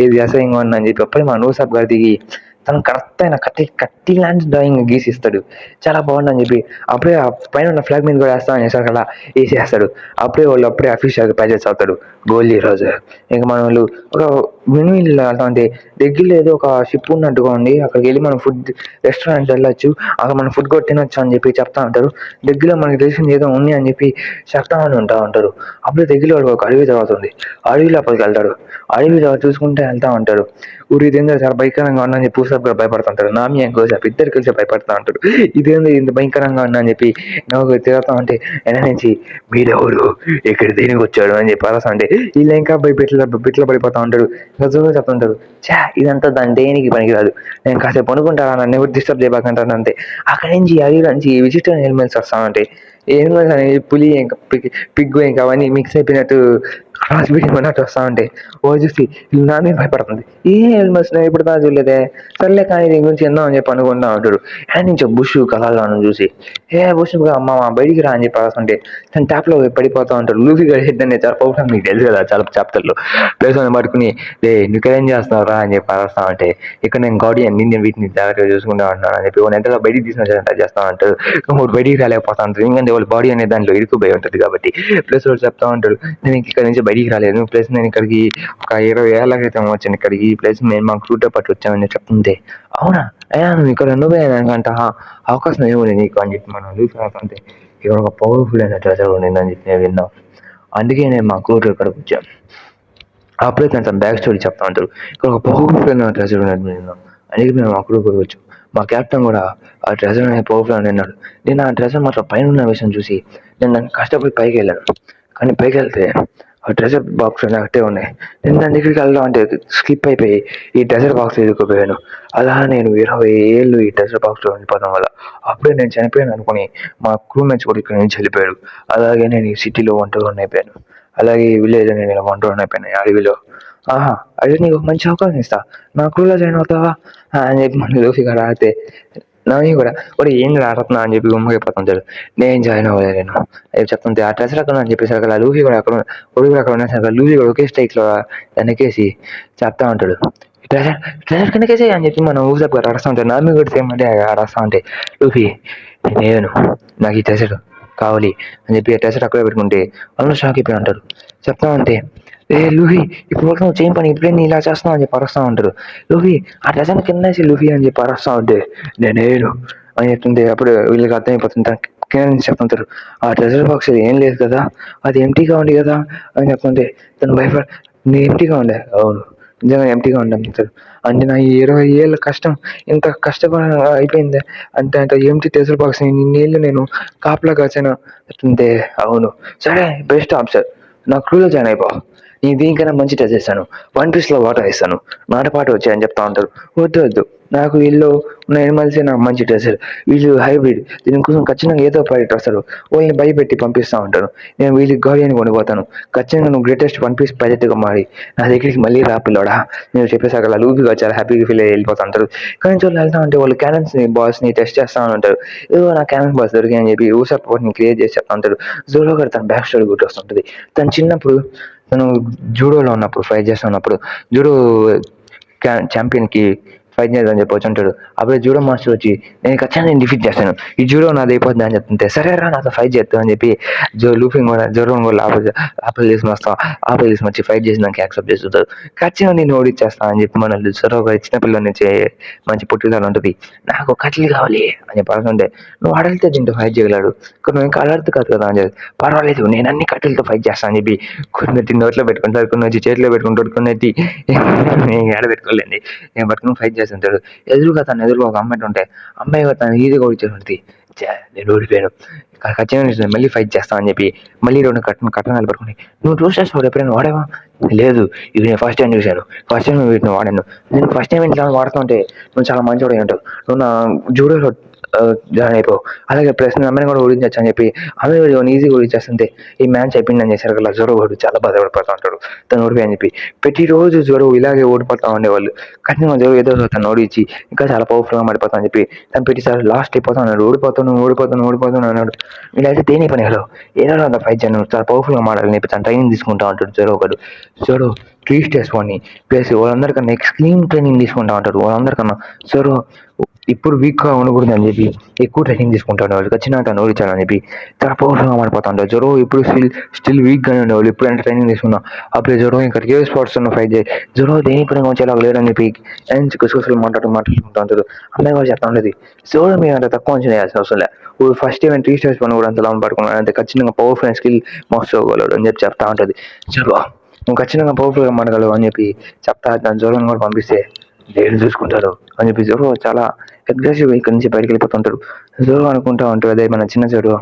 ఇది అసహ్యంగా ఉంది అని చెప్పి అప్పుడే మా నూసాబ్ గారు దిగి తను కరెక్ట్ అయిన కత్తి లాంటి డ్రాయింగ్ గీసిస్తాడు. చాలా బాగుందని చెప్పి అప్పుడే ఆ పైన ఉన్న ఫ్లాగ్ మీద కూడా వేస్తామని చేశారు కదా వేసేస్తాడు. అప్పుడే అఫీషియల్గా ప్యాచెస్ అవుతాడు గోల్డీ రోజు. ఇంకా మన వాళ్ళు ఒక మినీ అంటే దగ్గరలో ఏదో ఒక షిప్ ఉన్నట్టుగా ఉంది, అక్కడికి వెళ్ళి మనం ఫుడ్ రెస్టారెంట్ వెళ్ళొచ్చు, అక్కడ మనం ఫుడ్ కూడా తినొచ్చు అని చెప్పి చెప్తా ఉంటారు. దగ్గరలో మనకి తెలిసింది ఏదో ఉంది అని చెప్పి చెప్తామని ఉంటారు. అప్పుడే దగ్గరలో ఒక అడవి తర్వాత ఉంది. అడవి లోపలికి వెళ్తాడు. అడవి చూసుకుంటే వెళ్తా ఉంటాడు. ఊరి ఇదేందో చాలా భయంకరంగా ఉన్నా అని చెప్పి పూసప్ కూడా భయపడుతుంటాడు. నామి అని కోసాప్ ఇద్దరు కలిసి భయపడతా ఉంటాడు. ఇదేందో ఇంత భయంకరంగా ఉన్నా అని చెప్పి నాకు తిరుగుతా ఉంటే వెన నుంచి మీరెవరు ఇక్కడ దేనికి వచ్చాడు అని చెప్పి అరసా అంటే వీళ్ళు ఇంకా బిట్లో పడిపోతా ఉంటాడు. ఇంకా జోగా చెప్తుంటాడు, ఇదంతా దాని దేనికి పనికిరాదు, నేను కాసేపు అనుకుంటారా, నన్ను ఎవరు డిస్టర్బ్ చేయబాకంటాను అంతే. అక్కడి నుంచి అడవి నుంచి విజిటర్ ఎలిమెంట్స్ వస్తా ఉంటాయి. ఎనిమల్స్ అనేది పులి ఇంకా పిగ్గు ఇంకా అవన్నీ మిక్స్ అయిపోయినట్టు క్రాస్ బీడింగ్ అన్నట్టు వస్తా ఉంటాయి. ఓ చూసి నా మీద భయపడుతుంది. ఏ ఎనిమల్స్ నేను ఇప్పుడు దాకా చూడలేదే, సర్లే కానీ దీని గురించి ఎందో అని చెప్పి అనుకుంటా ఉంటాడు. అండ్ నుంచి బుష్ కథలను చూసి బుష్ అమ్మ బయటికి రా అని చెప్పి వస్తుంటే తన ట్యాప్లో పడిపోతా ఉంటాడు. లూఫీ గారి హెడ్ అనేది చాలా పవర్ఫుల్, మీకు తెలుసు కదా చాలా చాప్టర్లో. ప్లేస్ అని పట్టుకుని నువ్వేం చేస్తున్నావు రా అని చెప్పి అరుస్తా ఉంటే ఇక్కడ నేను గార్డియన్ నేను వీటిని జాగ్రత్తగా చూసుకుంటా ఉంటాను అని చెప్పి వాళ్ళు ఎంతలో బయటికి తీసుకుని చేస్తా ఉంటారు. ఇంకోటి బయటికి రాలేకపోతా ఉంటారు, ఎందుకంటే వాళ్ళ బాడీ అనేది దాంట్లో ఇరుక్కుపోయి ఉంటుంది కాబట్టి. ప్లస్ వాళ్ళు చెప్తా ఉంటాడు, నేను ఇక్కడ నుంచి బయటికి రాలేదు, ప్లస్ నేను ఇక్కడికి ఒక 20 ఏళ్ల క్రితం వచ్చాను ఇక్కడికి, ప్లస్ నేను మా క్రూతో పాటు వచ్చామని చెప్తుంటే అవునా అయినా నువ్వు ఇక్కడ నువ్వే అంట అవకాశం ఏముంది నీకు అని చెప్పి మనం చూసుకుంటే ఇక్కడ ఒక పవర్ఫుల్ అయిన ట్రెజర్ ఉండిందని చెప్పి నేను విన్నాం, అందుకే నేను మా క్రూతో ఇక్కడికి వచ్చాను. అప్పుడే తన బ్యాక్ స్టోరీ చెప్తా ఉంటారు. ఇక్కడ ఒక పవర్ఫుల్ అయిన ట్రెజర్ ఉన్నట్టు విన్నాం, అందుకే మేము మా క్రూ కూడా వచ్చాం. మా క్యాప్టెన్ కూడా ఆ ట్రెజర్ అనేది పవర్ఫుల్ అని అన్నాడు. నేను ఆ ట్రెజర్ మాత్రం పైన ఉన్న విషయం చూసి నేను దాన్ని కష్టపడి పైకి వెళ్ళాను. కానీ పైకి వెళ్తే ఆ ట్రెజర్ బాక్స్ అట్టే ఉన్నాయి. నేను దాని దగ్గరికి వెళ్దాం అంటే స్కిప్ అయిపోయి ఈ ట్రెజర్ బాక్స్ ఎదుర్కోపోయాను. అలా నేను 20 ఏళ్ళు ఈ ట్రెజర్ బాక్స్లో ఉండిపోవడం వల్ల అప్పుడే నేను చనిపోయాను అనుకుని మా క్రూ మెంట్స్ కూడా ఇక్కడ నుంచి వెళ్ళిపోయాడు. అలాగే నేను ఈ సిటీలో ఒంటరిగా అయిపోయాను. అలాగే ఈ విలేజ్ నేను ఇలా ఒంటరిగా అయిపోయాను అడవిలో. అడిగి నీకు మంచి అవకాశం ఇస్తా, నా క్రూలో జాయిన్ అవుతావా అని చెప్పి మన లూఫీ గారు ఆడితే నవ్వి కూడా ఏం ఆడుతున్నా అని చెప్పి గుమ్మగిపోతుంటాడు. నేను జాయిన్ అవ్వలేదు నేను అది చెప్తుంటే ఆ ట్రెజర్ అక్కడ అని చెప్పేసరికి అలా లూఫీ కూడా అక్కడ కూడా అక్కడ ఉన్నసరికి లూఫీ కూడా ఒకే స్టైక్లో వెనకేసి చెప్తా ఉంటాడు, ట్రెజర్ కిందకేసి అని చెప్పి మనం ఊసప్ గారు అడుస్తూ ఉంటాడు. నార్మల్ కూడా సేమ్ అంటే అడుస్తూ ఉంటాయి. లూఫీ నేను నాకు ఈ ట్రెజర్ కావాలి అని చెప్పి ఆ ట్రెజర్ అక్కడే పెట్టుకుంటే వాళ్ళు షాక్ అయిపోయి ఉంటారు. చెప్తా ఉంటే లూఫీ ఇప్పుడు వరకు నువ్వు చేయని పని ఇప్పుడే నీ ఇలా చేస్తున్నావు అని చెప్పి అరుస్తూ ఉంటారు. లూఫీ ఆ ట్రెజర్ కిందేసి లూఫీ అని చెప్పి అరుస్తూ ఉంటే నేను అని చెప్తుంటే అప్పుడు వీళ్ళకి అర్థమైపోతుంది. కింద నుంచి చెప్తుంటారు, ఆ ట్రెజర్ బాక్స్ ఏం లేదు కదా, అది ఎంటీగా ఉంది కదా అని చెప్తుంటే తను నేను ఎంటీగా ఉండే, అవును నిజంగా ఎంటీగా ఉండే చెప్తారు. అంటే నా 20 ఏళ్ళ కష్టం ఇంత కష్టపడ అయిపోయింది అంటే ఎంటీ ట్రెజర్ బాక్స్ ఇన్నేళ్ళు నేను కాపలా కాచాను చెప్తుంటే అవును సరే బెస్ట్ ఆప్షన్ నా క్రూలో జాయిన్ అయిపో, నేను దీనికైనా మంచి టెస్ట్ చేస్తాను, వన్ పీస్లో వాటర్ ఇస్తాను, నాతో పాటు వచ్చాయని చెప్తా ఉంటారు. వద్దు నాకు వీళ్ళు ఉన్న ఎనిమల్సే నాకు మంచి డ్రెస్సర్, వీళ్ళు హైబ్రిడ్, దీనికోసం ఖచ్చితంగా ఏదో ప్రోడక్ట్ వస్తారు, వాళ్ళని భయపెట్టి పంపిస్తూ ఉంటాను. నేను వీళ్ళకి గార్డియన్ కొనిపోతాను, ఖచ్చితంగా నువ్వు గ్రేటెస్ట్ వన్ పీస్ పైలట్గా మారి నా దగ్గరికి మళ్ళీ రా పిల్లోడా నేను చెప్పేసాక అలా లూఫీగా చాలా హ్యాపీగా ఫీల్ అయ్యి వెళ్ళిపోతూ ఉంటారు. కానీ వాళ్ళు వెళ్తా ఉంటే వాళ్ళు క్యానన్స్ని బాస్ని టెస్ట్ చేస్తూ ఉంటారు. ఏదో నా క్యానన్స్ బాస్ దొరికాయి అని చెప్పి ఊసప్ వాటిని క్రియేట్ చేసి చెప్తా ఉంటారు. జోలో గారు తన బ్యాక్ స్టోరీ గుర్తు వస్తుంటుంది. తను చిన్నప్పుడు తను జూడోలో ఉన్నప్పుడు ఫైట్ చేస్తున్నప్పుడు జూడో ఛాంపియన్కి ఫైట్ చేద్దామని చెప్పి వచ్చి ఉంటాడు. అప్పుడే జూడో మాస్టర్ వచ్చి నేను ఖచ్చితంగా నేను డిఫీట్ చేస్తాను, ఈ జూడో నాది అయిపోతుంది అని చెప్తుంటే సరే రా నాతో ఫైట్ చేస్తాను అని చెప్పి లూఫింగ్ కూడా జోరోని కూడా ఆపల్ చేసి వచ్చి ఫైట్ చేసి నాకు యాక్సెప్ట్ చేస్తుంటారు. ఖచ్చితంగా నేను ఓడిచ్చేస్తాను అని చెప్పి మన సరో ఒక చిన్నపిల్లల నుంచి మంచి పుట్టిదాలు ఉంటుంది. నాకు కట్లు కావాలి అని చెప్పి అనుకుంటే నువ్వు అడలితే దీంతో ఫైట్ చేయగలడు, నువ్వు ఇంకా అడలితే కాదు కదా అని చెప్పి పర్వాలేదు నేను అన్ని కట్టెలతో ఫైట్ చేస్తాను అని చెప్పి కొన్ని నోట్లో పెట్టుకుంటారు, కొన్ని వచ్చి చేతిలో పెట్టుకుంటాడు, కొన్ని ఏడ పెట్టుకోలేండి నేను పట్టుకుని ఫైట్ చేస్తుంటాడు. ఎదురుగా ఒక అమ్మాయి ఉంటే అమ్మాయి తను ఈజీగా ఓడిచేస్తుంది. నేను ఓడిపోయాను, ఖచ్చితంగా మళ్ళీ ఫైట్ చేస్తాను అని చెప్పి మళ్ళీ 2 కట్టనాలు పట్టుకుని నువ్వు చూసేసి ఎప్పుడైనా వాడేవా, లేదు ఇవి నేను ఫస్ట్ టైం చూశాను, ఫస్ట్ టైం వీటిని వాడాను, నేను ఫస్ట్ టైం ఇంట్లో వాడుతుంటే నువ్వు చాలా మంచివాడు ఉంటావు, నువ్వు నా జూడోలో జాయిన్ అయిపో. అలాగే ప్లస్ నేను అమ్మాయిని కూడా ఓడించచ్చు అని చెప్పి అమ్మాయి ఈజీగా ఓడించేస్తుంటే ఈ మ్యాచ్ అయిపోయిందని చేశారు కదా జోరో వాడు చాలా బాధపడిపోతా ఉంటాడు తను ఓడిపోయి అని చెప్పి. ప్రతిరోజు జోరో ఇలాగే ఓడిపోతా ఉండేవాళ్ళు. ఖచ్చితంగా జోరో ఏదో రోజు తను ఓడించి ఇంకా చాలా పవర్ఫుల్గా మాడిపోతా అని చెప్పి తను ప్రతిసారి లాస్ట్ అయిపోతా ఉన్నాడు. ఓడిపోతాను అన్నాడు. వీళ్ళైతే దేని పని హలో ఏదో అంత ఫైట్ చేయను చాలా పవర్ఫుల్గా మాడాలని చెప్పి తను ట్రైనింగ్ తీసుకుంటా ఉంటాడు జోరో ఒకడు. జోరో 3 స్టేర్స్ వాడిని ప్లస్ వాళ్ళందరికన్నా ఎక్స్ట్రీమ్ ట్రైనింగ్ తీసుకుంటా ఉంటాడు వాళ్ళందరికన్నా. జోరో ఇప్పుడు వీక్గా ఉండకూడదు అని చెప్పి ఎక్కువ ట్రైనింగ్ తీసుకుంటాడు. వాళ్ళు ఖచ్చితంగా తను ఓడించాలని చెప్పి చాలా పవర్ఫుల్గా మాడిపోతా ఉంటాడు. జోరో ఇప్పుడు స్టిల్ వీక్గానే ఉండేవాళ్ళు. ఎప్పుడైనా ట్రైనింగ్ తీసుకున్నా అప్పుడు జోరో ఇంకా రియల్ స్పోర్ట్స్ ఫైట్ చేయి జోరో దేని పరంగా వచ్చేలాగా లేడని చెప్పి కుసలు మాట్లాడుకుంటూ ఉంటాడు. అమ్మాయి కూడా చెప్తా ఉండేది జోరో మీరు అంత తక్కువ అంచనా వేయాల్సిన అవసరం లేదు. ఫస్ట్ ఈవెంట్ 3 స్టేర్స్ పని కూడా అంత లాభం పడుకున్నాడు అంటే ఖచ్చితంగా పవర్ఫుల్ స్కిల్ మాస్టర్ అవ్వగలడు అని చెప్పి చెప్తా ఉంటుంది. జోరో నువ్వు ఖచ్చితంగా పవర్ఫుల్గా మాడగలవు అని చెప్పి చెప్తా దాని జోరోని కూడా పంపిస్తే దేవుడు చూసుకుంటారు అని చెప్పి జోరో చాలా అగ్రెసివ్ ఇక్కడి నుంచి బయటకు వెళ్ళిపోతుంటాడు. జోరో అనుకుంటా ఉంటాడు అదే మన చిన్న జోరో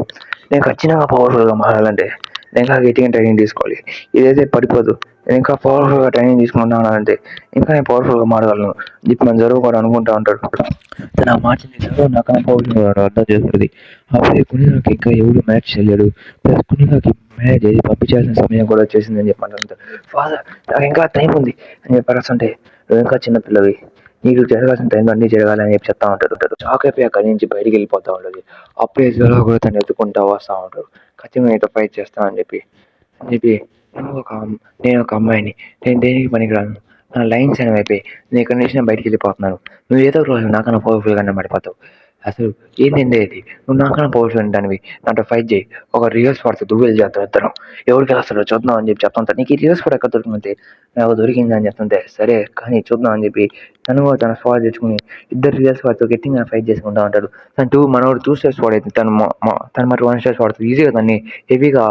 నేను ఖచ్చితంగా పవర్ఫుల్గా మారాలంటే నేను ఇంకా గట్టిగా ట్రైనింగ్ తీసుకోవాలి. ఇదైతే పడిపోదు. నేను ఇంకా పవర్ఫుల్గా ట్రైనింగ్ తీసుకుంటానంటే ఇంకా నేను పవర్ఫుల్గా మారగలను చెప్పి మన జోరో కూడా అనుకుంటా ఉంటాడు. తన మాటని జోరో నాకన్నా పవర్ఫుల్గా అర్థం చేస్తుంది. అప్పుడే కునిగాకి ఇంకా ఎవరు మ్యాచ్ చేయలేడు. ప్లస్ కునిగాకి మ్యాచ్ చేసి పంపించాల్సిన సమయం కూడా వచ్చేసిందని చెప్పి అంటారు. ఫాదర్ నాకు ఇంకా టైం ఉంది అని చెప్పారు. అంటే నువ్వు ఇంకా చిన్నపిల్లవి నీకు జరగాల్సిన టైంలో అన్నీ జరగాలి అని చెప్పి చెప్తా ఉంటాడు. షాక్ అయిపోయి అక్కడి నుంచి బయటికి వెళ్ళిపోతా ఉంటుంది. అప్పుడే జోరో కూడా తను ఎత్తుకుంటా వస్తూ ఉంటాడు. ఖచ్చితంగా నీతో ఫైట్ చేస్తాను అని చెప్పి నేను ఒక అమ్మాయిని నేను దేనికి పనికిరాను నా లైన్స్ అనేవి అయిపోయి నేను ఇక్కడి నుంచి నేను బయటికి వెళ్ళిపోతున్నాను. నువ్వు ఏదో ఒక రోజు నాకన్నా పవర్ఫుల్గానే పడిపోతావు. అసలు ఏంటంటే ఇది నువ్వు నాకన్నా పవర్ఫుల్ దానివి నాతో ఫైట్ చేయి ఒక రియల్ స్పాట్ దువ్వెలు చేస్తాడు ఇద్దరం ఎవరికి వస్తాడో చూద్దాం అని చెప్పి చెప్తాను. నీకు ఈ రియల్ స్పాట్ ఎక్కడ దొరికిందంటే నాకు దొరికింది అని చెప్తుంటే సరే కానీ చూద్దాం అని చెప్పి తను కూడా తన స్పాట్ తెచ్చుకుని ఇద్దరు రియల్ స్పాట్తో గట్టిగా ఫైట్ చేసుకుంటా ఉంటాడు. తను మనోడు 2 స్టేర్స్ వాడైతే తను మరి 1 స్టేర్స్ వాడుతుంది ఈజీగా దాన్ని హెవీగా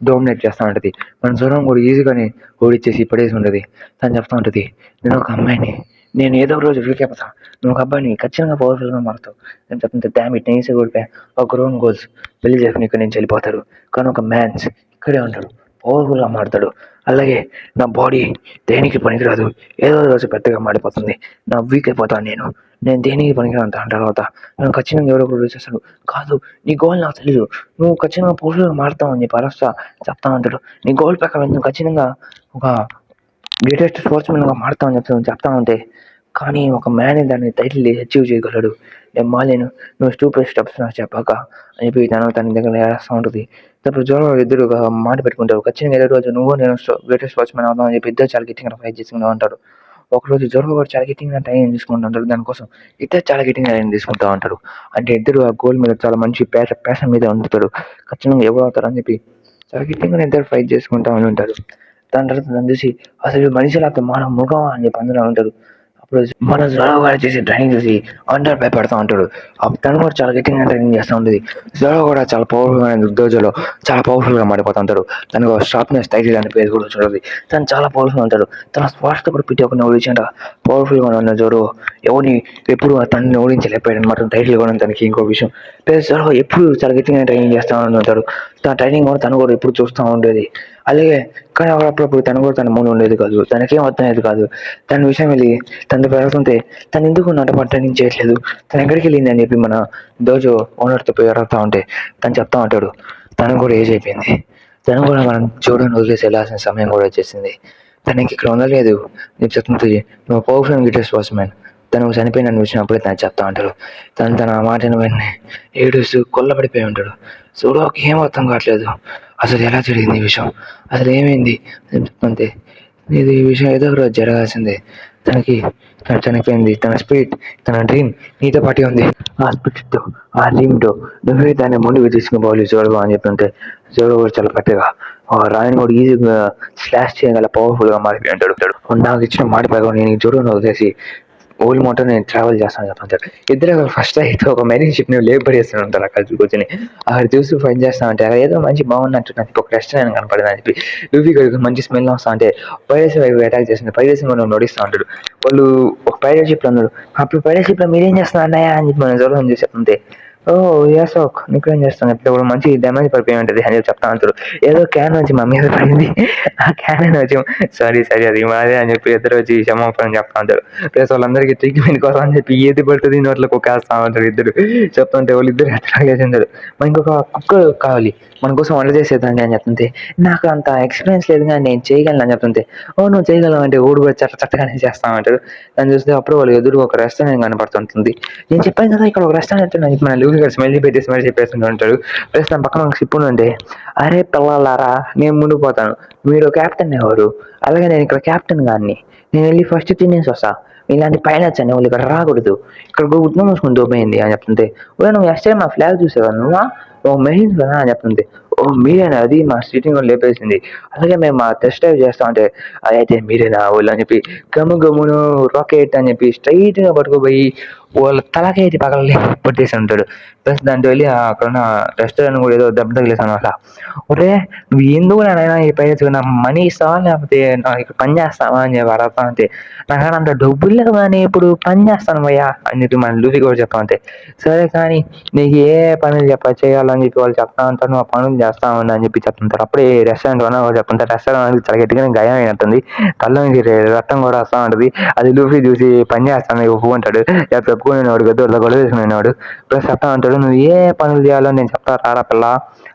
డామినేట్ చేస్తూ ఉంటుంది. మన జ్వరం కూడా ఈజీగానే ఓడిచ్చేసి పడేసి ఉంటుంది. తను చెప్తా ఉంటుంది నేను ఒక అమ్మాయిని నేను ఏదో ఒక రోజు వీకెపోతా నువ్వు ఒక అబ్బాయిని ఖచ్చితంగా పవర్ఫుల్గా మారుతావు అని చెప్తుంటే డామిట్ నేను ఈజీగా ఓడిపోయా ఒక గ్రౌండ్ గోల్స్ పెళ్లి చేసుకుని ఇక్కడి నుంచి వెళ్ళిపోతాడు. కానీ ఒక మ్యాన్స్ ఇక్కడే ఉంటాడు పవర్ఫుల్గా మారుతాడు. అలాగే నా బాడీ దేనికి పనికిరాదు ఏదో రోజు పెద్దగా మాడిపోతుంది నా వీక్ అయిపోతాను నేను దేనికి పనికిరాను దాని తర్వాత నేను ఖచ్చితంగా ఎవరో ఒకరు చేస్తాడు. కాదు నీ గోల్ నాకు తెలియదు నువ్వు ఖచ్చితంగా పవర్ఫుల్గా మారుతావు అని చెప్పి అరస్తా చెప్తా ఉంటాడు. నీ గోల్ ప్రకారం నువ్వు ఖచ్చితంగా ఒక గ్రేటెస్ట్ స్పోర్ట్స్మెన్గా మారుతావు అని చెప్తా ఉంటే కానీ ఒక మ్యాన్ దాన్ని టైటిల్ అచీవ్ చేయగలడు. నేను మాలేను నువ్వు స్టూపిడ్ స్టెప్స్ నాకు చెప్పాక అని చెప్పి తన దగ్గర ఏడుస్తూ ఉంటుంది. అప్పుడు జోరో ఇద్దరు ఒక మాట పెట్టుకుంటారు ఖచ్చితంగా ఏదో రోజు నువ్వు నేను గ్రేటెస్ట్ స్పోర్ట్స్మెన్ అవుతాం అని చెప్పి ఇద్దరు చాలా గట్టిగా ఫైట్ చేసుకుంటూ ఉంటారు. ఒకరోజు జోరో కూడా చాలా గట్టిగా ట్రైనింగ్ తీసుకుంటూ ఉంటారు. దానికోసం ఇద్దరు చాలా గట్టిగా ట్రైనింగ్ తీసుకుంటూ ఉంటారు. అంటే ఇద్దరు ఆ గోల్ మీద చాలా మంచి ప్యాషన్ మీద ఉంటారు. ఖచ్చితంగా ఎవరు అవుతారు అని చెప్పి చాలా గట్టిగా ఇద్దరు ఫైట్ చేసుకుంటూ ఉంటారు. దాని తర్వాత దాన్ని చూసి అసలు మనిషి లేకపోతే మన మృగమా అని చెప్పి అందరూ ఉంటారు. అప్పుడు మన జోరో గారు చేసి ట్రైనింగ్ చేసి అందరు భయపడతా ఉంటాడు. తను కూడా చాలా గట్టిగా ట్రైనింగ్ చేస్తూ ఉంటుంది. జోరో కూడా చాలా పవర్ఫుల్గా డోజోలో చాలా పవర్ఫుల్గా మాడిపోతూ ఉంటాడు. తనకు షార్ప్నెస్ టైటిల్ అనే పేరు కూడా చూడాలి. తను చాలా పవర్ఫుల్గా ఉంటాడు. తన స్పాట్స్తో కూడా ప్రతి ఒక్కరిని ఓడించంట పవర్ఫుల్గా ఉన్న జోరో ఎవరిని ఎప్పుడు తనని ఓడించలేకపోయాడు అనమాట టైటిల్ కూడా తనకి ఇంకో విషయం. ప్లస్ జోరో ఎప్పుడు చాలా గట్టిగా ట్రైనింగ్ చేస్తూ ఉంటాడు. తన ట్రైనింగ్ కూడా తను కూడా ఎప్పుడు చూస్తూ ఉండేది. అలాగే కానీ అప్పుడప్పుడు తను కూడా తన మూడు ఉండేది కాదు. తనకేం అర్థమయ్యేది కాదు. తన విషయం వెళ్ళి తను పెరుగుతుంటే తను ఎందుకు నాతో ట్రైనింగ్ చేయట్లేదు తను ఎక్కడికి వెళ్ళింది అని చెప్పి మన డోజో ఓనర్తో పోయి అడుగుతూ ఉంటే తను చెప్తా ఉంటాడు తను కూడా ఏజ్ అయిపోయింది. తను కూడా మనం చూడని వదిలేసి వెళ్ళాల్సిన సమయం కూడా వచ్చేసింది. తనకి ఇక్కడ ఉండలేదు నేను చెప్తుంది నువ్వు పవర్ఫుల్ గ్రేటెస్ట్ స్పోర్ట్స్మెన్ తను చనిపోయిన వచ్చినప్పుడే తను చెప్తా ఉంటాడు. తన మాటను వెంటనే ఏడుస్తూ కొల్లబడిపోయి ఉంటాడు. జోరోకి ఏం అర్థం కావట్లేదు అసలు ఎలా జరిగింది ఈ విషయం అసలు ఏమైంది అంతే ఇది ఈ విషయం ఏదో ఒక రోజు జరగాల్సిందే. తను చనిపోయింది తన స్పిరిట్ తన డ్రీమ్ నీతో పాటే ఉంది. ఆ స్పిరిట్తో ఆ డ్రీమ్తో నువ్వే దాన్ని ముందుకు తీసుకుని పోవాలి జోరో అని చెప్తుంటే జోరో కూడా చాలా గట్టిగా రాయన్ కూడా ఈజీగా స్లాష్ చేయగల పవర్ఫుల్గా మారిపోయి అంటాడు. నాకు ఇచ్చిన మాట ప్రకారం నేను జోరోని వదిలేసి ఓల్డ్ మోటో నేను ట్రావెల్ చేస్తాను చెప్తాను. ఇద్దరు ఫస్ట్ అయితే ఒక మెరీన్ షిప్ ని లేపడేస్తూ ఉంటారు. అక్కడ కూర్చొని అక్కడ చూసి ఫైన్ చేస్తా అంటే అక్కడ ఏదో మంచి బాగున్నట్టు నాకు ఒక రెస్టారెంట్ కనపడింది అని చెప్పి లూఫీ గడికి మంచి స్మెల్ వస్తా అంటే పైరసీ వైపు అటాక్ చేస్తుంది. పైరసీ మనం నడిస్తూ ఉంటాడు. వాళ్ళు ఒక పైరట్ షిప్ లో ఉన్నారు. అప్పుడు పైరట్ షిప్ లో మీరేం చేస్తున్నారు అన్నయ్య అని చెప్పి మనం జోరో చూసి చెప్తుంటే ఓ అశోక్ నీకేం చేస్తాను ఇప్పుడు మంచి డ్యామేజ్ పడిపోయి ఉంటుంది అని చెప్పి చెప్తా అంటారు. ఏదో క్యాన్ వచ్చి మా మీద పడింది, ఆ క్యాన్ వచ్చి సారీ అది మాదే అని చెప్పి ఇద్దరు వచ్చి క్షమాపణ చెప్తా ఉంటారు. ప్లస్ వాళ్ళందరికీ ట్రీట్మెంట్ కోసం అని చెప్పి ఏది పడుతుంది నోట్లో కుక్కేస్తా ఉంటారు ఇద్దరు. చెప్తుంటే వాళ్ళు ఇద్దరు ఎట్లాగేసింటారు. మరి ఇంకొక కుక్క కావాలి మన కోసం వంట చేసేదాన్ని అని చెప్తుంటే, నాకు అంత ఎక్స్పీరియన్స్ లేదు కానీ నేను చేయగలను అని చెప్తుంటే, ఓ నువ్వు చేయగలవు అంటే ఊడు కూడా చక్కగానే చేస్తామంటారు. దాన్ని చూస్తే అప్పుడు వాళ్ళు ఎదురు ఒక రెస్టారెంట్ కనపడుతుంటుంది. నేను చెప్పాను కదా ఇక్కడ ఒక రెస్టారెంట్ ఉంది మన లూజు గారు స్మైలీ పెట్టేసి మరి చెప్పేస్తుంటూ ఉంటాడు. ప్లస్ నా పక్కన ఒక షిప్ ఉంటే, అరే పిల్లలారా నేను ముందుకు పోతాను, మీరు కెప్టెన్ ఎవరు, అలాగే నేను ఇక్కడ కెప్టెన్ గారిని, నేను వెళ్ళి ఫస్ట్ తినేసి వస్తా, ఇలాంటి పైలట్స్ అనే వాళ్ళు ఇక్కడ రాకూడదు, ఇక్కడ ఉద్యమం మూసుకొని దోపోయింది అని చెప్తుంటే, ఓ నువ్వు ఎస్టే మా ఫ్లాగ్ చూసేవా నువ్వా, ఓ మెయిన్ కదా అని చెప్తుంది. ఓ మీరేనా అది మా స్ట్రీటింగ్ లేపేసింది, అలాగే మేము మా టెస్ట్ డ్రైవ్ చేస్తా ఉంటే అయితే మీరేనా వాళ్ళు అని చెప్పి గమ్మును రాకెట్ అని చెప్పి స్ట్రైట్గా పట్టుకుపోయి వాళ్ళ తలకేటి పగలని కొట్టేసి ఉంటాడు. ప్లస్ దాంట్లో వెళ్ళి అక్కడ ఉన్న రెస్టారెంట్ కూడా ఏదో దెబ్బ తగిలేసాను అట్లా. ఒరే నువ్వు ఎందుకు నాయనా ఈ పైసలు నాకు మనీ ఇస్తావా లేకపోతే నాకు ఇక్కడ పని చేస్తావా అని చెప్పి అడగతా ఉంటే, నాకు అంత డబ్బులు లేవు కానీ ఇప్పుడు పని చేస్తాను భయ్యా అని చెప్పి మన లూఫీ కూడా చెప్తా ఉంటే, సరే కానీ నీకు ఏ పనులు చేయాలని చెప్పి వాళ్ళు చెప్తా ఉంటారు, నువ్వు ఆ పనులు చేస్తా ఉన్నా అని చెప్పి చెప్తుంటారు. అప్పుడే రెస్టారెంట్ ఓనర్ కూడా చెప్తుంటారు, రెస్టారెంట్ చాలా గట్టిగానే గాయం అయినట్టుంది, తల నుంచి రక్తం కూడా వస్తూ ఉంటుంది. అది లూఫీ చూసి పని చేస్తాను ఒప్పుకుంటాడు. ఒప్పుకునే వాడు గొడవ వేసుకునేవాడు. ప్లస్ చెప్తా ఉంటాడు, నువ్వు ఏ పనులు చేయాలో నేను చెప్తా రారా పిల్ల,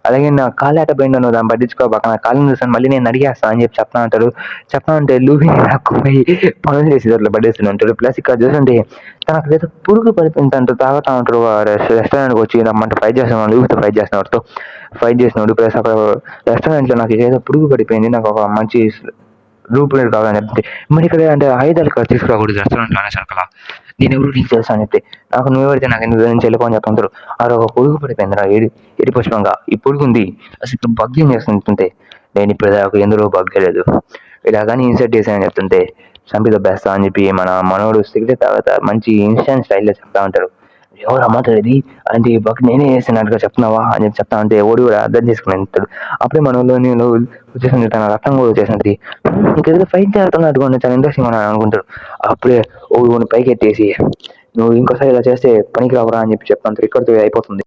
అలాగే నా కాలు ఎట్ట పోయిందో నువ్వు దాన్ని పట్టించుకోబాక, నా కాళ్ళని చూసాను మళ్ళీ నేను అడిగేస్తాను అని చెప్పి చెప్తా ఉంటాడు. చెప్తా ఉంటే లూఫీ నాకు పోయి పనులు చేసి అట్లా పడేస్తూనే ఉంటాడు. ప్లస్ ఇక్కడ చూస్తుంటే తనకు ఏదో పురుగు పడిపోయిందంటూ తాగుతా ఉంటారు. రెస్టారెంట్కి వచ్చి రమ్మంటే ఫైట్ చేస్తున్నాడు, లూఫీతో ఫైట్ చేసినాడు. ప్లస్ అక్కడ రెస్టారెంట్లో నాకు ఏదో పురుగు పడిపోయింది, నాకు ఒక మంచి రూపు లేదు కావాలని చెప్తే, మరి ఇక్కడ అంటే ఆయుధాలు ఇక్కడ తీసుకురాకూడదు రెస్టారెంట్లో అనేసాను కదా, నేను ఎవరు నీకు తెలుసా అని చెప్తే, నాకు నువ్వు పెడితే నాకు ఎందుకు నుంచి వెళ్ళిపోని చెప్తుంటారు. అక్కడ ఒక పొడుగు పడిపోయింది రా ఏడి పుష్పంగా ఈ పొడుగు ఉంది, అసలు ఇప్పుడు బగ్ ఏం చేస్తుంటే, నేను ఇప్పుడు దాకా ఎందులో బగ్గలేదు, ఇలా కానీ ఇన్సర్ట్ చేశానని చెప్తుంటే చంపి దొబ్బేస్తా అని చెప్పి మన మనోడు సిగరెట్ తాగుతా మంచి ఇన్స్టెంట్ స్టైల్లో చెప్తా ఉంటారు. ఎవరు అమ్మాది అలాంటి బగ్ నేనే వేసినట్టుగా చెప్తున్నావా అని చెప్పి చెప్తా ఉంటే ఓడి కూడా అర్థం చేసుకుని వెళ్తాడు. అప్పుడే మనలో నేను వచ్చేసింది, తన రక్తం కూడా వచ్చేసింది, ఇంకేదో ఫైట్ చేస్తున్నట్టుగా చాలా ఇంట్రెస్టింగ్ అని అనుకుంటారు. అప్పుడే ఓడి పైకి ఎత్తేసి నువ్వు ఇంకోసారి ఇలా చేస్తే పనికి రావరా అని చెప్పి చెప్తాను, ఇక్కడితో అయిపోతుంది.